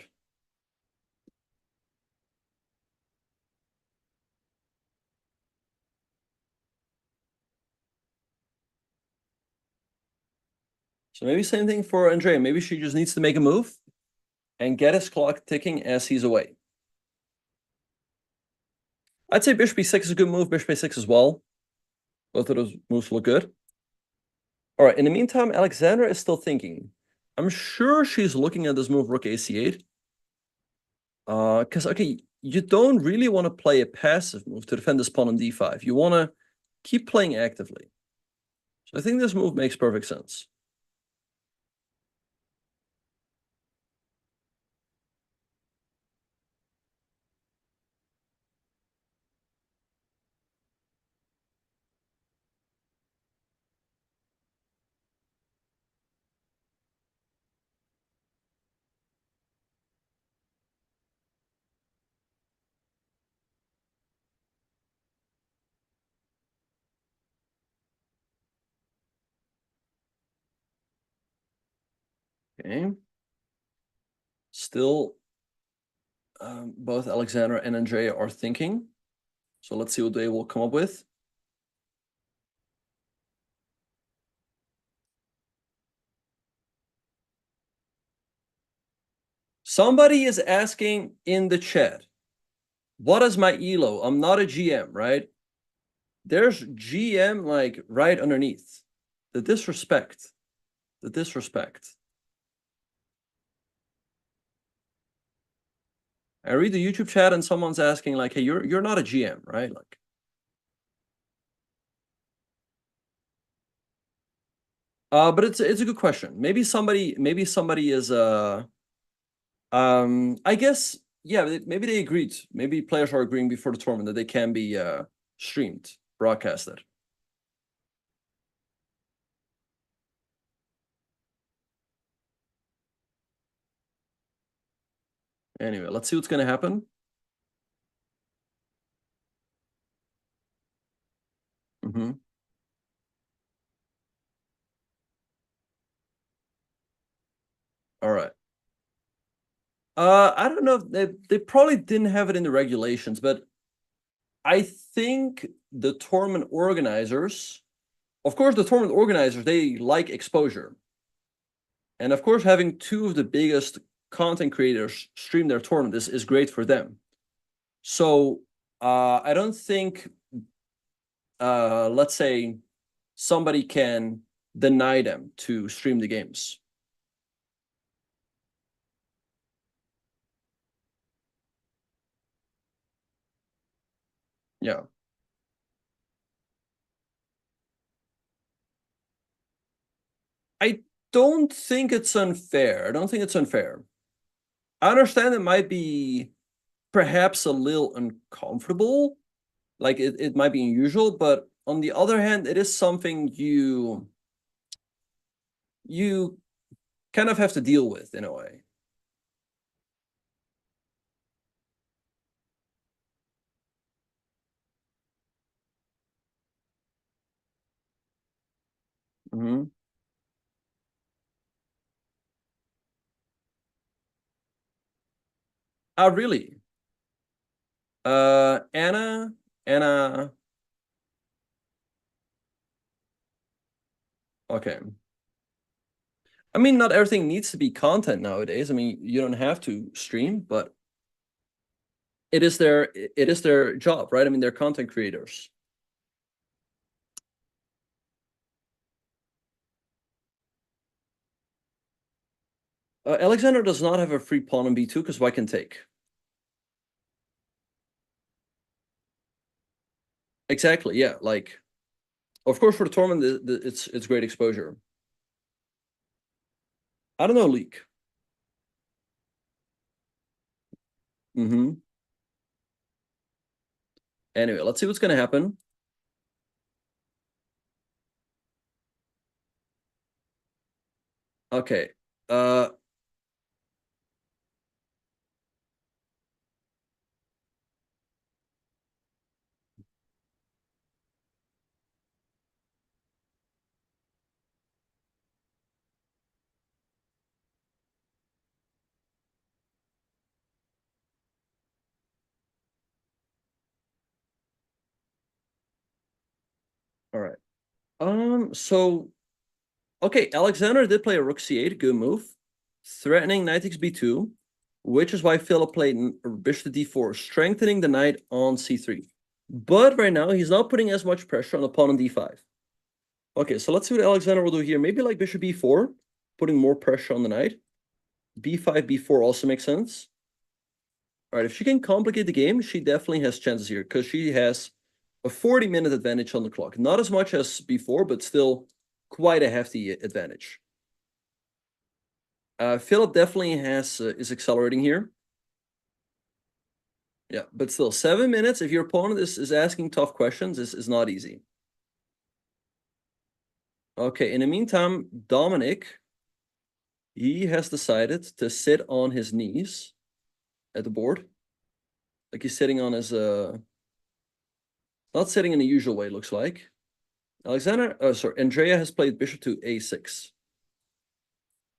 So maybe same thing for Andrea. Maybe she just needs to make a move and get his clock ticking as he's away. I'd say bishop b6 is a good move, bishop a6 as well. Both of those moves look good. All right, in the meantime, Alexandra is still thinking. I'm sure she's looking at this move rook ac8. Because, okay, you don't really want to play a passive move to defend this pawn on d5. You want to keep playing actively. So I think this move makes perfect sense. Okay. Still, both Alexandra and Andrea are thinking. So let's see what they will come up with. Somebody is asking in the chat, what is my elo? I'm not a GM, right? There's GM like right underneath. The disrespect. The disrespect. I read the YouTube chat and someone's asking like, hey, you're not a GM, right? Like, but it's a good question. Maybe somebody is I guess yeah, maybe they agreed. Maybe players are agreeing before the tournament that they can be streamed, broadcasted. Anyway, let's see what's gonna happen. All right. I don't know. They probably didn't have it in the regulations, but I think the tournament organizers, of course, they like exposure. And of course, having two of the biggest content creators stream their tournament is great for them. So I don't think, let's say, somebody can deny them to stream the games. Yeah. I don't think it's unfair. I don't think it's unfair. I understand it might be perhaps a little uncomfortable, like it might be unusual, but on the other hand, it is something you kind of have to deal with in a way. Mm-hmm. Oh, really? Anna. Okay. I mean, not everything needs to be content nowadays. I mean, you don't have to stream, but it is their job, right? I mean, they're content creators. Alexander does not have a free pawn in b2 because white can take. Exactly, yeah. Like, of course, for the tournament, it's great exposure. I don't know, leak. Anyway, let's see what's gonna happen. Okay. All right. So okay, Alexander did play a rook c8, good move. Threatening knight takes b2, which is why Philip played bishop to d4, strengthening the knight on c3. But right now, he's not putting as much pressure on the pawn on d5. Okay, so let's see what Alexander will do here. Maybe like bishop b4, putting more pressure on the knight. b5, b4 also makes sense. All right, if she can complicate the game, she definitely has chances here because she has a 40-minute advantage on the clock. Not as much as before, but still quite a hefty advantage. Philip definitely is accelerating here. Yeah, but still 7 minutes. If your opponent is asking tough questions, is not easy. Okay, in the meantime, Dominic, he has decided to sit on his knees at the board. Like he's sitting on his not sitting in the usual way, it looks like. Andrea has played bishop to a6.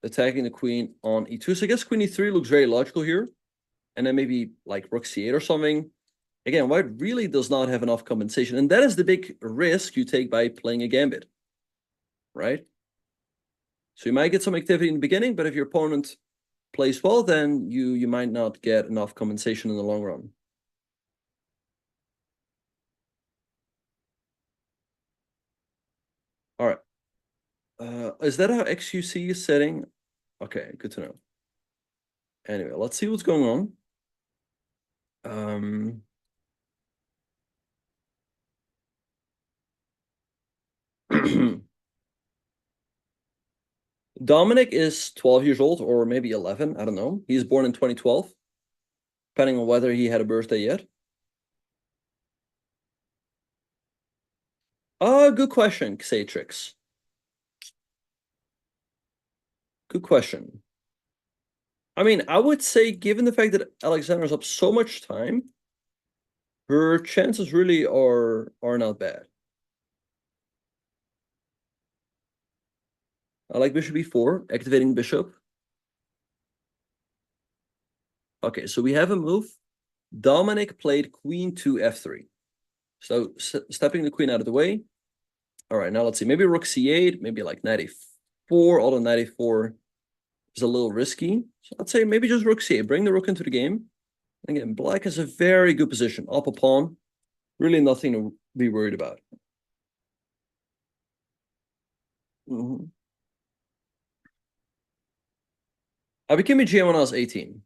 Attacking the queen on e2. So I guess queen e3 looks very logical here. And then maybe like rook c8 or something. Again, white really does not have enough compensation. And that is the big risk you take by playing a gambit. Right? So you might get some activity in the beginning, but if your opponent plays well, then you might not get enough compensation in the long run. All right. Is that how XUC is setting? Okay, good to know. Anyway, let's see what's going on. Dominic is 12 years old, or maybe 11. I don't know. He's born in 2012, depending on whether he had a birthday yet. Good question, Xatrix. Good question. I mean, I would say, given the fact that Alexander's up so much time, her chances really are not bad. I like bishop e4, activating bishop. Okay, so we have a move. Dominic played queen to f3. So stepping the queen out of the way. All right, now let's see. Maybe rook c8, maybe like knight a4, although knight a4 is a little risky. So I'd say maybe just rook c8. Bring the rook into the game. Again, black has a very good position. Up a pawn. Really nothing to be worried about. I became a GM when I was 18.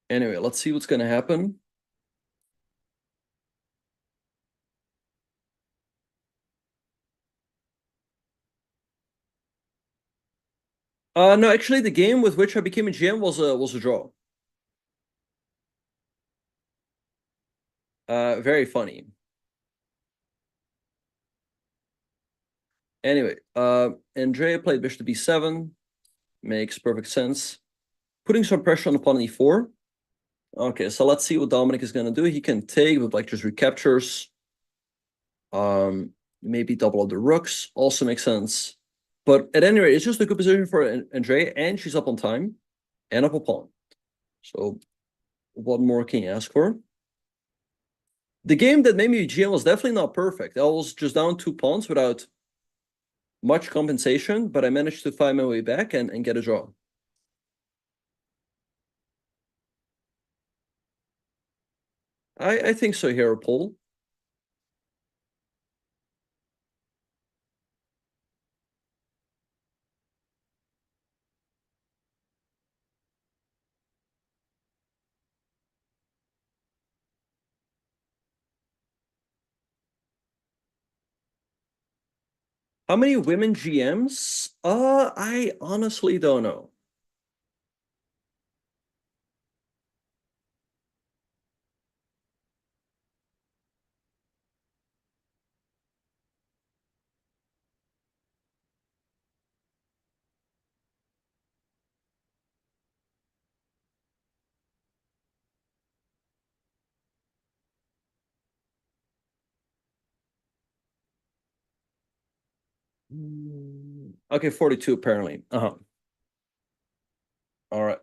Anyway, let's see what's going to happen. No, actually, the game with which I became a GM was a draw. Very funny. Anyway, Andrea played bishop to b7. Makes perfect sense. Putting some pressure on the pawn on e4. Okay, so let's see what Dominic is going to do. He can take, but like just recaptures. Maybe double up the rooks. Also makes sense. But at any rate, it's just a good position for Andrea, and she's up on time and up a pawn. So what more can you ask for? The game that made me GM was definitely not perfect. I was just down 2 pawns without much compensation, but I managed to find my way back and get a draw. I think so here, Paul. How many women GMs? I honestly don't know. Okay, 42 apparently. All right.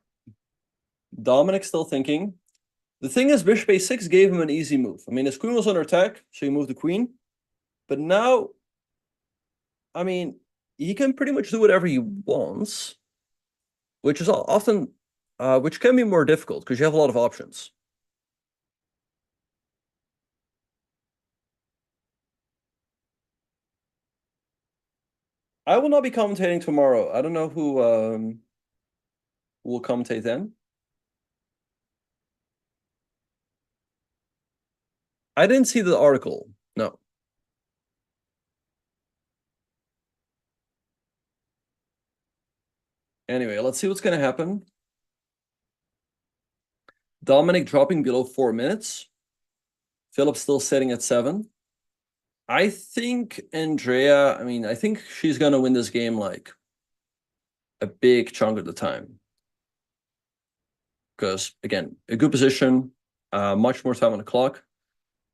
Dominic's still thinking. The thing is, bishop a6 gave him an easy move. I mean, his queen was under attack, so he moved the queen. But now, I mean, he can pretty much do whatever he wants, which is often, which can be more difficult because you have a lot of options. I will not be commentating tomorrow. I don't know who will commentate then. I didn't see the article. No. Anyway, let's see what's going to happen. Dominic dropping below 4 minutes. Philip still sitting at 7. I think Andrea, I mean, I think she's going to win this game like a big chunk of the time. Because, again, a good position, much more time on the clock.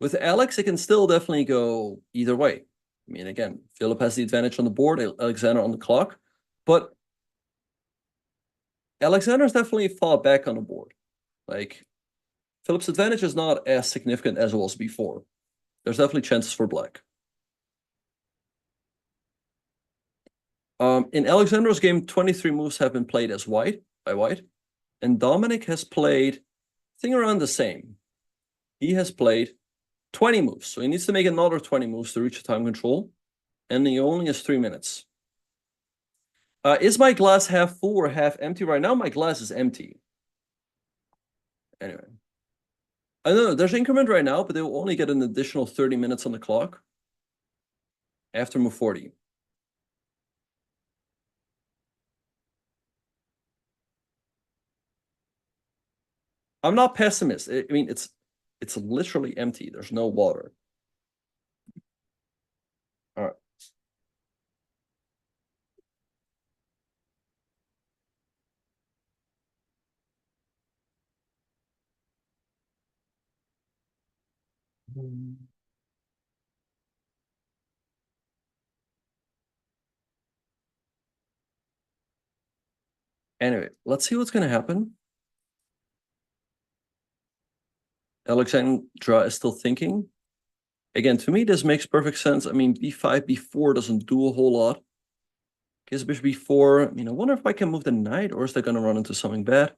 With Alex, it can still definitely go either way. I mean, again, Philip has the advantage on the board, Alexander on the clock, but Alexander's definitely fought back on the board. Like, Philip's advantage is not as significant as it was before. There's definitely chances for black. In Alexander's game, 23 moves have been played as white, by white, and Dominic has played, I think, around the same. He has played 20 moves, so he needs to make another 20 moves to reach the time control, and he only has 3 minutes. Is my glass half full or half empty? Right now, my glass is empty. Anyway. I don't know, there's increment right now, but they will only get an additional 30 minutes on the clock after move 40. I'm not pessimist. I mean, it's literally empty. There's no water. All right. Anyway, let's see what's going to happen. Alexandra is still thinking. Again, to me, this makes perfect sense. I mean, b5, b4 doesn't do a whole lot. Gives bishop b4. I mean, I wonder if I can move the knight, or is that going to run into something bad?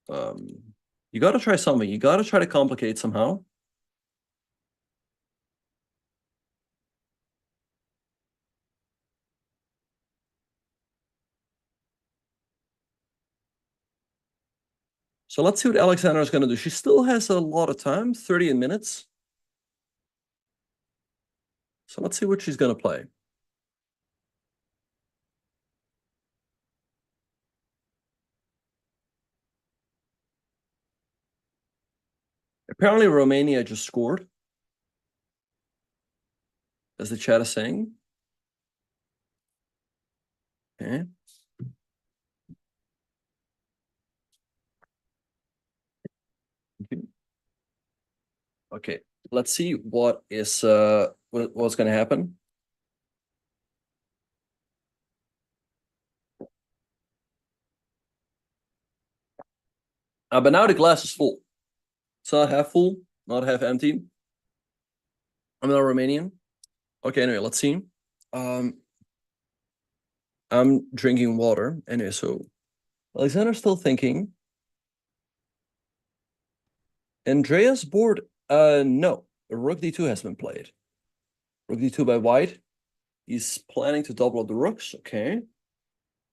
You got to try something. You got to try to complicate somehow. So let's see what Alexandra is going to do. She still has a lot of time, 30 minutes. So let's see what she's going to play. Apparently, Romania just scored, as the chat is saying. Okay. Okay, let's see what is what's going to happen. But now the glass is full. It's not half full, not half empty. I'm not Romanian. Okay, anyway, let's see. I'm drinking water. Anyway, so Alexander's still thinking. Andrea's board, no. Rook d2 has been played. Rook d2 by white. He's planning to double up the rooks. Okay.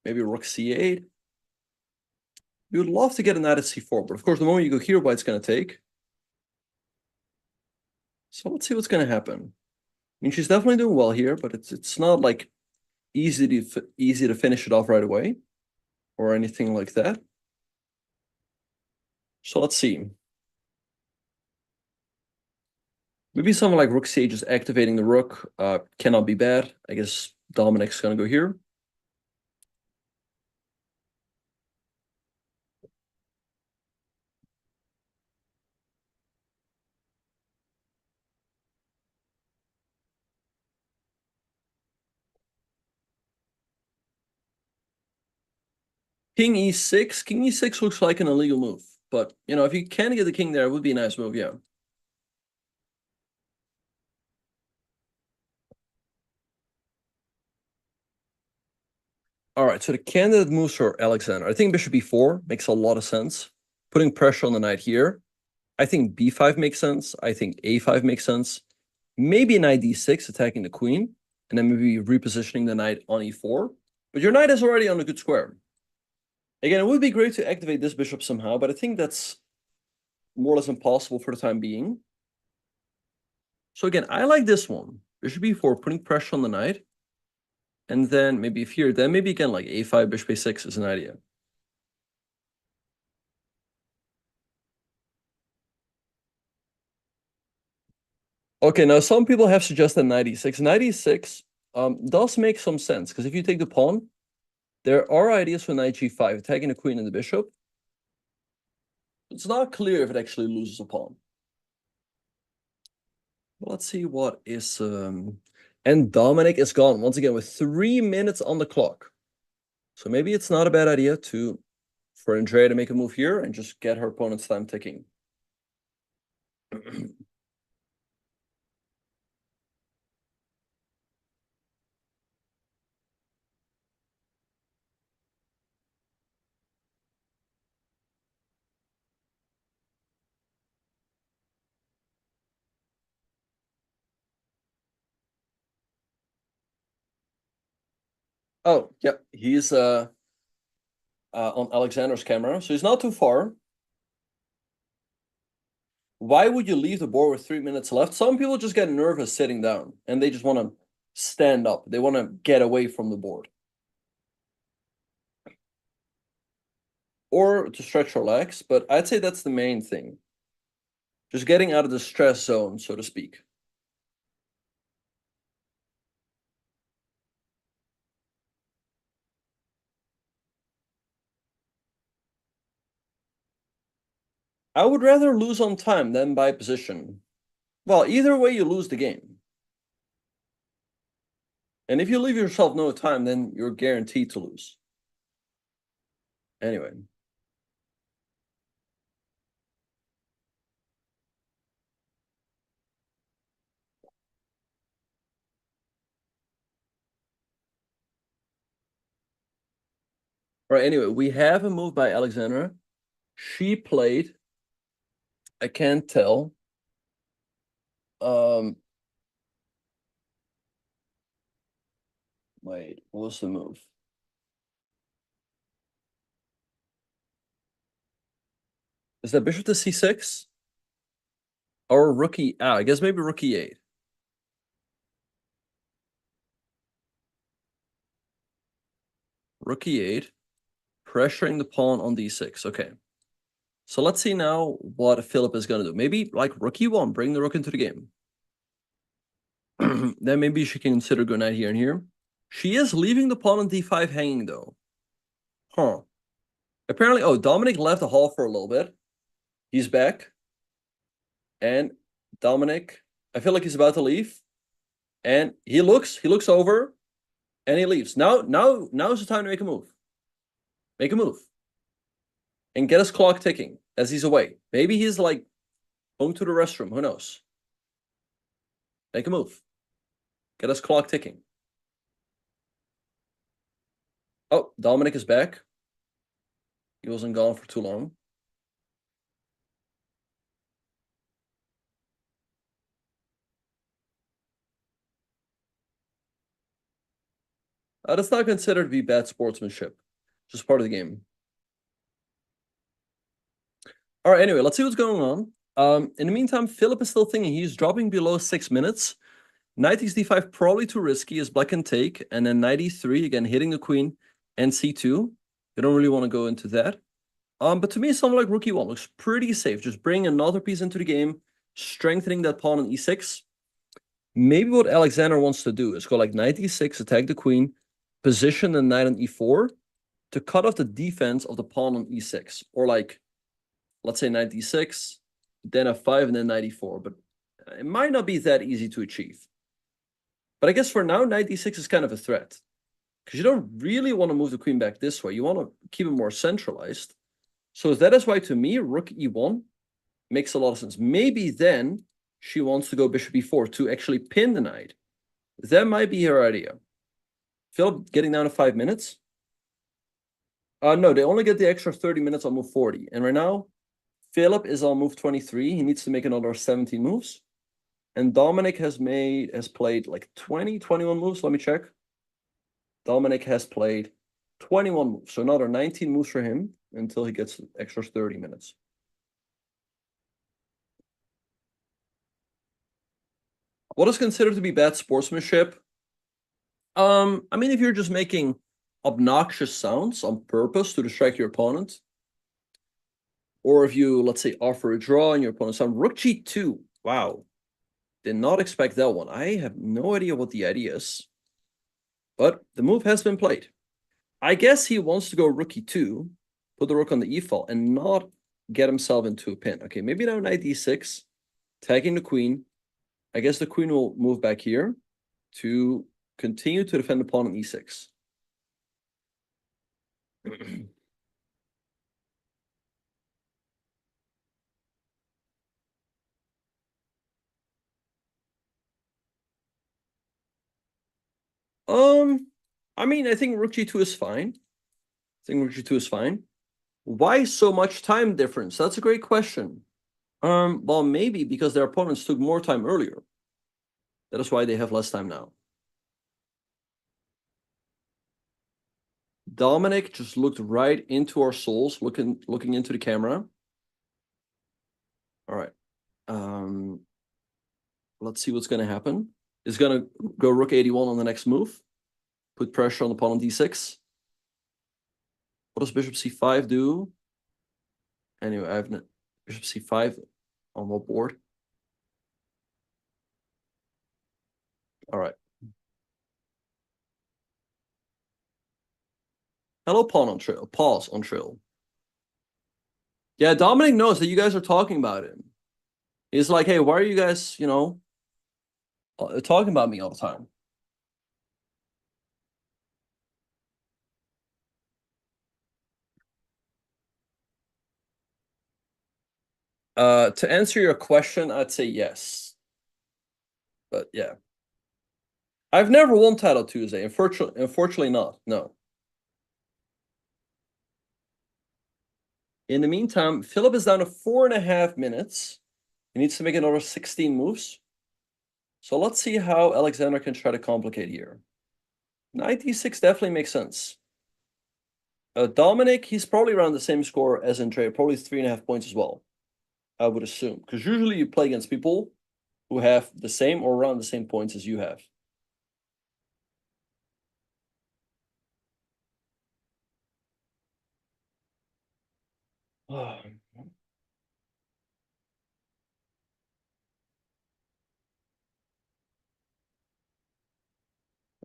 Maybe rook c8. We would love to get a knight at c4, but of course, the moment you go here, white's going to take. So let's see what's going to happen. I mean, she's definitely doing well here, but it's not like easy to finish it off right away or anything like that. So let's see. Maybe something like rook c8 just activating the rook cannot be bad. I guess Dominic's going to go here. King e6. King e6 looks like an illegal move. But, you know, if you can get the king there, it would be a nice move, yeah. All right, so the candidate moves for Alexander. I think bishop b4 makes a lot of sense. Putting pressure on the knight here. I think b5 makes sense. I think a5 makes sense. Maybe knight d6 attacking the queen. And then maybe repositioning the knight on e4. But your knight is already on a good square. Again, it would be great to activate this bishop somehow, but I think that's more or less impossible for the time being. So again, I like this one. Bishop b4, putting pressure on the knight. And then maybe if here, then maybe again like a5, bishop a6 is an idea. Okay, now some people have suggested knight e6. Knight e6 does make some sense, because if you take the pawn, there are ideas for knight g5, attacking the queen and the bishop. It's not clear if it actually loses a pawn. Well, let's see what is and Dominic is gone once again with 3 minutes on the clock. So maybe it's not a bad idea for Andrea to make a move here and just get her opponent's time ticking. Oh, yeah, he's on Alexander's camera, so he's not too far. Why would you leave the board with 3 minutes left? Some people just get nervous sitting down and they just want to stand up. They want to get away from the board. Or to stretch your legs, but I'd say that's the main thing. Just getting out of the stress zone, so to speak. I would rather lose on time than by position. Well, either way, you lose the game. And if you leave yourself no time, then you're guaranteed to lose. Anyway. All right, anyway, we have a move by Alexandra. She played. I can't tell. Wait, what was the move? Is that bishop to c6? Or rookie? I guess maybe rook e8. Rook e8, pressuring the pawn on d6. Okay. So let's see now what Philip is going to do. Maybe like rook e1, bring the rook into the game. Then maybe she can consider go knight here and here. She is leaving the pawn on d5 hanging though. Huh. Apparently, oh, Dominic left the hall for a little bit. He's back. And Dominic, I feel like he's about to leave. And he looks over and he leaves. Now's the time to make a move. Make a move. And get his clock ticking as he's away. Maybe he's like home to the restroom. Who knows? Make a move. Get his clock ticking. Oh, Dominic is back. He wasn't gone for too long. That's not considered to be bad sportsmanship. Just part of the game. All right, anyway, let's see what's going on. In the meantime, Philip is still thinking he's dropping below 6 minutes. Knight takes d5, probably too risky as black can take. And then knight e3, again, hitting the queen, and c2. You don't really want to go into that. But to me, something like rook e1 looks pretty safe. Just bring another piece into the game, strengthening that pawn on e6. Maybe what Alexander wants to do is go like knight e6, attack the queen, position the knight on e4 to cut off the defense of the pawn on e6. Or like, let's say knight d6, then f5, and then knight e4. But it might not be that easy to achieve. But I guess for now, knight d6 is kind of a threat. Because you don't really want to move the queen back this way. You want to keep it more centralized. So that is why, to me, rook e1 makes a lot of sense. Maybe then she wants to go bishop e4 to actually pin the knight. That might be her idea. Philip getting down to 5 minutes. No, they only get the extra 30 minutes on move 40. And right now, Philip is on move 23. He needs to make another 17 moves. And Dominic has played like 21 moves. Let me check. Dominic has played 21 moves. So another 19 moves for him until he gets the extra 30 minutes. What is considered to be bad sportsmanship? I mean, if you're just making obnoxious sounds on purpose to distract your opponent, or if you, let's say, offer a draw and your opponent's on rook g2. Wow. Did not expect that one. I have no idea what the idea is. But the move has been played. I guess he wants to go rook e2, put the rook on the e-file, and not get himself into a pin. Okay, maybe now knight d6, tagging the queen, I guess the queen will move back here to continue to defend the pawn on e6. I mean, I think rook g2 is fine. Why so much time difference? That's a great question. Well, maybe because their opponents took more time earlier. That is why they have less time now. Dominic just looked right into our souls, looking into the camera. All right. Let's see what's going to happen. Is going to go rook 81 on the next move. Put pressure on the pawn on d6. What does bishop c5 do? Anyway, I have bishop c5 on what board? All right. Hello, pawn on trail. Pause on trail. Yeah, Dominic knows that you guys are talking about him. He's like, hey, why are you guys, talking about me all the time? To answer your question, I'd say yes. But yeah. I've never won Title Tuesday. Unfortunately not. No. In the meantime, Philip is down to 4.5 minutes. He needs to make another 16 moves. So let's see how Alexander can try to complicate here. Knight d6 definitely makes sense. Dominic, he's probably around the same score as Andrea, probably 3.5 points as well, I would assume. Because usually you play against people who have the same or around the same points as you have.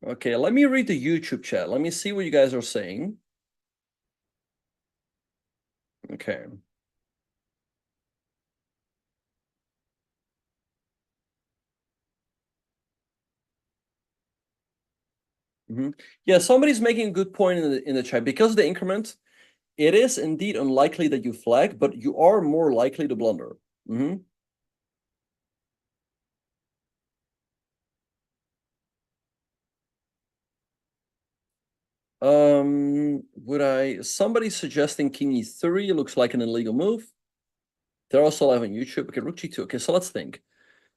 Okay, let me read the YouTube chat. Let me see what you guys are saying. Okay. Yeah, somebody's making a good point in the chat. Because of the increment, it is indeed unlikely that you flag, but you are more likely to blunder. Somebody suggesting king e3 looks like an illegal move. They're also live on YouTube. Okay, rook g2. Okay, so let's think.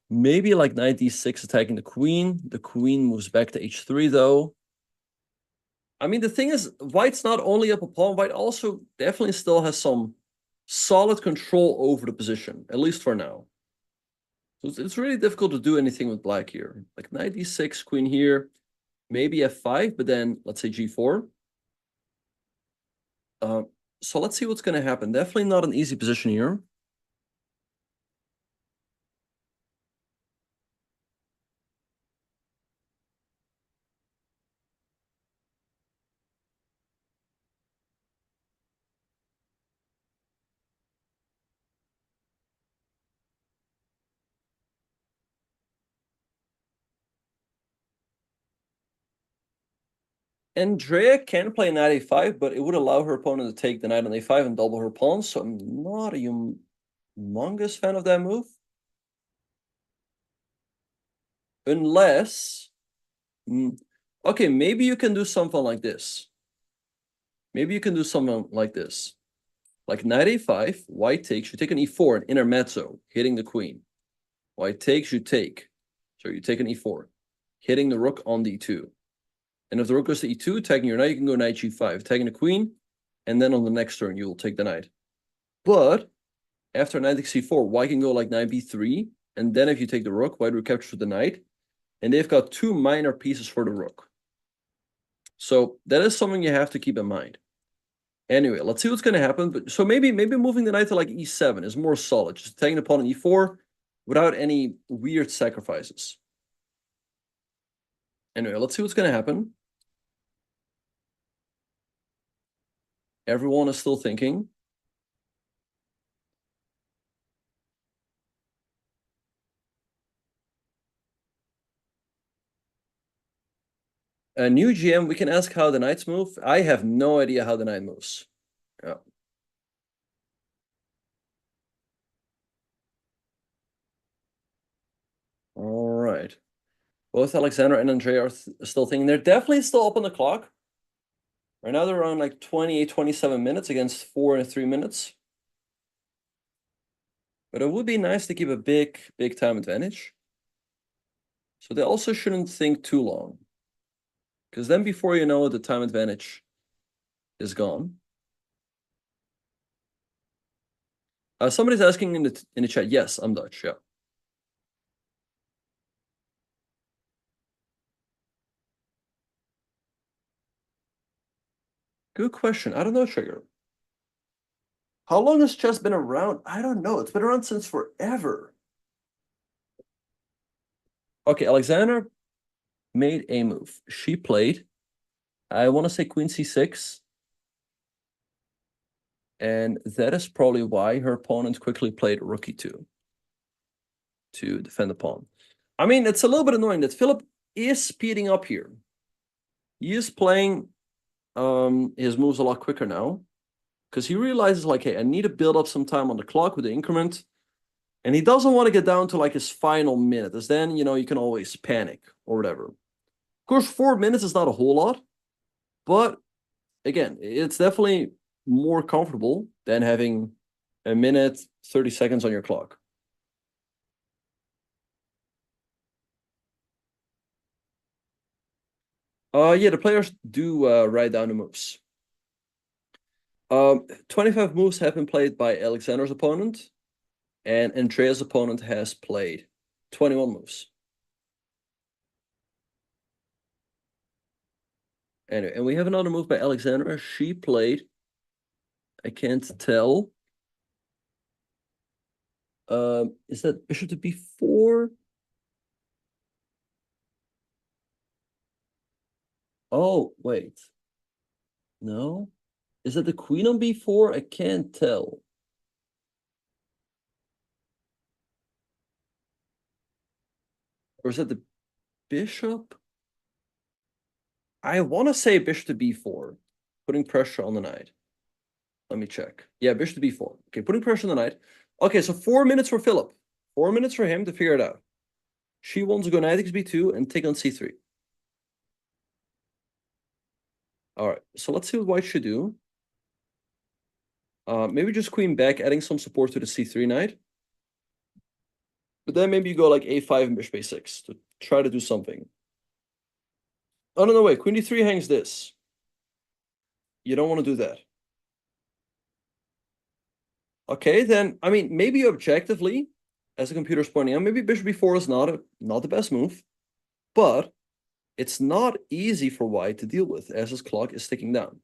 Maybe like knight d6 attacking the queen. The queen moves back to h3 though. I mean, the thing is, white's not only up a pawn, white also definitely still has some solid control over the position, at least for now. So it's really difficult to do anything with black here. Like knight d6, queen here, maybe f5, but then let's say g4. So let's see what's going to happen. Definitely not an easy position here. Andrea can play knight a5, but it would allow her opponent to take the knight on a5 and double her pawns, so I'm not a humongous fan of that move. Unless... okay, maybe you can do something like this. Maybe you can do something like this. Like knight a5, white takes, you take an e4, an intermezzo, hitting the queen. White takes, you take. So you take an e4, hitting the rook on d2. And if the rook goes to e2, attacking your knight, you can go knight g5, attacking the queen, and then on the next turn, you will take the knight. But after knight takes c4, white can go like knight b3, and then if you take the rook, white recaptures the knight, and they've got 2 minor pieces for the rook. So that is something you have to keep in mind. Anyway, let's see what's going to happen. But so maybe moving the knight to like e7 is more solid, just taking the pawn on e4 without any weird sacrifices. Anyway, let's see what's going to happen. Everyone is still thinking. A new GM, we can ask how the knights move. I have no idea how the knight moves. Yeah. All right. Both Alexander and Andre are still thinking. They're definitely still up on the clock. Right now they're around like 28, 27 minutes against 4 and 3 minutes. But it would be nice to keep a big time advantage. So they also shouldn't think too long. Because then before you know it, the time advantage is gone. Somebody's asking in the chat. Yes, I'm Dutch, yeah. Good question. I don't know, Trigger. How long has chess been around? I don't know. It's been around since forever. Okay, Alexander made a move. She played, I want to say queen c6. And that is probably why her opponent quickly played rook e2 to defend the pawn. I mean, it's a little bit annoying that Philip is speeding up here. He is playing his moves a lot quicker now because he realizes, like, hey, I need to build up some time on the clock with the increment. And he doesn't want to get down to like his final minute, as then, you know, you can always panic or whatever. Of course, 4 minutes is not a whole lot, but again, it's definitely more comfortable than having a minute, 30 seconds on your clock. Yeah, the players do write down the moves. 25 moves have been played by Alexander's opponent, and Andrea's opponent has played 21 moves. Anyway, and we have another move by Alexander. She played, I can't tell. Is that bishop to b4? Oh, wait. No? Is that the queen on b4? I can't tell. Or is that the bishop? I want to say bishop to b4, putting pressure on the knight. Let me check. Yeah, bishop to b4. Okay, putting pressure on the knight. Okay, so 4 minutes for Philip. 4 minutes for him to figure it out. She wants to go knight takes b2 and take on c3. All right, so let's see what white should do. Maybe just queen back, adding some support to the c3 knight. But then maybe you go like a5 and bishop a6 to try to do something. Oh, no, wait. Queen d3 hangs this. You don't want to do that. Okay, then, I mean, maybe objectively, as the computer's pointing out, maybe bishop b4 is not the best move. But it's not easy for white to deal with as his clock is ticking down.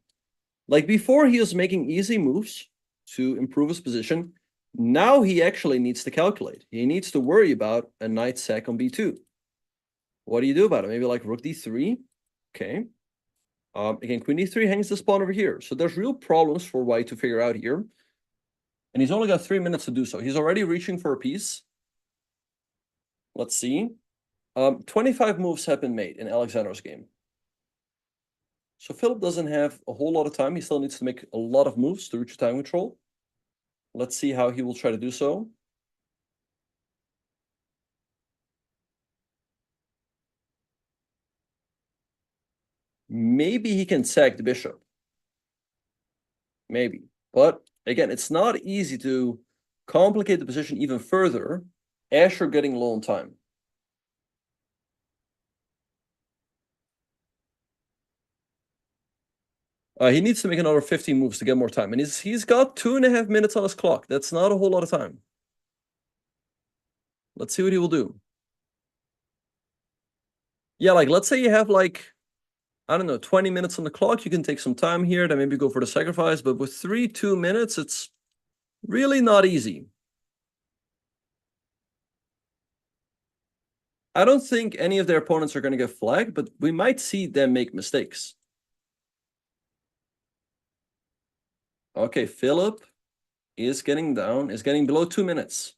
Like before, he was making easy moves to improve his position. Now he actually needs to calculate. He needs to worry about a knight sack on b2. What do you do about it? Maybe like rook d3. Okay. Again, queen d3 hangs this pawn over here. So there's real problems for white to figure out here. And he's only got 3 minutes to do so. He's already reaching for a piece. Let's see. 25 moves have been made in Alexander's game. So Philip doesn't have a whole lot of time. He still needs to make a lot of moves to reach time control. Let's see how he will try to do so. Maybe he can sack the bishop. Maybe. But again, it's not easy to complicate the position even further as you're getting low on time. He needs to make another 15 moves to get more time. And he's got 2.5 minutes on his clock. That's not a whole lot of time. Let's see what he will do. Yeah, like, let's say you have, like, I don't know, 20 minutes on the clock. You can take some time here, then maybe go for the sacrifice. But with 2 minutes, it's really not easy. I don't think any of their opponents are going to get flagged, but we might see them make mistakes. Okay, Philip is getting down, is getting below 2 minutes.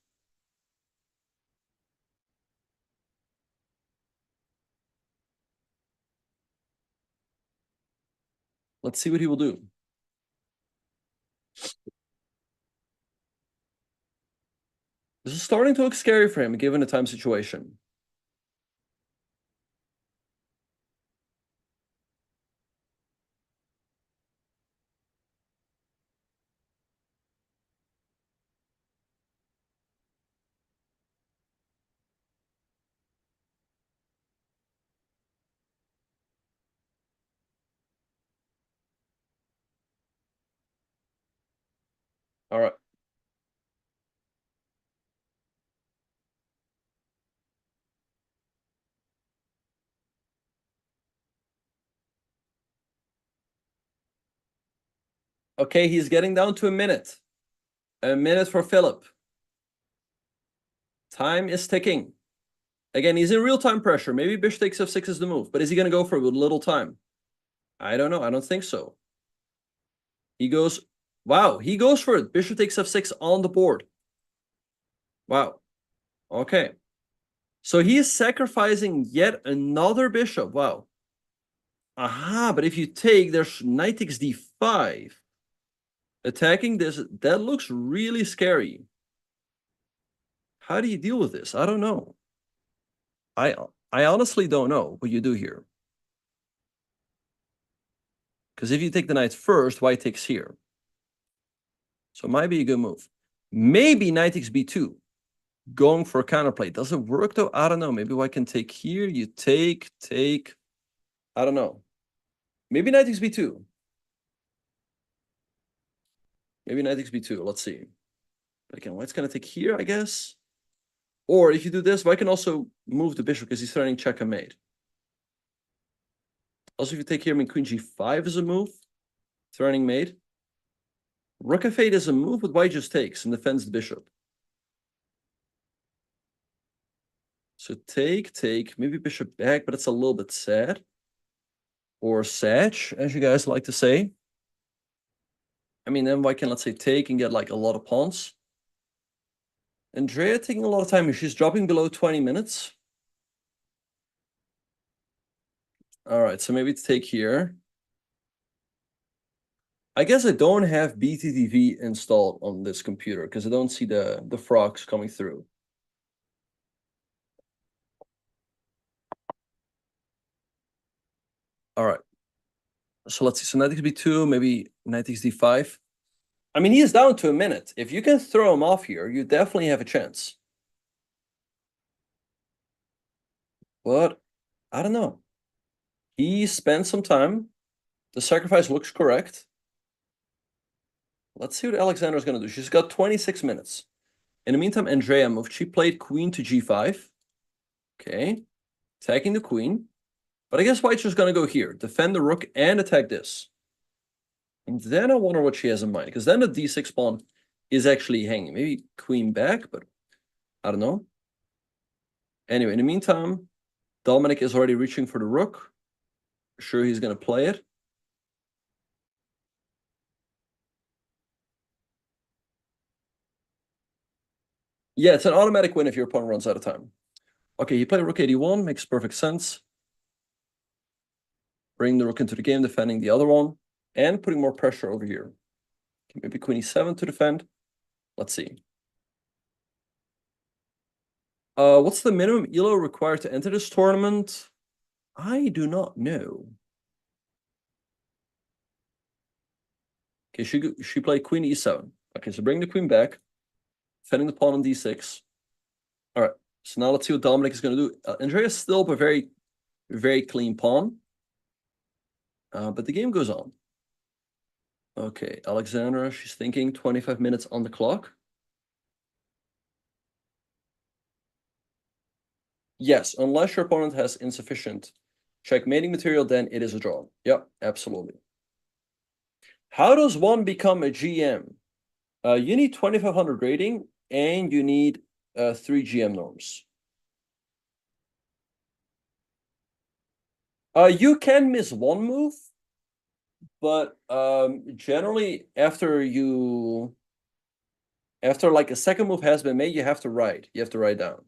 Let's see what he will do. This is starting to look scary for him, given the time situation. All right. Okay, he's getting down to a minute. A minute for Philip. Time is ticking. Again, he's in real-time pressure. Maybe bishop takes f6 is the move, but is he going to go for it with little time? I don't know. I don't think so. He goes, wow, he goes for it. Bishop takes f6 on the board. Wow. Okay. So he is sacrificing yet another bishop. Wow. Aha, but if you take, there's knight takes d5. Attacking this, that looks really scary. How do you deal with this? I don't know. I honestly don't know what you do here. Because if you take the knight first, white takes here. So it might be a good move. Maybe knight takes b2. Going for a counterplay. Does it work though? I don't know. Maybe white can take here. You take. I don't know. Maybe knight takes b2. Maybe knight takes b2. Let's see. But again, white's going to take here, I guess. Or if you do this, white can also move the bishop because he's threatening check and mate. Also, if you take here, I mean, queen g5 is a move. Threatening mate. Rook f8 is a move, but white just takes and defends the bishop. So take, maybe bishop back, but it's a little bit sad. Or sag, as you guys like to say. I mean, then white can, let's say, take and get like a lot of pawns. Andrea taking a lot of time here. She's dropping below 20 minutes. All right, so maybe to take here. I guess I don't have BTTV installed on this computer because I don't see the frogs coming through. All right. So let's see. So knight takes b2, maybe knight takes d5. I mean, he is down to a minute. If you can throw him off here, you definitely have a chance. But I don't know. He spent some time. The sacrifice looks correct. Let's see what Alexander is going to do. She's got 26 minutes. In the meantime, Andrea moved. She played queen to g5. Okay. Attacking the queen. But I guess white's just going to go here. Defend the rook and attack this. And then I wonder what she has in mind. Because then the d6 pawn is actually hanging. Maybe queen back, but I don't know. Anyway, in the meantime, Dominic is already reaching for the rook. Sure, he's going to play it. Yeah, it's an automatic win if your opponent runs out of time. Okay, he played rook 81. Makes perfect sense. Bring the rook into the game, defending the other one. And putting more pressure over here. Maybe queen e7 to defend. Let's see. What's the minimum ELO required to enter this tournament? I do not know. Okay, she played queen e7. Okay, so bring the queen back. Defending the pawn on d6. All right, so now let's see what Dominic is going to do. Andrea's still a very, very clean pawn. But the game goes on. Okay, Alexandra, she's thinking 25 minutes on the clock. Yes, unless your opponent has insufficient checkmating material, then it is a draw. Yep, absolutely. How does one become a GM? You need 2,500 rating, and you need 3 GM norms. You can miss one move, but generally after like a second move has been made, you have to write. You have to write down.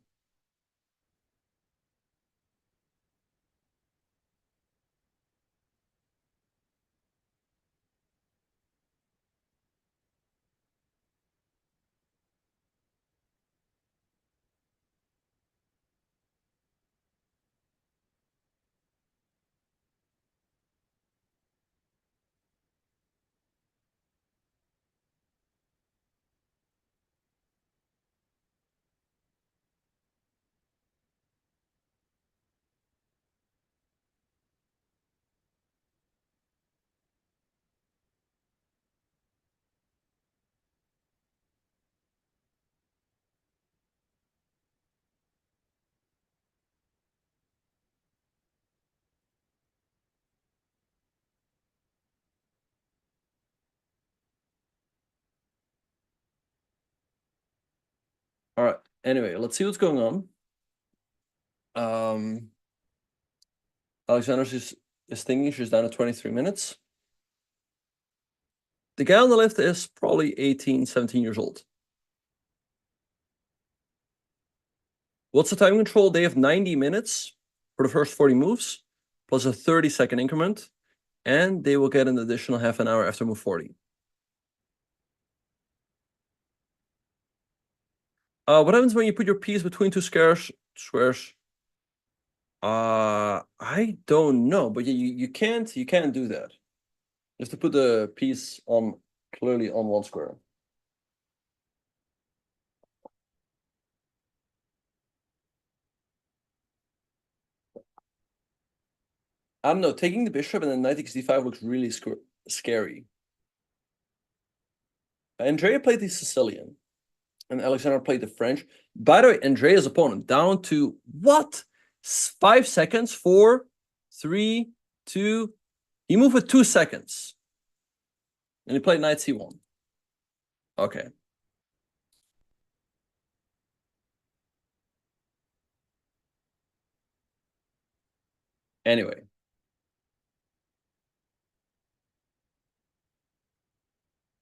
Anyway, let's see what's going on. Alexander is thinking. She's down to 23 minutes. The guy on the left is probably 18, 17 years old. What's the time control? They have 90 minutes for the first 40 moves, plus a 30-second increment, and they will get an additional half an hour after move 40. What happens when you put your piece between two squares? I don't know, but you can't do that. You have to put the piece on clearly on one square. I don't know. Taking the bishop and then knight takes d5 looks really scary. Andrea played the Sicilian, and Alexander played the French. By the way, Andrea's opponent down to what? 5 seconds. 4, 3, 2. He moved with 2 seconds, and he played knight c1. Okay. Anyway.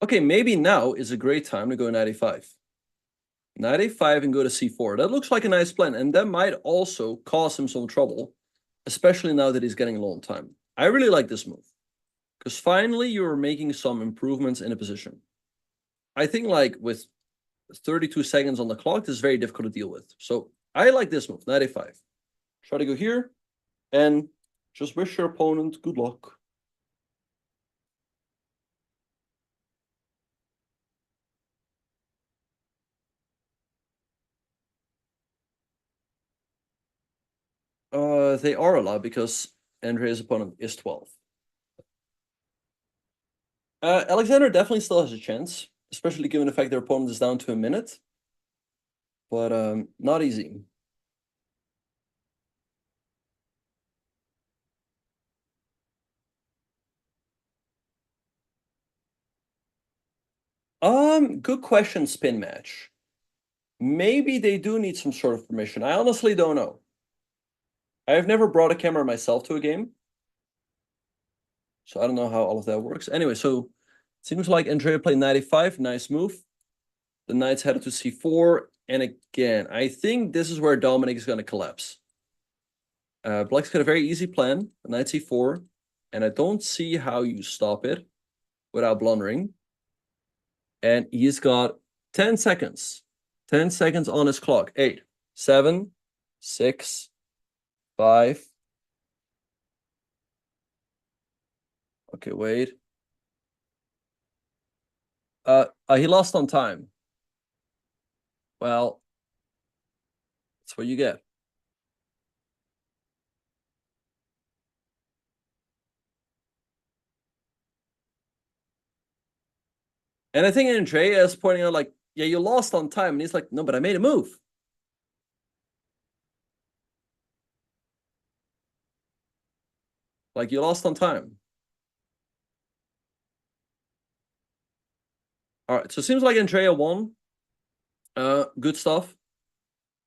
Okay, maybe now is a great time to go knight a5. Knight a5 and go to c4. That looks like a nice plan, and that might also cause him some trouble, especially now that he's getting low on time. I really like this move, because finally you're making some improvements in a position. I think like with 32 seconds on the clock, this is very difficult to deal with. So I like this move, knight a5. Try to go here, and just wish your opponent good luck. They are allowed because Andrea's opponent is 12. Alexander definitely still has a chance, especially given the fact their opponent is down to a minute. But not easy. Good question, spin match. Maybe they do need some sort of permission. I honestly don't know. I've never brought a camera myself to a game, so I don't know how all of that works. Anyway, so it seems like Andrea played knight a5, nice move. The knight's headed to c4, and again, I think this is where Dominic is going to collapse. Black's got a very easy plan, knight c4, and I don't see how you stop it without blundering. And he's got 10 seconds. 10 seconds on his clock. 8, 7, 6, 5. Okay, wait. He lost on time. Well, that's what you get. And I think Andrea is pointing out, like, yeah, you lost on time. And he's like, no, but I made a move. Like, you lost on time. All right, so it seems like Andrea won. Good stuff.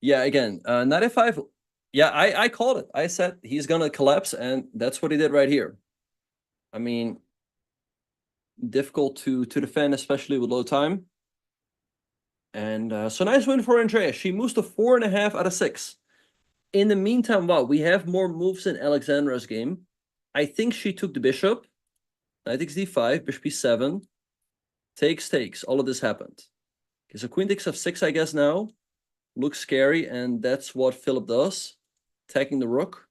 Yeah, again, knight a5. Yeah, I called it. I said he's gonna collapse, and that's what he did right here. I mean, difficult to defend, especially with low time. And so nice win for Andrea. She moves to 4.5 out of 6. In the meantime, wow, we have more moves in Alexandra's game. I think she took the bishop. Knight takes d5, bishop e7. Takes. All of this happened. Okay, so queen takes f6, I guess now. Looks scary, and that's what Philip does. Attacking the rook.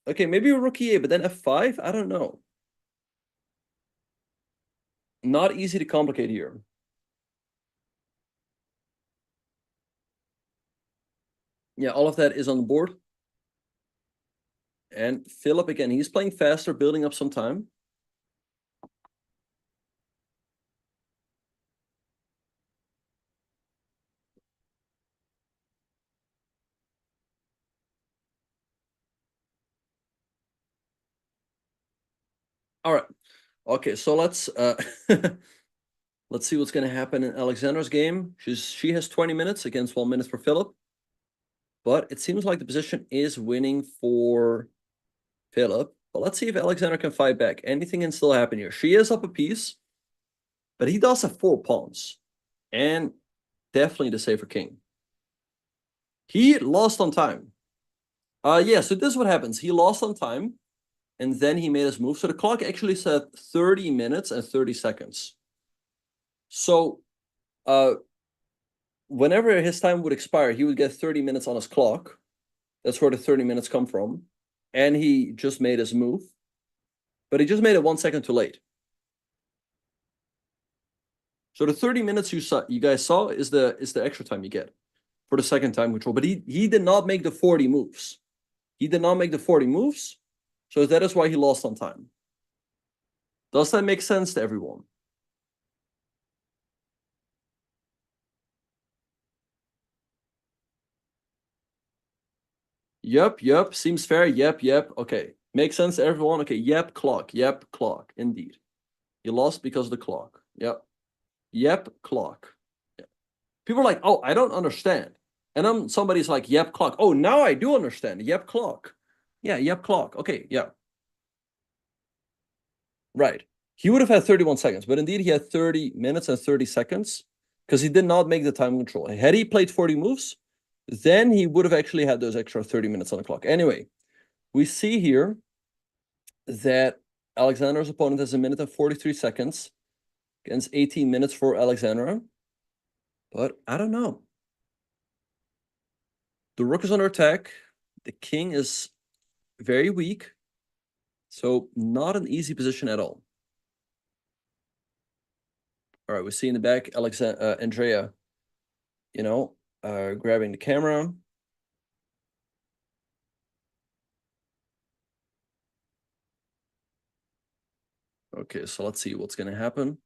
Okay, maybe a rook e8, but then f5? I don't know. Not easy to complicate here. Yeah, all of that is on the board. And Philip, again, he's playing faster, building up some time. All right. Okay, so let's Let's see what's going to happen in Alexander's game. She has 20 minutes against 1 minute for Philip. But it seems like the position is winning for Philip. But let's see if Alexander can fight back. Anything can still happen here. She is up a piece. But he does have 4 pawns. And definitely the safer king. He lost on time. Yeah, so this is what happens. He lost on time. And then he made his move. So the clock actually said 30 minutes and 30 seconds. So whenever his time would expire, he would get 30 minutes on his clock. That's where the 30 minutes come from. And he just made his move. But he just made it 1 second too late. So the 30 minutes you guys saw is the extra time you get for the second time control. But he did not make the 40 moves. He did not make the 40 moves. So that is why he lost on time. Does that make sense to everyone? Yep. Seems fair. Yep. Okay. Makes sense to everyone. Okay. Yep, clock. Indeed. You lost because of the clock. Yep, clock. Yeah. People are like, oh, I don't understand. And then somebody's like, yep, clock. Oh, now I do understand. Yep, clock. Yeah, yep, clock. Okay, yeah. Right. He would have had 31 seconds, but indeed he had 30 minutes and 30 seconds because he did not make the time control. Had he played 40 moves, then he would have actually had those extra 30 minutes on the clock. Anyway, we see here that Alexander's opponent has 1 minute and 43 seconds against 18 minutes for Alexandra. But I don't know. The rook is under attack. The king is very weak. So not an easy position at all. All right, we see in the back Andrea, grabbing the camera. Okay, so let's see what's going to happen.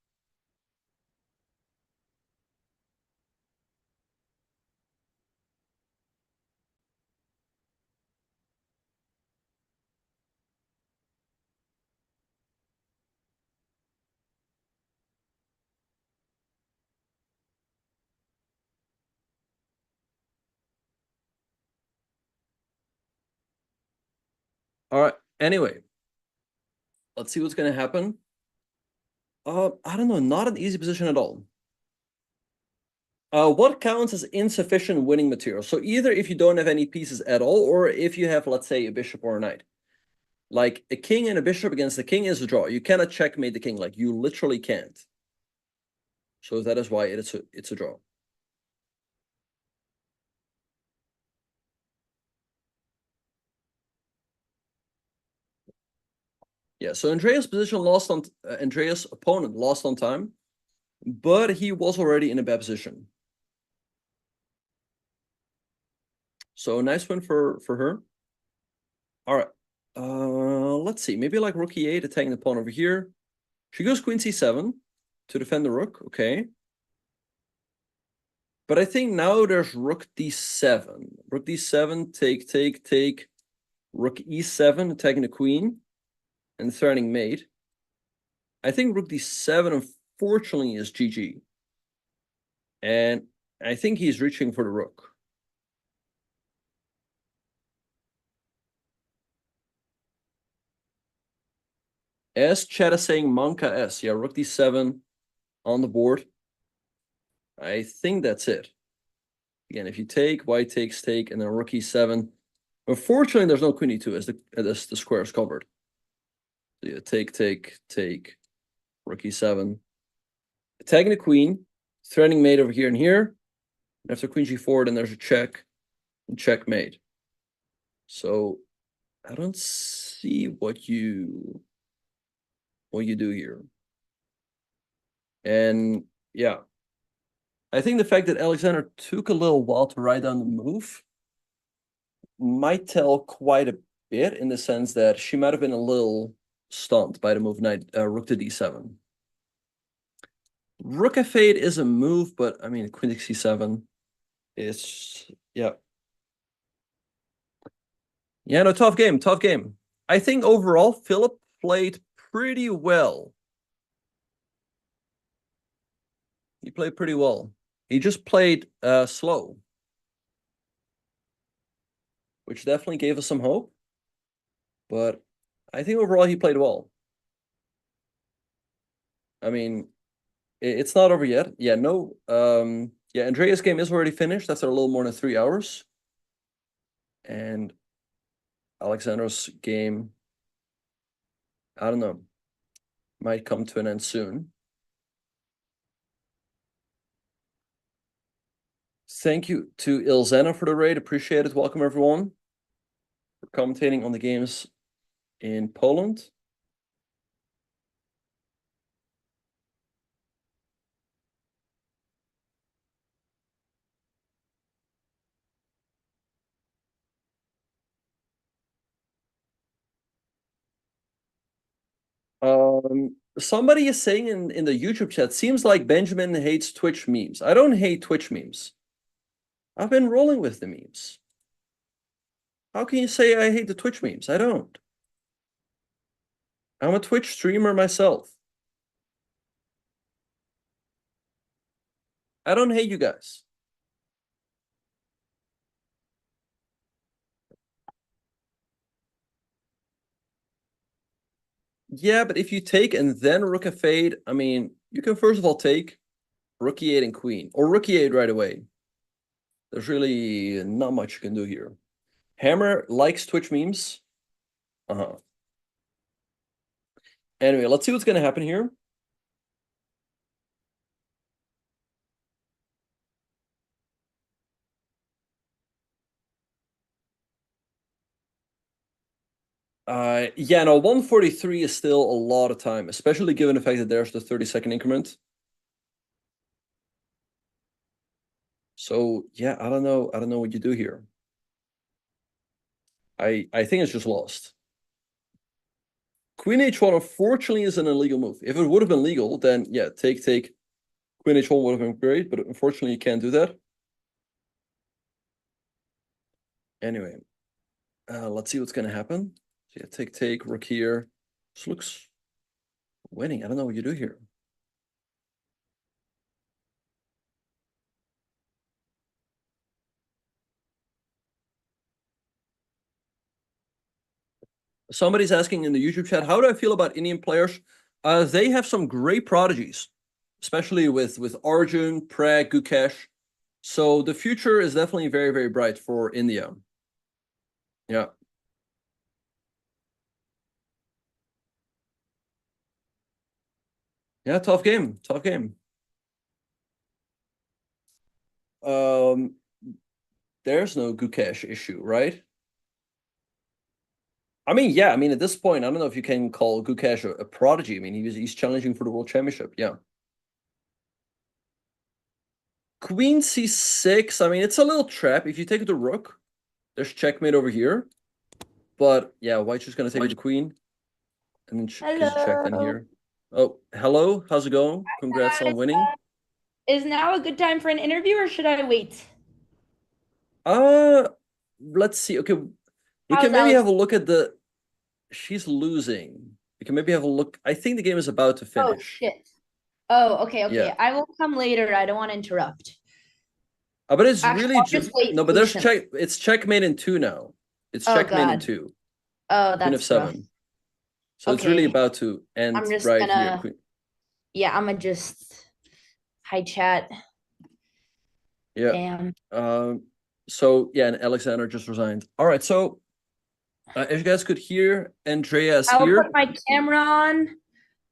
All right, anyway, let's see what's going to happen. I don't know, not an easy position at all. What counts as insufficient winning material? So either if you don't have any pieces at all, or if you have, let's say, a bishop or a knight. Like a king and a bishop against the king is a draw. You cannot checkmate the king. Like you literally can't. So that is why it's a draw. Yeah, so Andreas' opponent lost on time, but he was already in a bad position. So nice win for her. All right. Let's see. Maybe like rook e8, attacking the pawn over here. She goes queen c7 to defend the rook. Okay. But I think now there's rook d7. Rook d7, take. Rook e7, attacking the queen and threatening mate. I think rook d7, unfortunately, is GG. And I think he's reaching for the rook. S chat is saying Manka S. Yeah, rook d7 on the board. I think that's it. Again, if you take, white takes, take, and then rook e7. Unfortunately, there's no queen e2 as the square is covered. So yeah, take, rook e7. Attacking the queen, threatening mate over here and here. And after queen g4, then there's a check and checkmate. So I don't see what you do here. And yeah, I think the fact that Alexander took a little while to write down the move might tell quite a bit, in the sense that she might have been a little stunned by the move rook to d7. Rook f8 is a move, but I mean queen to c7 is yeah. Yeah, no, tough game. I think overall Philip played pretty well. He played pretty well. He just played slow, which definitely gave us some hope. But I think overall he played well. I mean, it's not over yet. Yeah, no. Yeah, Andreas' game is already finished. That's a little more than 3 hours. And Alexander's game, I don't know, might come to an end soon. Thank you to Ilzena for the raid. Appreciate it. Welcome, everyone. For commentating on the games in Poland. Somebody is saying in the YouTube chat, seems like Benjamin hates Twitch memes. I don't hate Twitch memes. I've been rolling with the memes. How can you say I hate the Twitch memes? I don't. I'm a Twitch streamer myself. I don't hate you guys. Yeah, but if you take and then rook a fade, I mean, you can first of all take rook e8 and queen, or rook e8 right away. There's really not much you can do here. Hammer likes Twitch memes. Anyway, let's see what's going to happen here. Yeah, no, 143 is still a lot of time, especially given the fact that there's the 30-second increment. So yeah, I don't know what you do here. I think it's just lost. Queen h1 unfortunately is an illegal move. If it would have been legal, then yeah, take. Queen h1 would have been great, but unfortunately you can't do that. Anyway, let's see what's gonna happen. So yeah, take, rook here. This looks winning. I don't know what you do here. Somebody's asking in the YouTube chat, how do I feel about Indian players? They have some great prodigies, especially with Arjun, Prag, Gukesh. So the future is definitely very, very bright for India. Yeah. Yeah, tough game. There's no Gukesh issue, right? I mean, yeah, I mean, at this point, I don't know if you can call Gukesh a prodigy. I mean, he's challenging for the World Championship, yeah. Queen c6, I mean, it's a little trap. If you take the rook, there's checkmate over here. But yeah, white's just gonna take the queen. And then she's checked in here. Oh, hello, how's it going? Congrats on winning. Is now a good time for an interview or should I wait? Let's see. Okay, we How's can maybe Alex? have a look at the. She's losing. We can maybe have a look. I think the game is about to Oh finish. shit. Oh, okay. Yeah. I will come later. I don't want to interrupt. But it's Actually, really I'll just wait no. But there's patiently. It's checkmate in 2 now. It's Oh, checkmate in God. 2. Oh, Queen that's of rough. 7. So it's really Okay. about to end I'm just right gonna- here. Queen. Yeah, I'm gonna just hi chat. Yeah. Damn. So yeah, and Alexander just resigned. All right. So as you guys could hear, Andrea's I'll here. put my camera on.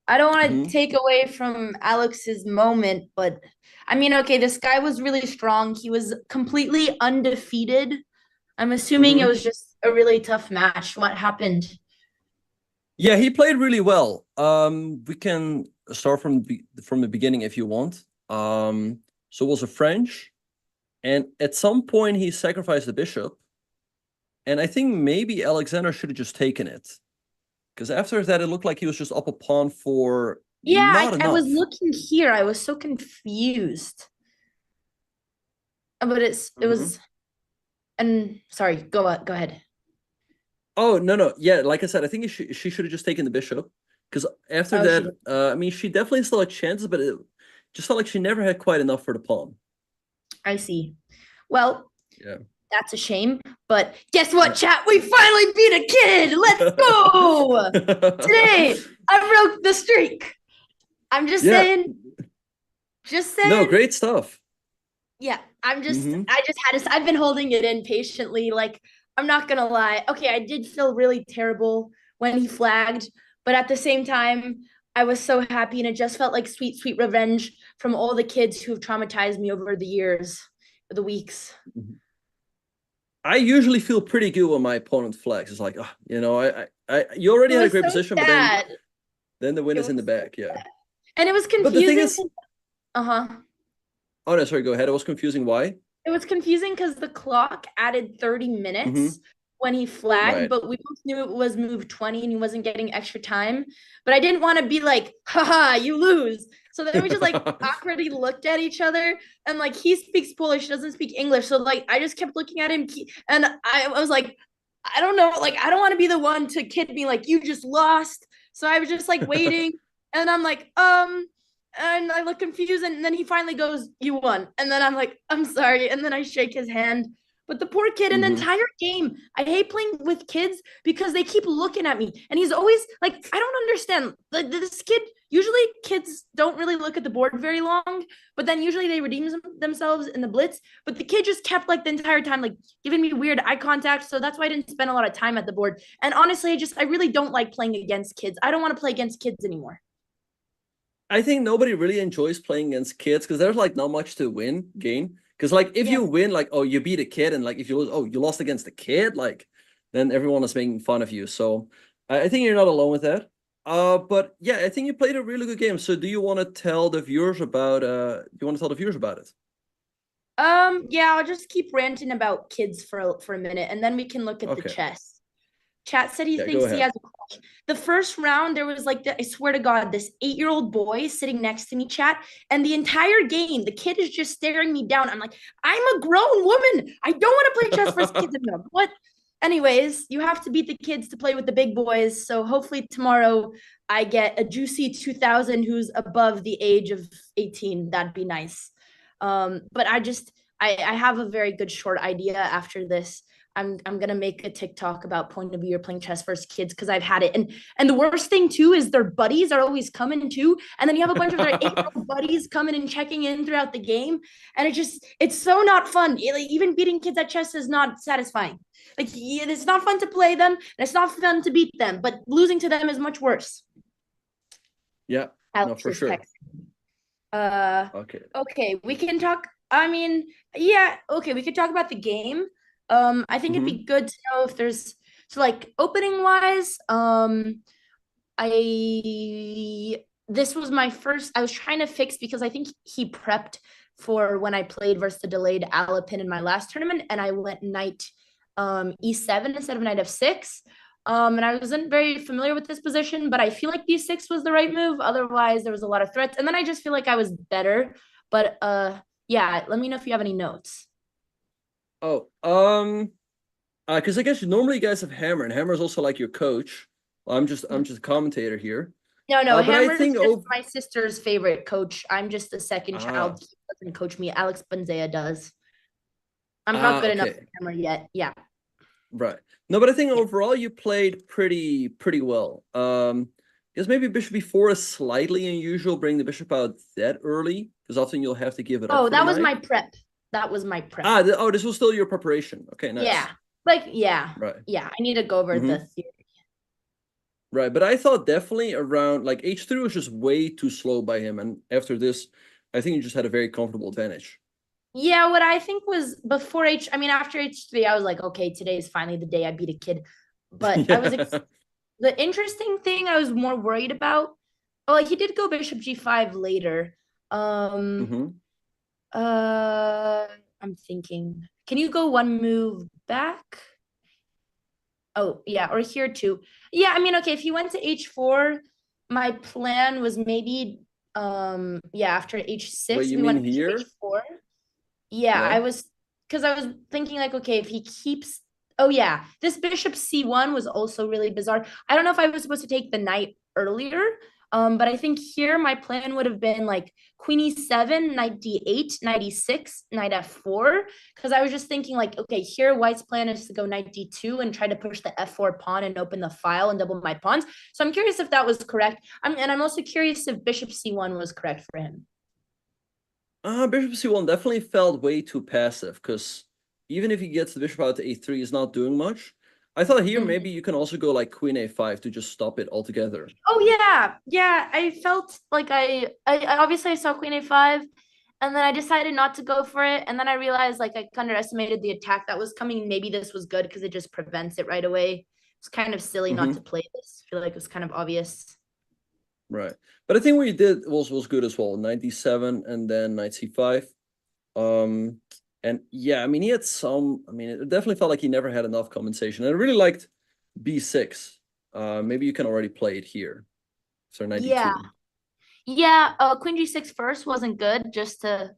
I don't want to Mhm. take away from Alex's moment, but I mean, okay, this guy was really strong. He was completely undefeated. I'm assuming it was just a really tough match. What happened? Yeah, he played really well. We can start from the beginning if you want. So it was a French, and at some point he sacrificed the bishop, and I think maybe Alexander should have just taken it, because after that it looked like he was just up a pawn for Yeah, not I was enough. looking here. I was so confused. But it was, and sorry, go ahead. Oh no, yeah, like I said, I think she should have just taken the bishop, because after Oh, that, I mean, she definitely still had chances, but just felt like she never had quite enough for the pawn. I see. Well, Yeah. that's a shame. But guess what, chat? We finally beat a kid. Let's go. Today, I broke the streak. I'm just Yeah. saying. Just saying. No, great stuff. Yeah, I just had to, I've been holding it in patiently. Like, I'm not gonna lie. Okay, I did feel really terrible when he flagged, but at the same time, I was so happy, and it just felt like sweet, sweet revenge from all the kids who have traumatized me over the years, the weeks. I usually feel pretty good when my opponent flags. It's like, oh, you know, you already had a great position, but then the win is in the back. Yeah. And it was confusing. But the thing is, uh-huh. Oh no, sorry, go ahead. It was confusing. Why? It was confusing because the clock added 30 minutes when he flagged, but we both knew it was move 20 and he wasn't getting extra time. But I didn't want to be like, haha, you lose. So then we just like awkwardly looked at each other, and like he speaks Polish, doesn't speak English. So like I just kept looking at him, and I was like, I don't know, like I don't want to be the one to kid me like you just lost. So I was just like waiting, and I'm like, and I look confused, and then he finally goes, "You won." And then I'm like, "I'm sorry." And then I shake his hand. But the poor kid in the entire game, I hate playing with kids because they keep looking at me. And he's always like, I don't understand. This kid, usually kids don't really look at the board very long, but then usually they redeem themselves in the blitz. But the kid just kept like the entire time, like giving me weird eye contact. So that's why I didn't spend a lot of time at the board. And honestly, I really don't like playing against kids. I don't want to play against kids anymore. I think nobody really enjoys playing against kids because there's like not much to gain. Because like if you win, like, oh, you beat a kid, and like if you lose, oh, you lost against a kid, like then everyone is making fun of you. So I think you're not alone with that. But yeah, I think you played a really good game. So do you want to tell the viewers about it? Yeah, I'll just keep ranting about kids for a minute, and then we can look at the chess. Chat said he thinks he has a crush. The first round, there was like, I swear to God, this 8-year-old boy sitting next to me, chat, and the entire game, the kid is just staring me down. I'm like, I'm a grown woman. I don't want to play chess versus kids anymore. What? Anyways, you have to beat the kids to play with the big boys. So hopefully tomorrow I get a juicy 2000 who's above the age of 18. That'd be nice. But I have a very good short idea after this. I'm gonna make a TikTok about point of view or playing chess versus kids because I've had it. And the worst thing too is their buddies are always coming too. And then you have a bunch of their 8-year-old buddies coming and checking in throughout the game. And it's so not fun. Even beating kids at chess is not satisfying. Like it's not fun to play them, and it's not fun to beat them, but losing to them is much worse. Yeah, no, for sure. Okay, we can talk. I mean, yeah, okay, we could talk about the game. I think it'd be good to know if there's like opening wise, this was my first, I was trying to fix because I think he prepped for when I played versus the delayed Alapin in my last tournament, and I went knight e7 instead of knight f6. And I wasn't very familiar with this position, but I feel like d6 was the right move. Otherwise, there was a lot of threats, and then I just feel like I was better. But yeah, let me know if you have any notes. Oh, because I guess normally you guys have Hammer, and Hammer is also like your coach. I'm just a commentator here. No, Hammer is just my sister's favorite coach. I'm just the second child. He doesn't coach me. Alex Benzea does. I'm not good enough for Hammer yet. Yeah. Right. No, but I think overall you played pretty well. Because maybe bishop b4 is slightly unusual, bring the bishop out that early, because often you'll have to give it up. Oh, that was my prep. That was my prep. This was still your preparation. Okay, nice. Yeah. Right. Yeah, I need to go over the theory. Right, but I thought definitely around like h3 was just way too slow by him, and after this, I think you just had a very comfortable advantage. Yeah, what I think was before after h3, I was like, okay, today is finally the day I beat a kid. But the interesting thing I was more worried about. Oh, like he did go bishop g5 later. I'm thinking, can you go one move back? Oh, yeah, or here too. Yeah, okay, if he went to h4, my plan was maybe after h6. Wait, you mean here? h4. Yeah, I was thinking like, okay, if he keeps, oh yeah, this bishop c1 was also really bizarre. I don't know if I was supposed to take the knight earlier, But I think here my plan would have been like queen e7, knight d8, knight e6, knight f4. Because I was just thinking like, okay, here white's plan is to go knight d2 and try to push the f4 pawn and open the file and double my pawns. So I'm curious if that was correct. And I'm also curious if bishop c1 was correct for him. Bishop c1 definitely felt way too passive, because even if he gets the bishop out to a3, he's not doing much. I thought here maybe you can also go like queen a5 to just stop it altogether. Oh yeah. I felt like I obviously I saw queen a5, and then I decided not to go for it, and then I realized like I underestimated the attack that was coming. Maybe this was good because it just prevents it right away. It's kind of silly not to play this. I feel like it was kind of obvious. Right, but I think what you did was good as well. Knight d7 and then knight c5. And yeah, I mean, he had some. I mean, it definitely felt like he never had enough compensation. And I really liked b6. Maybe you can already play it here. So knight d2. Yeah. Queen g6 first wasn't good, just to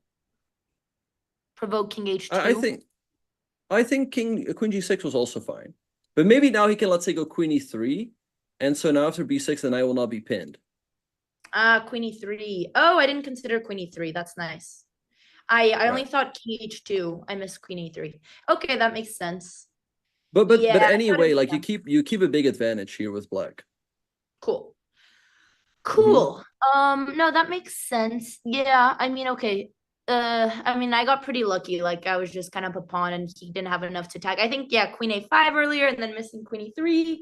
provoke king h2. I think queen g6 was also fine, but maybe now he can, let's say, go queen e3, and so now after b6, the knight will not be pinned. Queen e3. Oh, I didn't consider queen e3. That's nice. I only thought king h2. I missed queen e3. Okay, that makes sense. But anyway, like you keep a big advantage here with black. Cool. No, that makes sense. Yeah, I mean, okay. I mean, I got pretty lucky. Like I was just kind of a pawn and he didn't have enough to attack. I think, yeah, queen a5 earlier and then missing queen e3.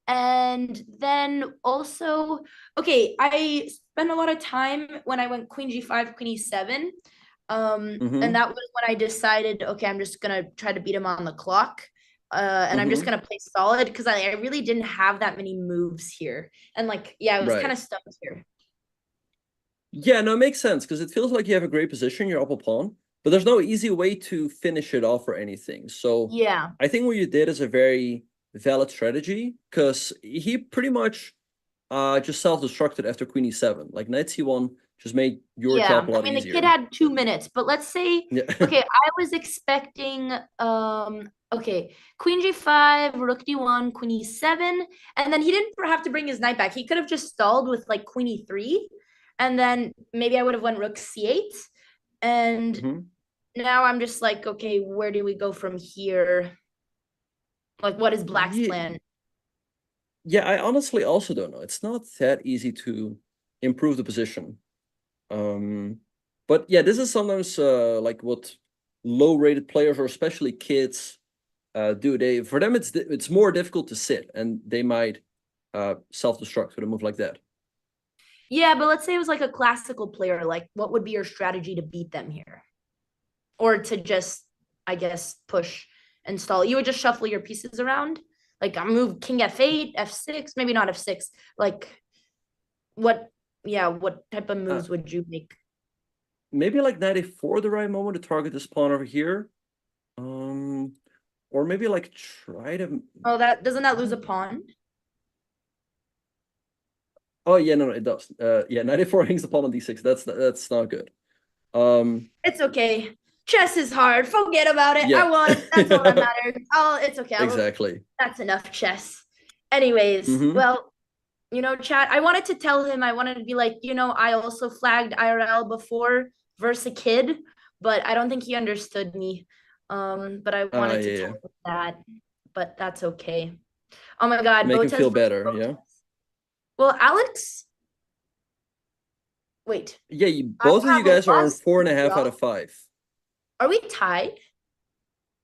And then also, okay, I spent a lot of time when I went queen g5, queen e7. And that was when I decided, okay, I'm just gonna try to beat him on the clock. And I'm just gonna play solid because I really didn't have that many moves here. And like, yeah, I was kind of stuck here. Yeah, no, it makes sense because it feels like you have a great position, your upper pawn, but there's no easy way to finish it off or anything. So yeah, I think what you did is a very valid strategy, because he pretty much just self-destructed after queen e7. Like knight c1 just made your job a lot easier. The kid had 2 minutes, but let's say okay, I was expecting okay, queen g5, rook d1, queen e7, and then he didn't have to bring his knight back. He could have just stalled with like queen e3, and then maybe I would have went rook c8. And now I'm just like, okay, where do we go from here? Like, what is black's plan? Yeah, I honestly also don't know. It's not that easy to improve the position. But yeah, this is sometimes like what low-rated players or especially kids do. For them it's more difficult to sit, and they might self-destruct with a move like that. Yeah, but let's say it was like a classical player. Like, what would be your strategy to beat them here? Or to just, I guess, push and stall? You would just shuffle your pieces around? Like, I move king f8, f6, maybe not f6. Like, what type of moves would you make? Maybe like knight a4 the right moment to target this pawn over here. Or maybe like try to... Oh, doesn't that lose a pawn? Oh yeah, no, it does. Yeah, knight a4 hangs the pawn on d6. That's not good. It's okay. Chess is hard. Forget about it. Yeah. I won. That's all that matters. It's okay. Exactly. That's enough chess. Anyways, well, chat, I wanted to tell him, I wanted to be like, I also flagged IRL before versus a kid, but I don't think he understood me. But I wanted to tell him that, but that's okay. Oh my God. Make him feel better, yeah? Well, Alex? Wait. Yeah, both of you guys are on 4.5 out of 5. Are we tied?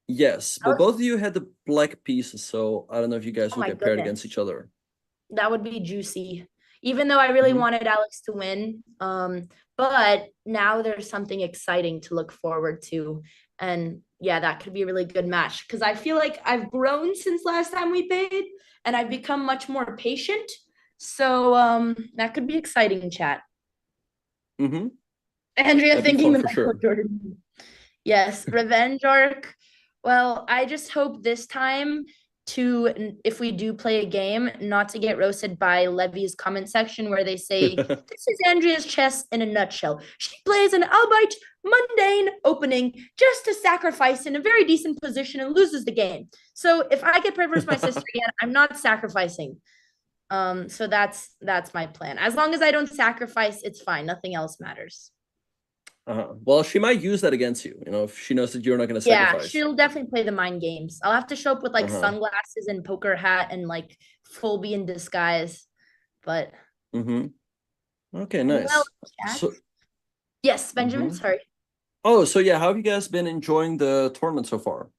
Yes, but both of you had the black pieces, so I don't know if you guys will get paired against each other. That would be juicy. Even though I really wanted Alex to win. But now there's something exciting to look forward to. And yeah, that could be a really good match. Because I feel like I've grown since last time we played. And I've become much more patient. So that could be exciting, chat. Andrea That'd thinking the sure. Jordan. Yes, revenge arc. Well, I just hope this time if we do play a game, not to get roasted by Levy's comment section where they say, this is Andrea's chess in a nutshell. She plays an albeit mundane opening just to sacrifice in a very decent position and loses the game. So if I get paired versus my sister again, I'm not sacrificing. So that's my plan. As long as I don't sacrifice, it's fine. Nothing else matters. Well, she might use that against you, if she knows that you're not going to Yeah, sacrifice. she'll definitely play the mind games. I'll have to show up with like Uh-huh. sunglasses and poker hat and like full be in disguise. But Okay, nice. well, So, yes, Benjamin, sorry. oh, so yeah, how have you guys been enjoying the tournament so far?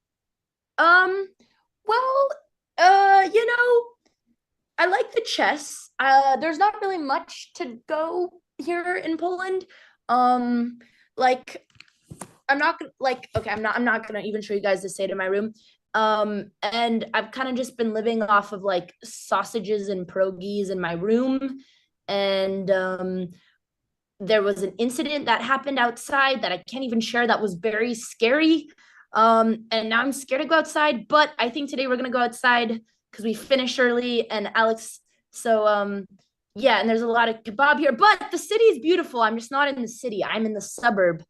Well, I like the chess. There's not really much to go here in Poland. Like I'm not gonna I'm not gonna even show you guys the state of my room. And I've kind of just been living off of like sausages and pierogies in my room. And there was an incident that happened outside that I can't even share that was very scary. And now I'm scared to go outside, but I think today we're gonna go outside because we finished early and Alex. So yeah, and there's a lot of kebab here, but the city is beautiful. I'm just not in the city. I'm in the suburb.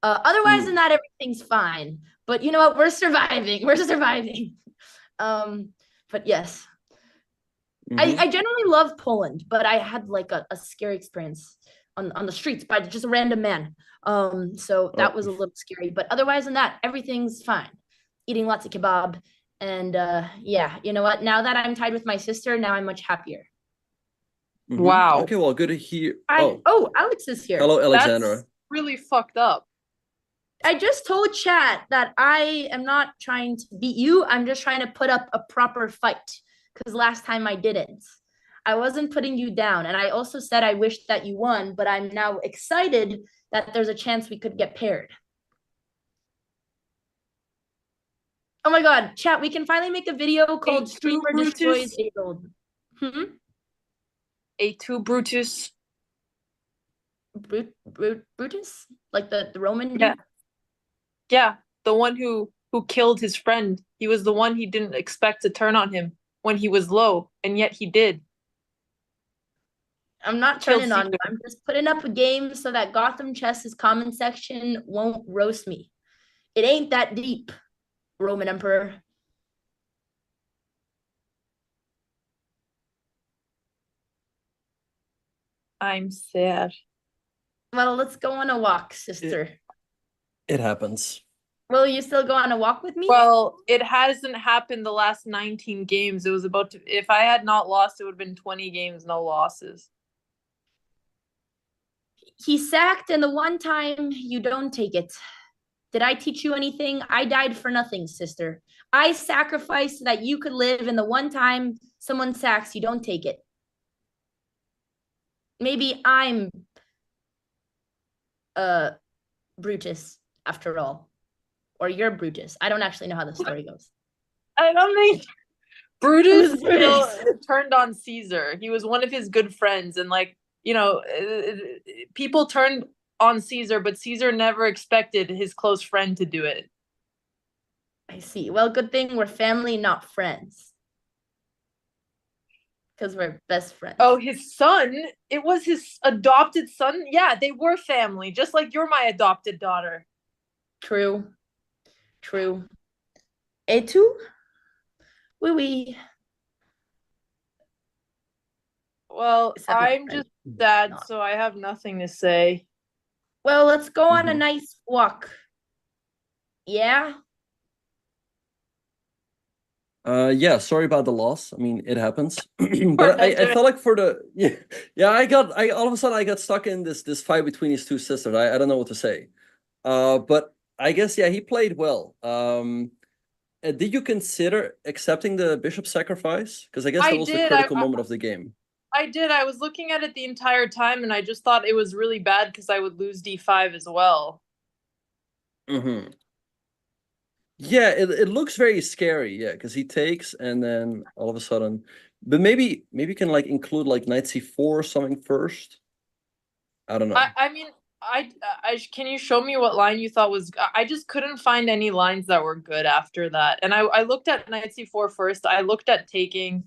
Otherwise than that, everything's fine. But you know what? We're surviving. We're surviving. But yes. I generally love Poland, but I had like a scary experience on the streets by just a random man. So that was a little scary. But otherwise than that, everything's fine. Eating lots of kebab. And yeah, you know what? Now that I'm tied with my sister, now I'm much happier. Wow. Okay, well, good to hear. Alex is here. Hello, Alexandra. That's really fucked up. I just told chat that I am not trying to beat you. I'm just trying to put up a proper fight because last time I didn't. I wasn't putting you down. And I also said I wish that you won, but I'm now excited that there's a chance we could get paired. Oh my God, chat, we can finally make a video called Streamer Destroys A-Gold. A2 Brutus. Brutus? Like the Roman dude? Yeah. Yeah, the one who killed his friend. He was the one he didn't expect to turn on him when he was low, and yet he did. I'm not turning on you. I'm just putting up a game so that Gotham Chess's comment section won't roast me. It ain't that deep, Roman Emperor. I'm sad. Well, let's go on a walk, sister. It happens. Will you still go on a walk with me? Well, it hasn't happened the last 19 games. It was about to, if I had not lost, it would have been 20 games, no losses. He sacked, and the one time you don't take it. Did I teach you anything? I died for nothing, sister. I sacrificed so that you could live, and the one time someone sacks, you don't take it. Maybe I'm Brutus after all. Or you're Brutus. I don't actually know how the story goes. I don't think Brutus turned on Caesar. He was one of his good friends, and people turned on Caesar, but Caesar never expected his close friend to do it. I see. Well, good thing we're family, not friends. Because we're best friends. Oh, his son? It was his adopted son? Yeah, they were family, just like you're my adopted daughter. True. Et tu? Oui. Well, I'm just sad, so I have nothing to say. Well, let's go on a nice walk. Yeah? Yeah, sorry about the loss. I mean, it happens. But I felt like for the I all of a sudden I got stuck in this fight between these two sisters. I don't know what to say. But I guess he played well. Did you consider accepting the bishop sacrifice? Because I guess that was the critical moment of the game. I did. I was looking at it the entire time, and I just thought it was really bad because I would lose d5 as well. Yeah, it looks very scary. Yeah, because he takes, and then all of a sudden, but maybe you can include knight c4 or something first. I don't know. I mean, I can you show me what line you thought was? I just couldn't find any lines that were good after that, and I looked at knight c4 first. I looked at taking.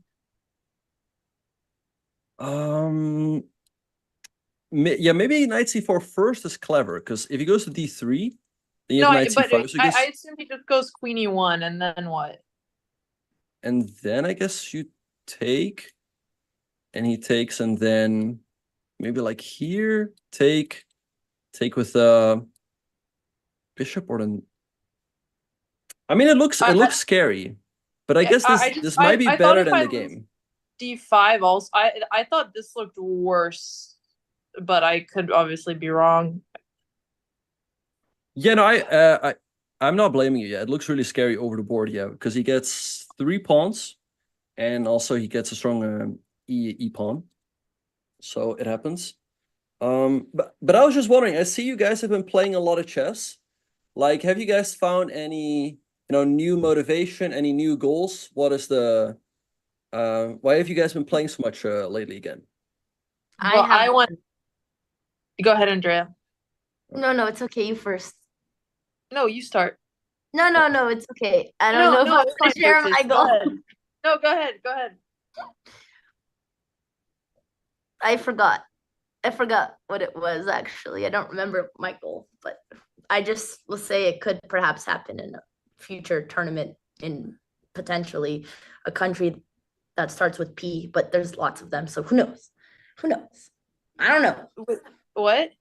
Yeah, maybe knight c4 first is clever because if he goes to d3. No, but I assume he just goes queen e1, and then what? And then I guess you take. and he takes, and then maybe like here, take with bishop, or then. I mean, it looks scary, but I guess this might be better than the game. D5 also. I thought this looked worse, but I could obviously be wrong. Yeah, no, I'm not blaming you. Yeah, it looks really scary over the board. Yeah, because he gets 3 pawns, and also he gets a strong e pawn. So it happens. But I was just wondering. I see you guys have been playing a lot of chess. Like, have you guys found any new motivation, any new goals? What is the why have you guys been playing so much lately again? Well, I want. Go ahead, Andrea. No, it's okay. You first. No, you start. No, it's okay. I don't know if I want to share my goal. No, go ahead. Go ahead. I forgot what it was, actually. I don't remember my goal, but I just will say it could perhaps happen in a future tournament in potentially a country that starts with P, but there's lots of them, so who knows? I don't know. What?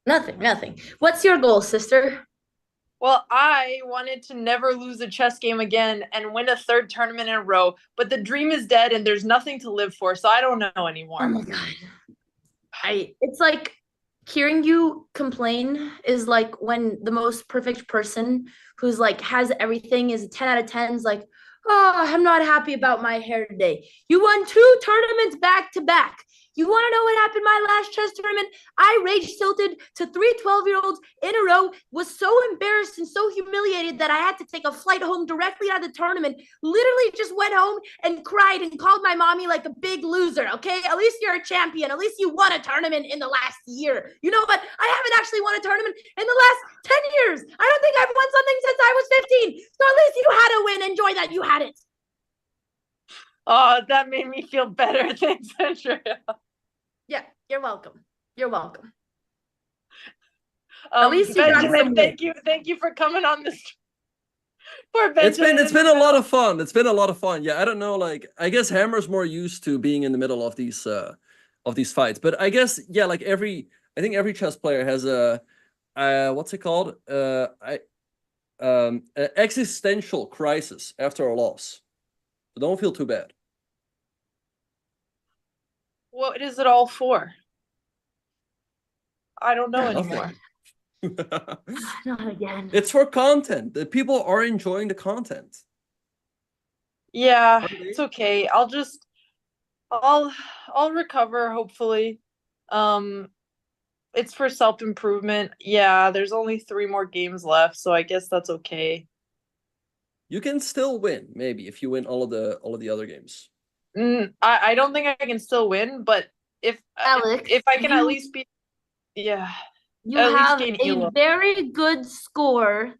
Nothing. What's your goal, sister? Well, I wanted to never lose a chess game again and win a 3rd tournament in a row, but the dream is dead and there's nothing to live for, so I don't know anymore. Oh my god. It's like hearing you complain is like when the most perfect person who's like has everything is a 10 out of 10 is like, oh, I'm not happy about my hair today. You won 2 tournaments back to back. You want to know what happened my last chess tournament? I rage tilted to 3 12-year-olds in a row, was so embarrassed and so humiliated that I had to take a flight home directly out of the tournament, literally just went home and cried and called my mommy like a big loser, okay? At least you're a champion. At least you won a tournament in the last year. You know what? I haven't actually won a tournament in the last 10 years. I don't think I've won something since I was 15. So at least you had a win. Enjoy that you had it. Oh, that made me feel better. Thanks, Andrea. Yeah, you're welcome. At least Benjamin, thank you for coming on this. For Benjamin, it's been a lot of fun. Yeah, I don't know. Like, I guess Hammer's more used to being in the middle of these fights, but I guess like I think every chess player has a what's it called? Existential crisis after a loss. So don't feel too bad. What is it all for? I don't know anymore. Not again. It's for content. The people are enjoying the content. Yeah, it's okay. I'll recover, hopefully. It's for self-improvement. Yeah, there's only 3 more games left, so I guess that's okay. You can still win, maybe, if you win all of the other games. I don't think I can still win, but if Alex, if I can at least be, yeah. You have a very good score,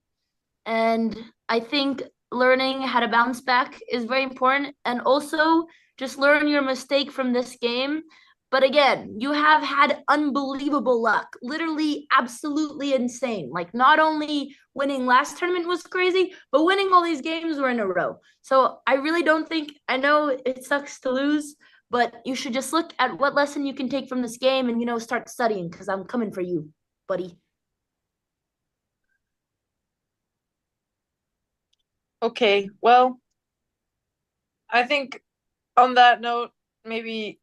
and I think learning how to bounce back is very important, and also just learn your mistake from this game. But again, you have had unbelievable luck, literally absolutely insane. Like, not only winning last tournament was crazy, but winning all these games were in a row. So I really don't think, I know it sucks to lose, but you should just look at what lesson you can take from this game and, start studying, because I'm coming for you, buddy. Okay, well, I think on that note, maybe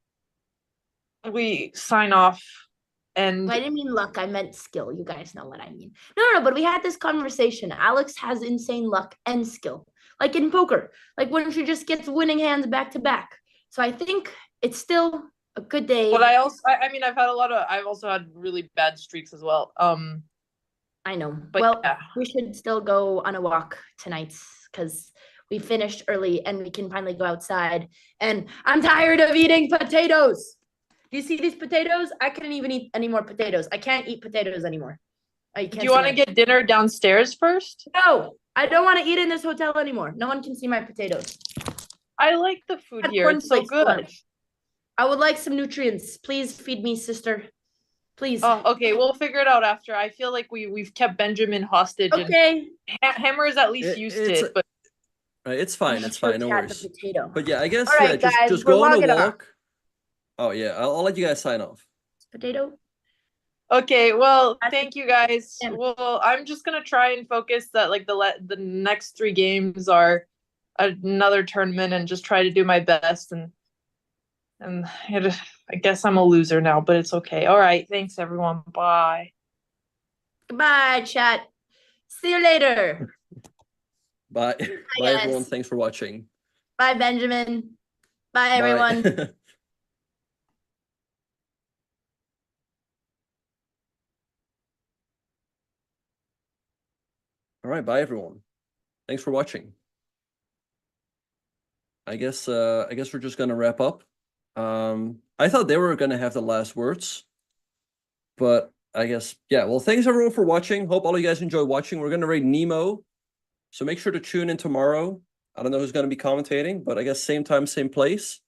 we sign off. And I didn't mean luck, I meant skill. You guys know what I mean. No, but we had this conversation. Alex has insane luck and skill, like in poker, like when she just gets winning hands back to back. So I think it's still a good day. But I've also had really bad streaks as well. I know. But well, yeah. We should still go on a walk tonight because we finished early and we can finally go outside. And I'm tired of eating potatoes. Do you see these potatoes? I couldn't even eat any more potatoes. I can't eat potatoes anymore. Do you want to get dinner downstairs first? No, I don't want to eat in this hotel anymore. No one can see my potatoes. I like the food here. It's so good. I would like some nutrients. Please feed me, sister. Please. Oh, okay. We'll figure it out after. I feel like we've kept Benjamin hostage. Okay. Hammer is at least used to it, but it's fine. It's fine. No worries. Potato. But yeah, I guess right, just go on a walk. Oh yeah, I'll let you guys sign off. Potato. Okay, well, I thank you guys. Yeah. Well, I'm just gonna try and focus that like the next 3 games are another tournament and just try to do my best and I guess I'm a loser now, but it's okay. All right, thanks everyone. Bye. Goodbye, chat. See you later. Bye. Bye everyone. guys. Thanks for watching. Bye, Benjamin. Bye, Bye. everyone. All right, bye everyone. Thanks for watching. I guess we're just gonna wrap up. I thought they were gonna have the last words, but I guess yeah. Well, thanks everyone for watching. Hope all of you guys enjoy watching. We're gonna raid Nemo, so make sure to tune in tomorrow. I don't know who's gonna be commentating, but I guess same time, same place.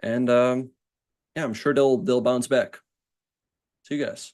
And yeah, I'm sure they'll bounce back. See you guys.